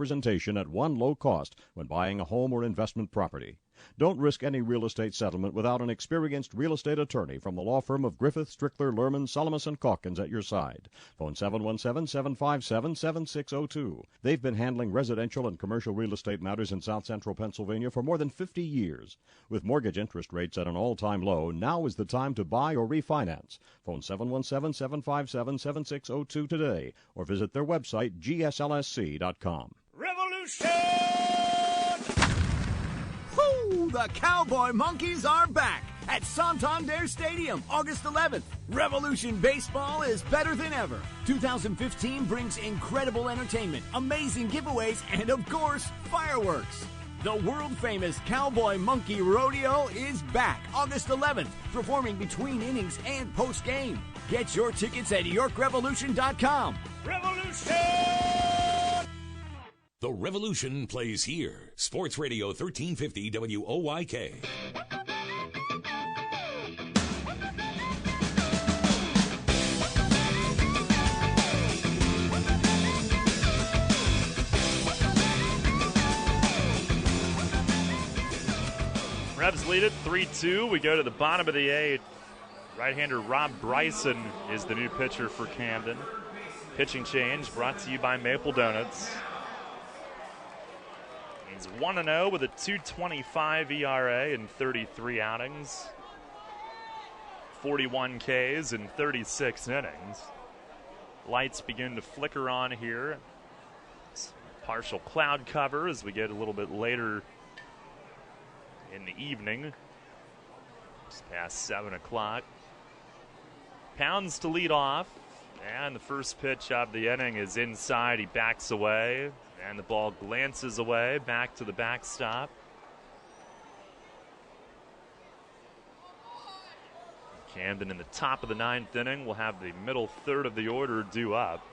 at one low cost when buying a home or investment property. Don't risk any real estate settlement without an experienced real estate attorney from the law firm of Griffith, Strickler, Lerman, Salamis & Calkins at your side. Phone 717-757-7602. They've been handling residential and commercial real estate matters in South Central Pennsylvania for more than 50 years. With mortgage interest rates at an all-time low, now is the time to buy or refinance. Phone 717-757-7602 today or visit their website, gslsc.com. Revolution! Woo! The Cowboy Monkeys are back at Santander Stadium, August 11th. Revolution Baseball is better than ever. 2015 brings incredible entertainment, amazing giveaways, and of course, fireworks. The world-famous Cowboy Monkey Rodeo is back August 11th, performing between innings and post-game. Get your tickets at YorkRevolution.com. Revolution! The Revolution plays here. Sports Radio 1350 WOYK. Revs lead it 3-2. We go to the bottom of the 8th. Right-hander Rob Bryson is the new pitcher for Camden. Pitching change brought to you by Maple Donuts. He's 1-0 with a 2.25 ERA in 33 outings. 41 Ks in 36 innings. Lights begin to flicker on here. Partial cloud cover as we get a little bit later in the evening. Just past 7 o'clock. Pounds to lead off. And the first pitch of the inning is inside. He backs away. And the ball glances away back to the backstop. Camden in the top of the 9th inning will have the middle third of the order due up.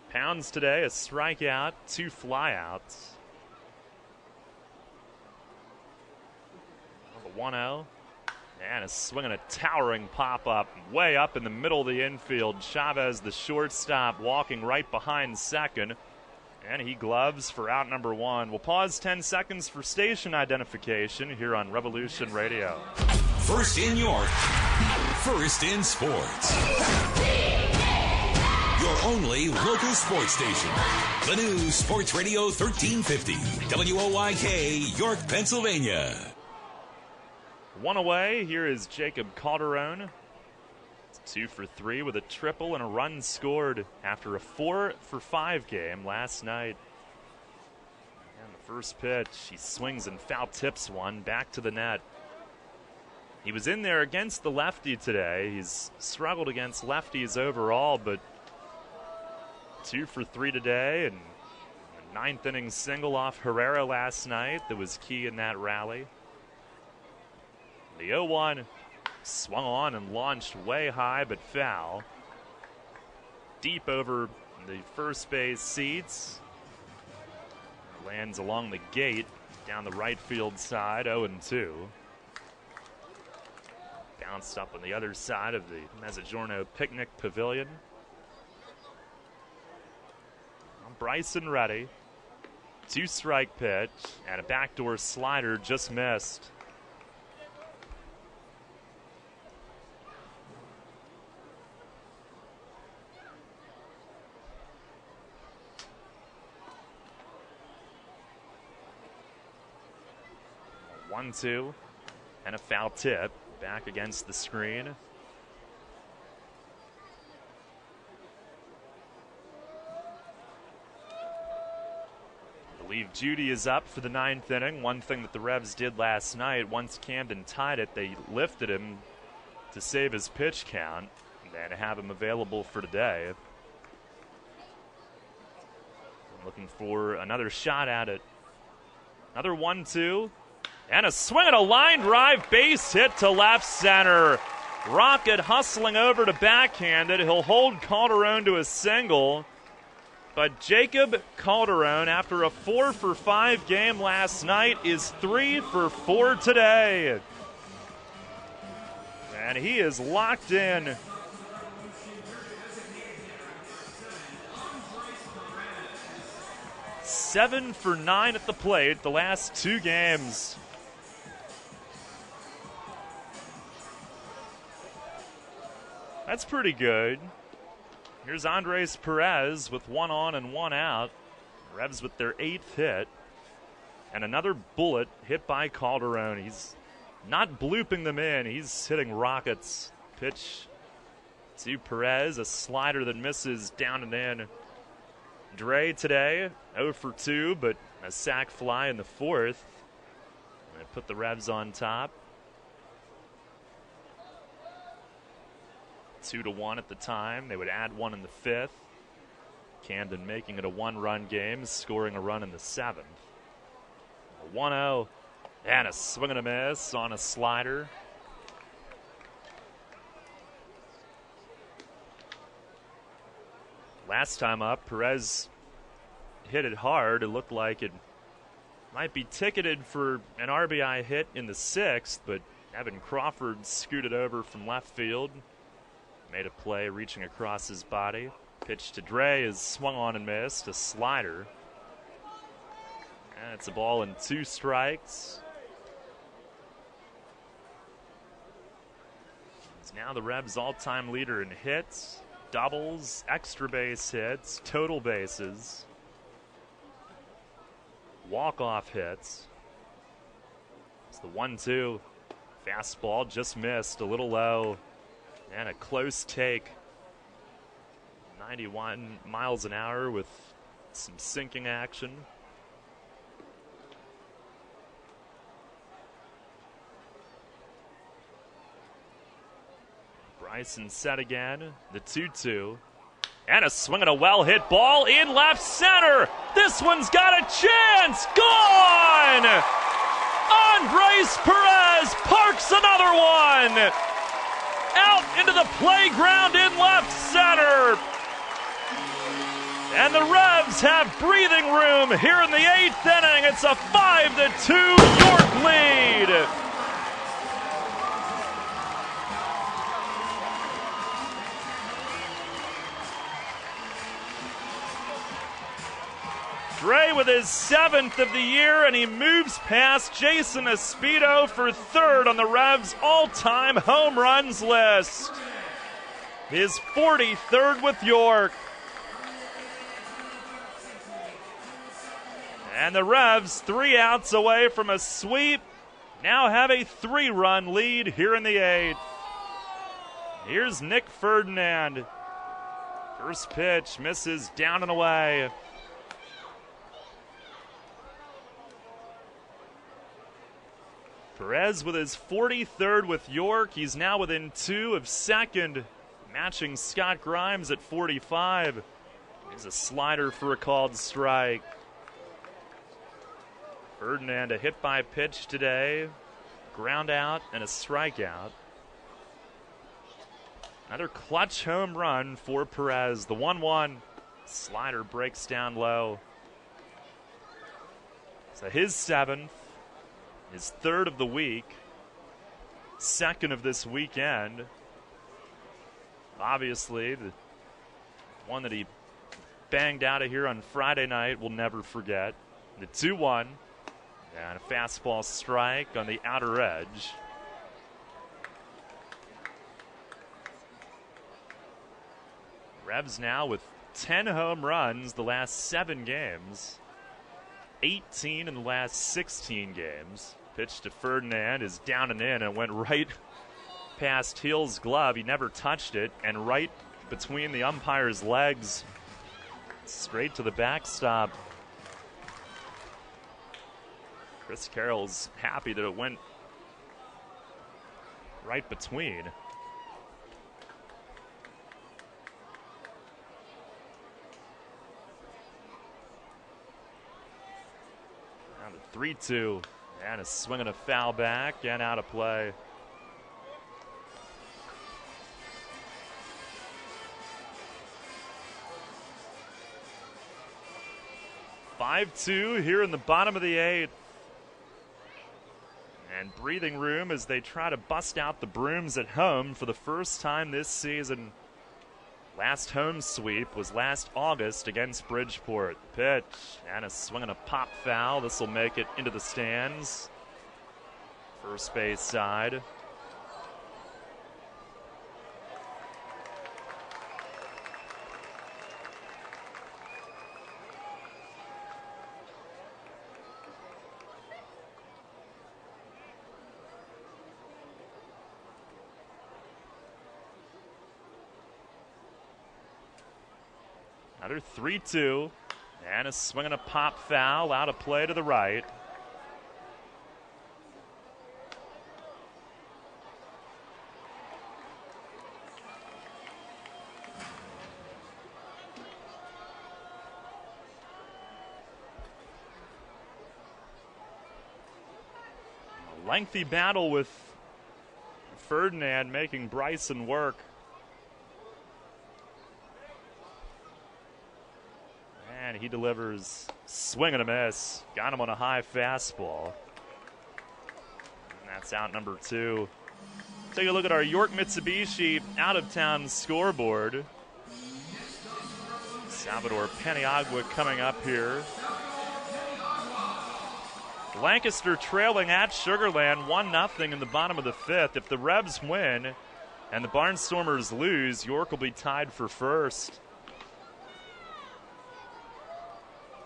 Pounds today, a strikeout, 2 flyouts. 1-0. And a swing and a towering pop-up way up in the middle of the infield. Chavez, the shortstop, walking right behind second. And he gloves for out number 1. We'll pause 10 seconds for station identification here on Revolution Radio. First in York, first in sports. Your only local sports station. The new Sports Radio 1350, WOYK, York, Pennsylvania. 1 away. Here is Jacob Calderon. It's 2 for 3 with a triple and a run scored after a 4 for 5 game last night. And the first pitch, he swings and foul tips one back to the net. He was in there against the lefty today. He's struggled against lefties overall, but 2 for 3 today, and a 9th inning single off Herrera last night that was key in that rally. The 0-1 swung on and launched way high but foul. Deep over the first base seats. Lands along the gate down the right field side, 0-2. Bounced up on the other side of the Mezzogiorno Picnic Pavilion. Bryson ready. 2-strike pitch and a backdoor slider just missed. A 1-2 and a foul tip back against the screen. I believe Judy is up for the 9th inning. One thing that the Revs did last night, once Camden tied it, they lifted him to save his pitch count and have him available for today. I'm looking for another shot at it. Another 1-2. And a swing and a line drive, base hit to left center. Rocket hustling over to backhand it. He'll hold Calderon to a single. But Jacob Calderon, after a 4 for 5 game last night, is 3 for 4 today. And he is locked in. Seven for 9 at the plate the last 2 games. That's pretty good. Here's Andres Perez with 1 on and 1 out. Revs with their 8th hit. And another bullet hit by Calderon. He's not blooping them in. He's hitting rockets. Pitch to Perez. A slider that misses down and in. Dre today, 0 for 2, but a sac fly in the 4th. They put the Revs on top. 2-1 at the time. They would add 1 in the 5th. Camden making it a one-run game, scoring a run in the 7th. A 1-0 and a swing and a miss on a slider. Last time up, Perez hit it hard. It looked like it might be ticketed for an RBI hit in the 6th, but Evan Crawford scooted over from left field. Made a play reaching across his body. Pitch to Dre is swung on and missed. A slider. And it's a ball and 2 strikes. He's now the Revs' all-time leader in hits, doubles, extra base hits, total bases, walk-off hits. It's the 1-2. Fastball just missed, a little low, and a close take. 91 miles an hour with some sinking action. Bryson set again, the 2-2. And a swing and a well-hit ball in left center. This one's got a chance. Gone! Andres Perez parks another one. Out into the playground in left center. And the Revs have breathing room here in the 8th inning. It's a 5-2 York lead. Dre with his 7th of the year, and he moves past Jason Espedo for 3rd on the Revs' all-time home runs list. His 43rd with York. And the Revs, 3 outs away from a sweep, now have a 3-run lead here in the 8th. Here's Nick Ferdinand. First pitch misses down and away. Perez with his 43rd with York. He's now within 2 of 2nd, matching Scott Grimes at 45. Here's a slider for a called strike. Ferdinand, a hit by pitch today. Ground out and a strikeout. Another clutch home run for Perez. The 1-1. Slider breaks down low. So his 7th. His 3rd of the week, 2nd of this weekend. Obviously, the one that he banged out of here on Friday night we'll never forget. The 2-1, and a fastball strike on the outer edge. Revs now with 10 home runs the last 7 games. 18 in the last 16 games. Pitch to Ferdinand is down and in and went right past Hill's glove. He never touched it, and right between the umpire's legs, straight to the backstop. Chris Carroll's happy that it went right between. Now the 3-2, and a swing and a foul back and out of play. (5-2) here in the bottom of the 8th. And breathing room as they try to bust out the brooms at home for the first time this season. Last home sweep was last August against Bridgeport. Pitch and a swing and a pop foul. This will make it into the stands. First base side. Another 3-2, and a swing and a pop foul out of play to the right. Lengthy battle with Ferdinand making Bryson work. And he delivers swing and a miss. Got him on a high fastball. And that's out number 2. Take a look at our York Mitsubishi out-of-town scoreboard. Salvador Paniagua coming up here. Lancaster trailing at Sugarland 1-0 in the bottom of the 5th. If the Revs win and the Barnstormers lose, York will be tied for first.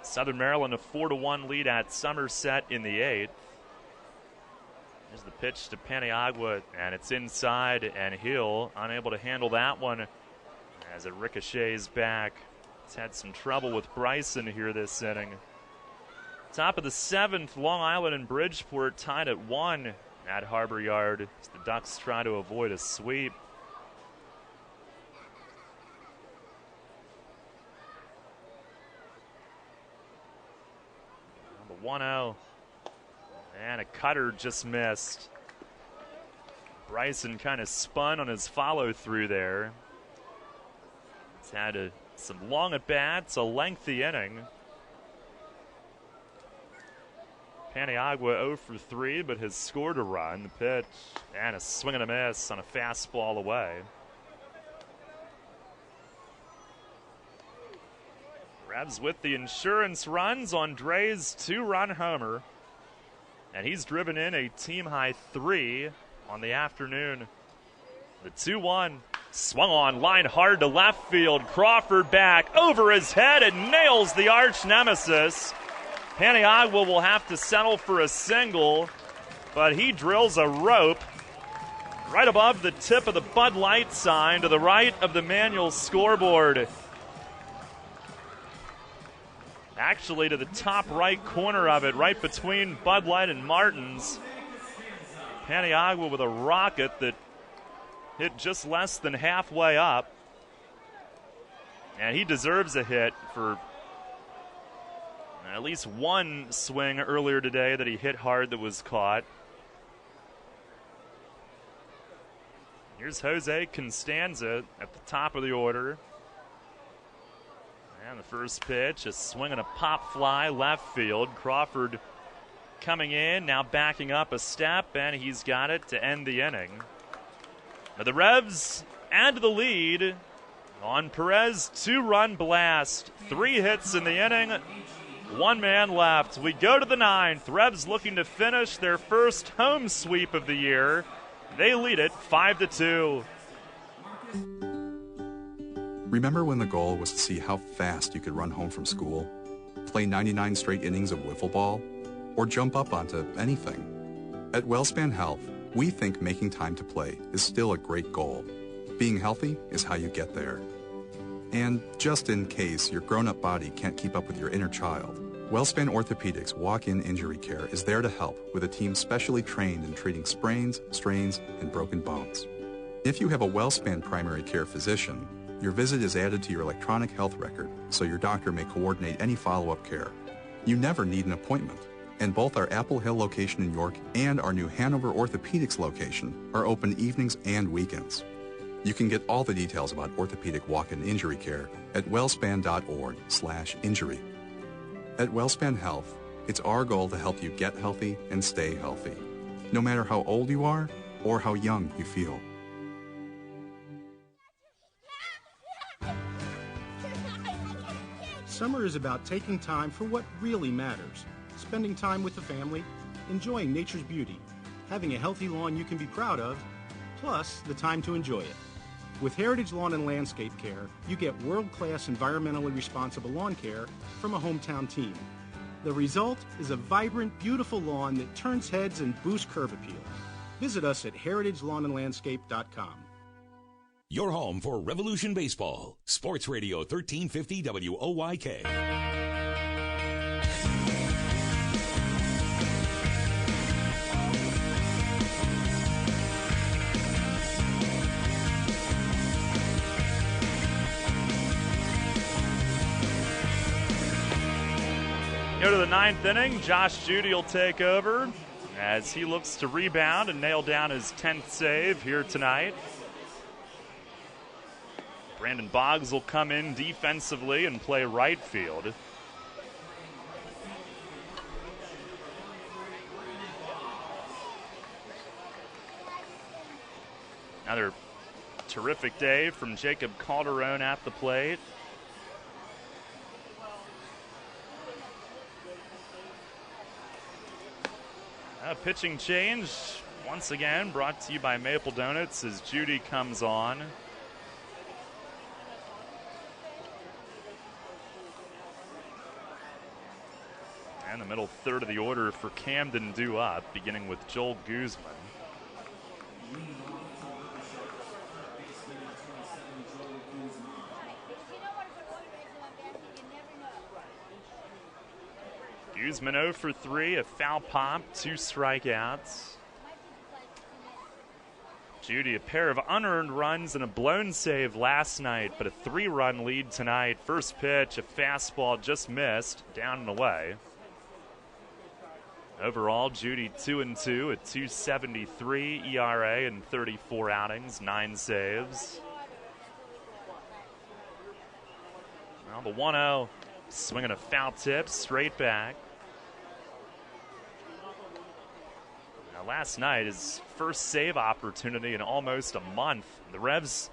Southern Maryland a 4-1 lead at Somerset in the 8th. Here's the pitch to Paniagua, and it's inside, and Hill unable to handle that one as it ricochets back. He's had some trouble with Bryson here this inning. Top of the 7th, Long Island and Bridgeport tied at 1 at Harbor Yard as the Ducks try to avoid a sweep. The 1-0. And a cutter just missed. Bryson kind of spun on his follow-through there. He's had some long at-bats, a lengthy inning. Paniagua 0 for 3, but has scored a run. The pitch, and a swing and a miss on a fastball away. Revs with the insurance runs on Dre's 2-run homer. And he's driven in a team-high 3 on the afternoon. The 2-1 swung on, line hard to left field. Crawford back over his head and nails the arch nemesis. Paniagua will have to settle for a single, but he drills a rope right above the tip of the Bud Light sign to the right of the manual scoreboard. Actually to the top right corner of it, right between Bud Light and Martin's. Paniagua with a rocket that hit just less than halfway up. And he deserves a hit for at least one swing earlier today that he hit hard that was caught. Here's Jose Constanza at the top of the order. And the first pitch, a swing and a pop fly left field. Crawford coming in, now backing up a step, and he's got it to end the inning. Now the Revs add to the lead on Perez 2-run blast. 3 hits in the inning. 1 man left. We go to the 9th. Revs looking to finish their first home sweep of the year. They lead it 5-2. Remember when the goal was to see how fast you could run home from school, play 99 straight innings of wiffle ball, or jump up onto anything? At WellSpan Health, we think making time to play is still a great goal. Being healthy is how you get there. And just in case your grown-up body can't keep up with your inner child, WellSpan Orthopedics walk-in injury care is there to help with a team specially trained in treating sprains, strains, and broken bones. If you have a WellSpan primary care physician, your visit is added to your electronic health record so your doctor may coordinate any follow-up care. You never need an appointment, and both our Apple Hill location in York and our new Hanover Orthopedics location are open evenings and weekends. You can get all the details about orthopedic walk-in injury care at wellspan.org/injury. At WellSpan Health, it's our goal to help you get healthy and stay healthy, no matter how old you are or how young you feel. Summer is about taking time for what really matters. Spending time with the family, enjoying nature's beauty, having a healthy lawn you can be proud of, plus the time to enjoy it. With Heritage Lawn and Landscape Care, you get world-class environmentally responsible lawn care from a hometown team. The result is a vibrant, beautiful lawn that turns heads and boosts curb appeal. Visit us at heritagelawnandlandscape.com. Your home for Revolution Baseball. Sports Radio 1350 WOYK. Go to the 9th inning. Josh Judy will take over. as he looks to rebound and nail down his 10th save here tonight. Brandon Boggs will come in defensively and play right field. Another terrific day from Jacob Calderon at the plate. A pitching change, once again, brought to you by Maple Donuts as Judy comes on. And the middle third of the order for Camden due up, beginning with Joel Guzman. Guzman 0 for 3, a foul pop, 2 strikeouts. Judy, a pair of unearned runs and a blown save last night, but a 3-run lead tonight. First pitch, a fastball just missed, down and away. Overall, Judy 2-2, a 2.73 ERA in 34 outings, 9 saves. Well, the 1-0, swinging a foul tip, straight back. Now, last night, his first save opportunity in almost a month. The Revs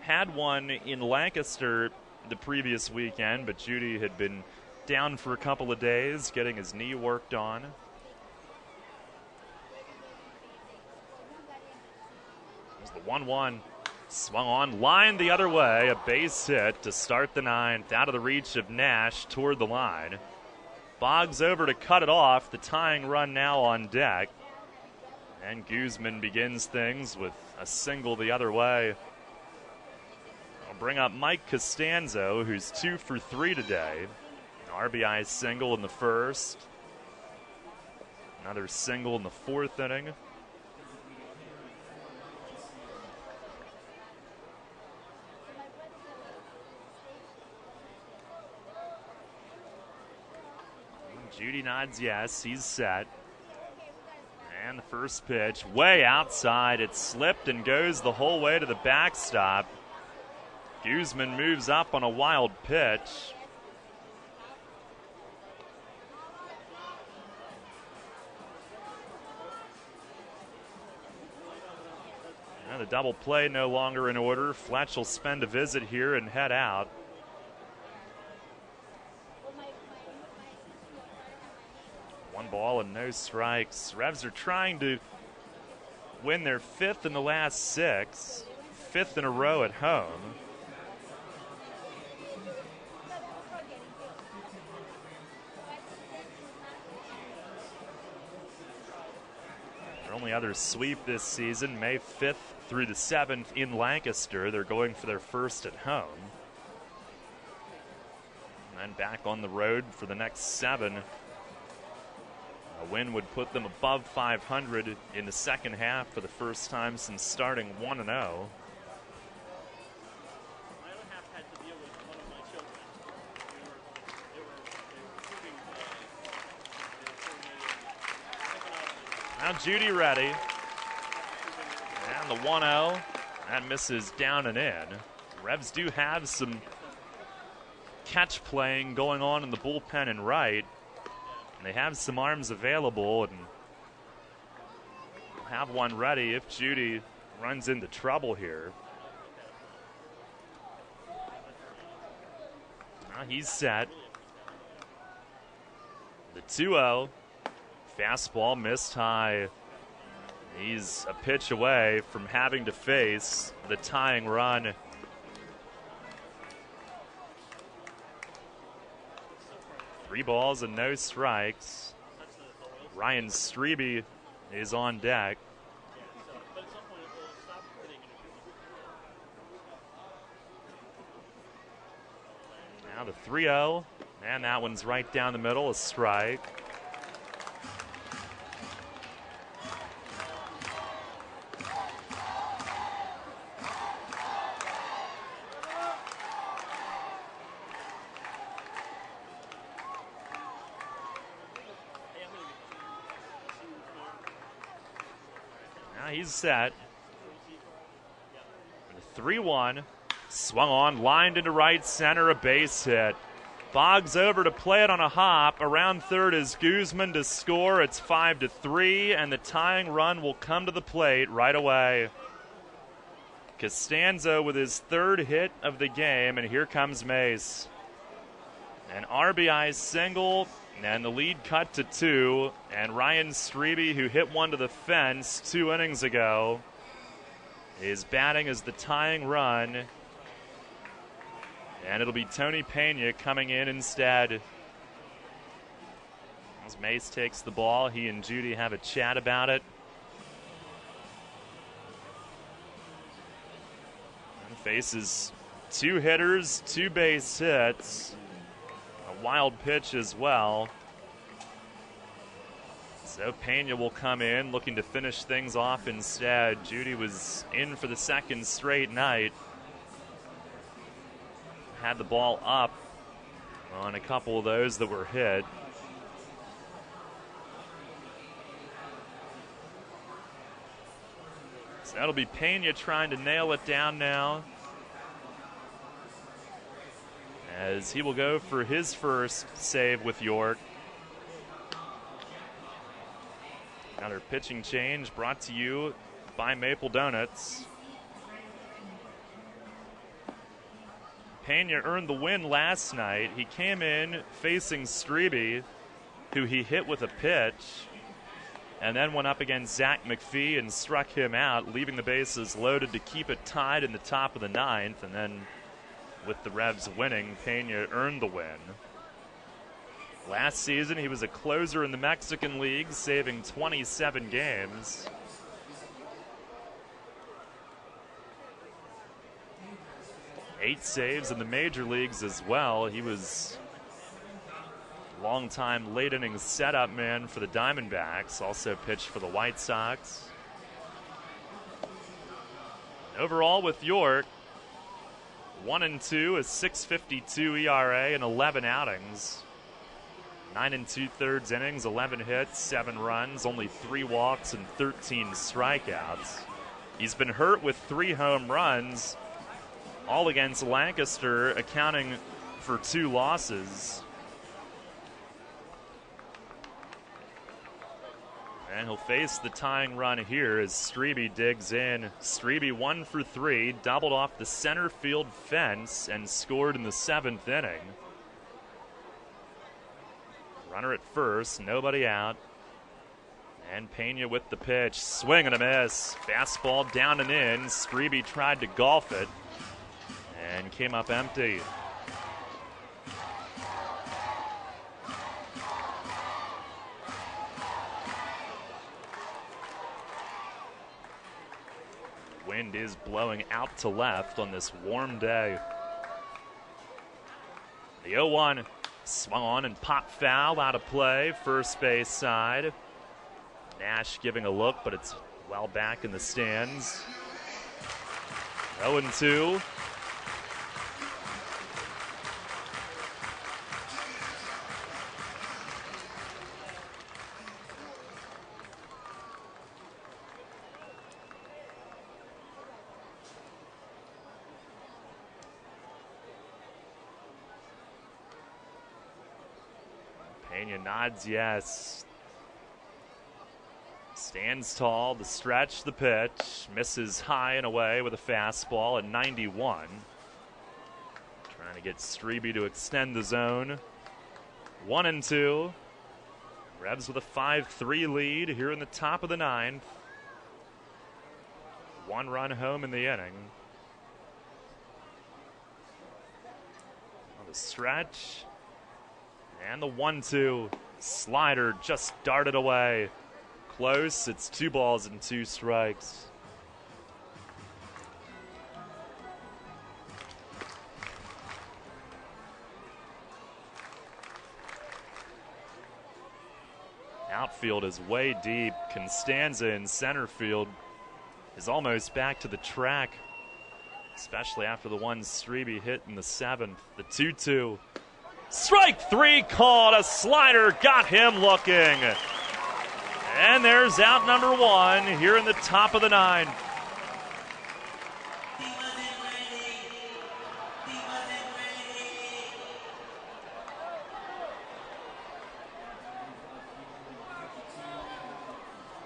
had one in Lancaster the previous weekend, but Judy had been down for a couple of days, getting his knee worked on. There's the 1-1. Swung on, line the other way, a base hit to start the 9th, out of the reach of Nash toward the line. Boggs over to cut it off, the tying run now on deck. And Guzman begins things with a single the other way. I'll bring up Mike Costanzo, who's 2 for 3 today. An RBI single in the first. Another single in the 4th inning. Judy nods yes, he's set. And the first pitch, way outside. It slipped and goes the whole way to the backstop. Guzman moves up on a wild pitch. And the double play no longer in order. Fletch will spend a visit here and head out. One ball and no strikes. Revs are trying to win their 5th in the last 6, 5th in a row at home. Their only other sweep this season, May 5th through the 7th in Lancaster. They're going for their first at home. And then back on the road for the next 7. A win would put them above 500 in the second half for the first time since starting 1-0. Now Judy ready. And the 1-0. That misses down and in. Revs do have some catch playing going on in the bullpen and right. And they have some arms available and have one ready if Judy runs into trouble here. Now he's set. The 2-0. Fastball missed high. He's a pitch away from having to face the tying run. Three balls and no strikes. Ryan Strebe is on deck. Now the 3-0, and that one's right down the middle, a strike. He's set. 3-1. Swung on, lined into right center, a base hit. Boggs over to play it on a hop. Around third is Guzman to score. It's 5-3, and the tying run will come to the plate right away. Costanzo with his third hit of the game, and here comes Mace. An RBI single, and the lead cut to 2. And Ryan Strebe, who hit one to the fence 2 innings ago, is batting as the tying run. And it'll be Tony Pena coming in instead. As Mace takes the ball, he and Judy have a chat about it. And faces 2 hitters, 2 base hits. A wild pitch as well. So Pena will come in looking to finish things off instead. Judy was in for the second straight night. Had the ball up on a couple of those that were hit. So that'll be Pena trying to nail it down now, as he will go for his first save with York. Another pitching change brought to you by Maple Donuts. Pena earned the win last night. He came in facing Strebe, who he hit with a pitch, and then went up against Zach McPhee and struck him out, leaving the bases loaded to keep it tied in the top of the 9th. And then with the Revs winning, Pena earned the win. Last season, he was a closer in the Mexican League, saving 27 games. Eight saves in the major leagues as well. He was a long-time late innings setup man for the Diamondbacks. Also pitched for the White Sox. Overall with York, 1-2, a 6.52 ERA in 11 outings. 9 2/3 innings, 11 hits, 7 runs, only 3 walks and 13 strikeouts. He's been hurt with 3 home runs, all against Lancaster, accounting for 2 losses. And he'll face the tying run here as Strebe digs in. Strebe 1 for 3, doubled off the center field fence and scored in the 7th inning. Runner at first, nobody out. And Pena with the pitch, swing and a miss. Fastball down and in. Strebe tried to golf it and came up empty. Wind is blowing out to left on this warm day. The 0-1 swung on and popped foul, out of play, first base side. Nash giving a look, but it's well back in the stands. 0-2. Pena nods yes. Stands tall, the stretch, the pitch. Misses high and away with a fastball at 91. Trying to get Strebe to extend the zone. 1-2. Revs with a 5-3 lead here in the top of the 9th. 1 run home in the inning. On the stretch. And the 1-2. Slider just darted away. Close. It's 2 balls and 2 strikes. Outfield is way deep. Constanza in center field is almost back to the track, especially after the one Strebe hit in the 7th. The 2-2. Strike 3 called. A slider got him looking. And And there's out number one here in the top of the ninth.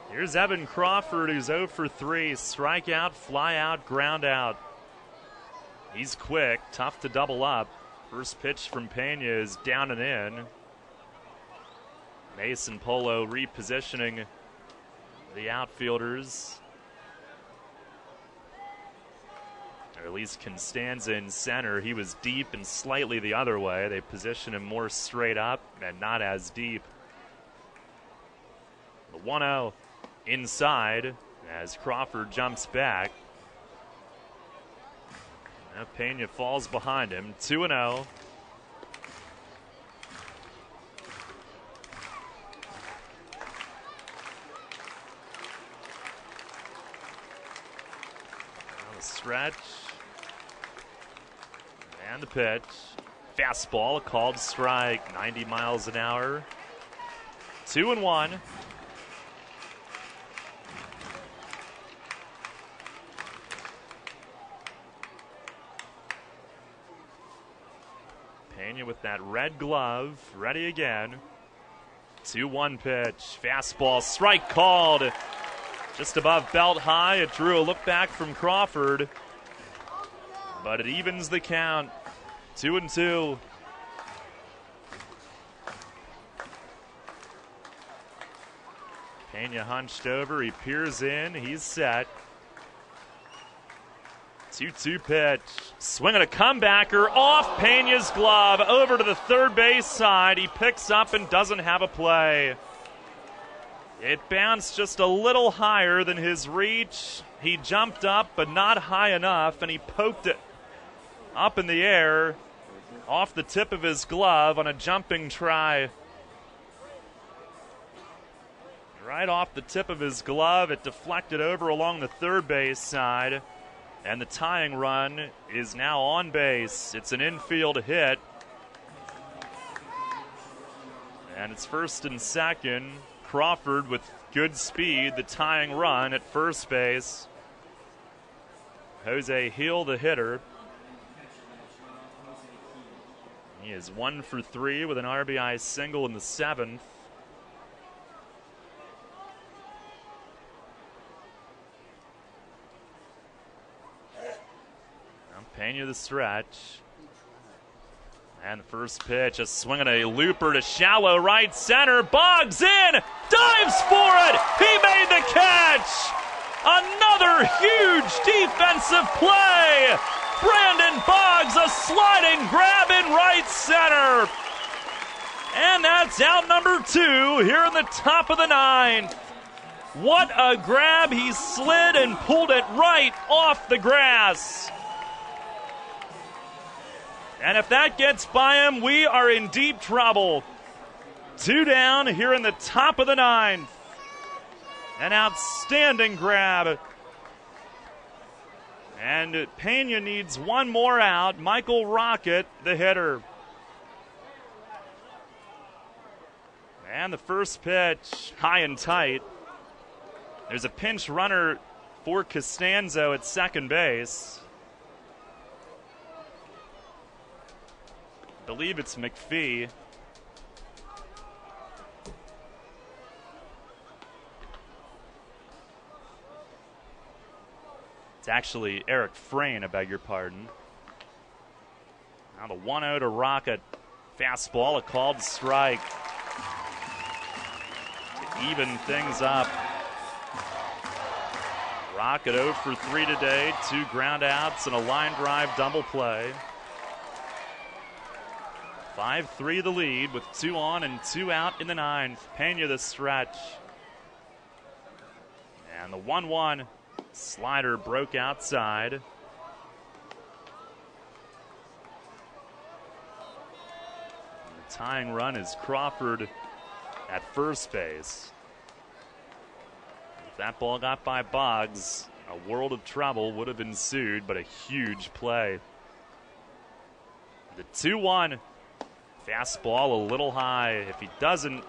Here's Evan Crawford, who's 0 for 3. Strikeout, fly out, ground out. He's quick, tough to double up. First pitch from Pena is down and in. Mason Polo repositioning the outfielders. Or at least Constanza in center. He was deep and slightly the other way. They position him more straight up and not as deep. The 1-0 inside as Crawford jumps back. Now Pena falls behind him. 2-0. Stretch. And the pitch. Fastball, a called strike, 90 miles an hour. 2-1. Pena with that red glove, ready again. 2-1 pitch. Fastball, strike called. Just above belt high, it drew a look back from Crawford, but it evens the count. 2-2. Pena hunched over, he peers in, he's set. 2-2 pitch. Swing and a comebacker off Pena's glove, over to the third base side. He picks up and doesn't have a play. It bounced just a little higher than his reach. He jumped up, but not high enough, and he poked it up in the air off the tip of his glove on a jumping try. Right off the tip of his glove, it deflected over along the third base side, and the tying run is now on base. It's an infield hit, and it's first and second. Crawford with good speed, the tying run at first base. Jose Hill, the hitter. He is 1 for 3 with an RBI single in the seventh. Now Pena the stretch. And the first pitch, a swing and a looper to shallow right center. Boggs in, dives for it. He made the catch. Another huge defensive play. Brandon Boggs, a sliding grab in right center. And that's out number 2 here in the top of the ninth. What a grab. He slid and pulled it right off the grass. And if that gets by him, we are in deep trouble. 2 down here in the top of the ninth. An outstanding grab. And Pena needs one more out. Michael Rocket, the hitter. And the first pitch, high and tight. There's a pinch runner for Costanzo at second base. I believe it's McPhee. It's actually Eric Frayne, I beg your pardon. Now the 1-0 to Rocket. Fastball, a called strike. To even things up. Rocket 0 for 3 today. 2 ground outs and a line drive double play. 5-3 the lead with 2 on and 2 out in the ninth. Pena the stretch. And the 1-1 slider broke outside. The tying run is Crawford at first base. If that ball got by Boggs, a world of trouble would have ensued, but a huge play. The 2-1. Fastball a little high. If he doesn't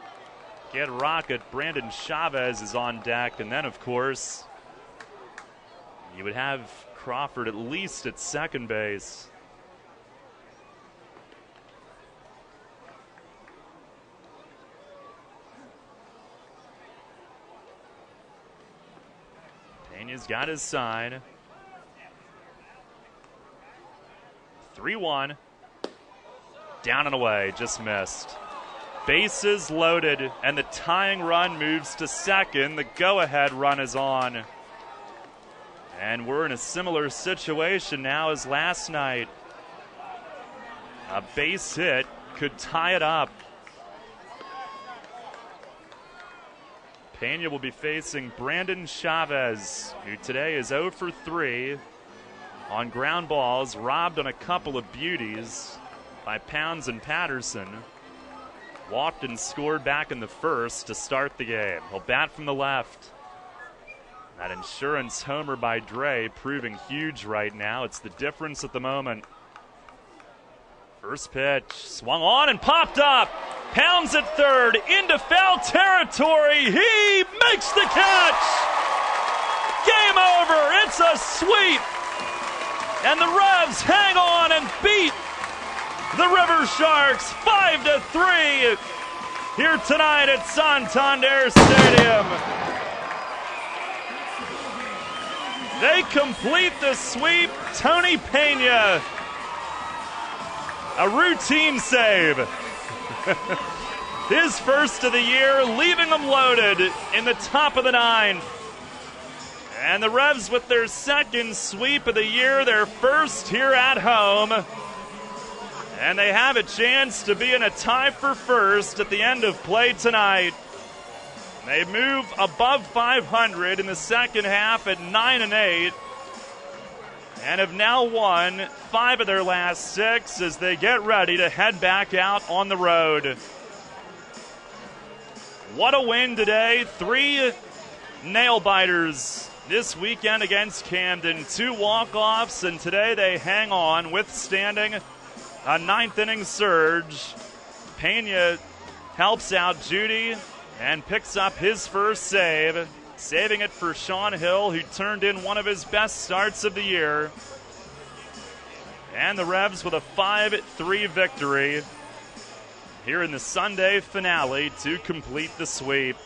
get rocket. Brandon Chavez is on deck. And then, of course, you would have Crawford at least at second base. Pena's got his side. 3-1. Down and away, just missed. Bases loaded, and the tying run moves to second. The go-ahead run is on. And we're in a similar situation now as last night. A base hit could tie it up. Pena will be facing Brandon Chavez, who today is 0 for 3 on ground balls, robbed on a couple of beauties by Pounds and Patterson. Walked and scored back in the first to start the game. He'll bat from the left. That insurance homer by Dre proving huge right now. It's the difference at the moment. First pitch, swung on and popped up. Pounds at third, into foul territory. He makes the catch. Game over. It's a sweep. And the Revs hang on and beat the Riversharks 5-3 here tonight at Santander Stadium. They complete the sweep. Tony Pena, a routine save. His first of the year, leaving them loaded in the top of the ninth. And the Revs with their second sweep of the year, their first here at home. And they have a chance to be in a tie for first at the end of play tonight. They move above 500 in the second half at 9-8. And have now won 5 of their last 6 as they get ready to head back out on the road. What a win today. 3 nail-biters this weekend against Camden. 2 walk-offs, and today they hang on, withstanding a 9th-inning surge. Pena helps out Judy and picks up his first save, saving it for Shawn Hill, who turned in one of his best starts of the year. And the Revs with a 5-3 victory here in the Sunday finale to complete the sweep.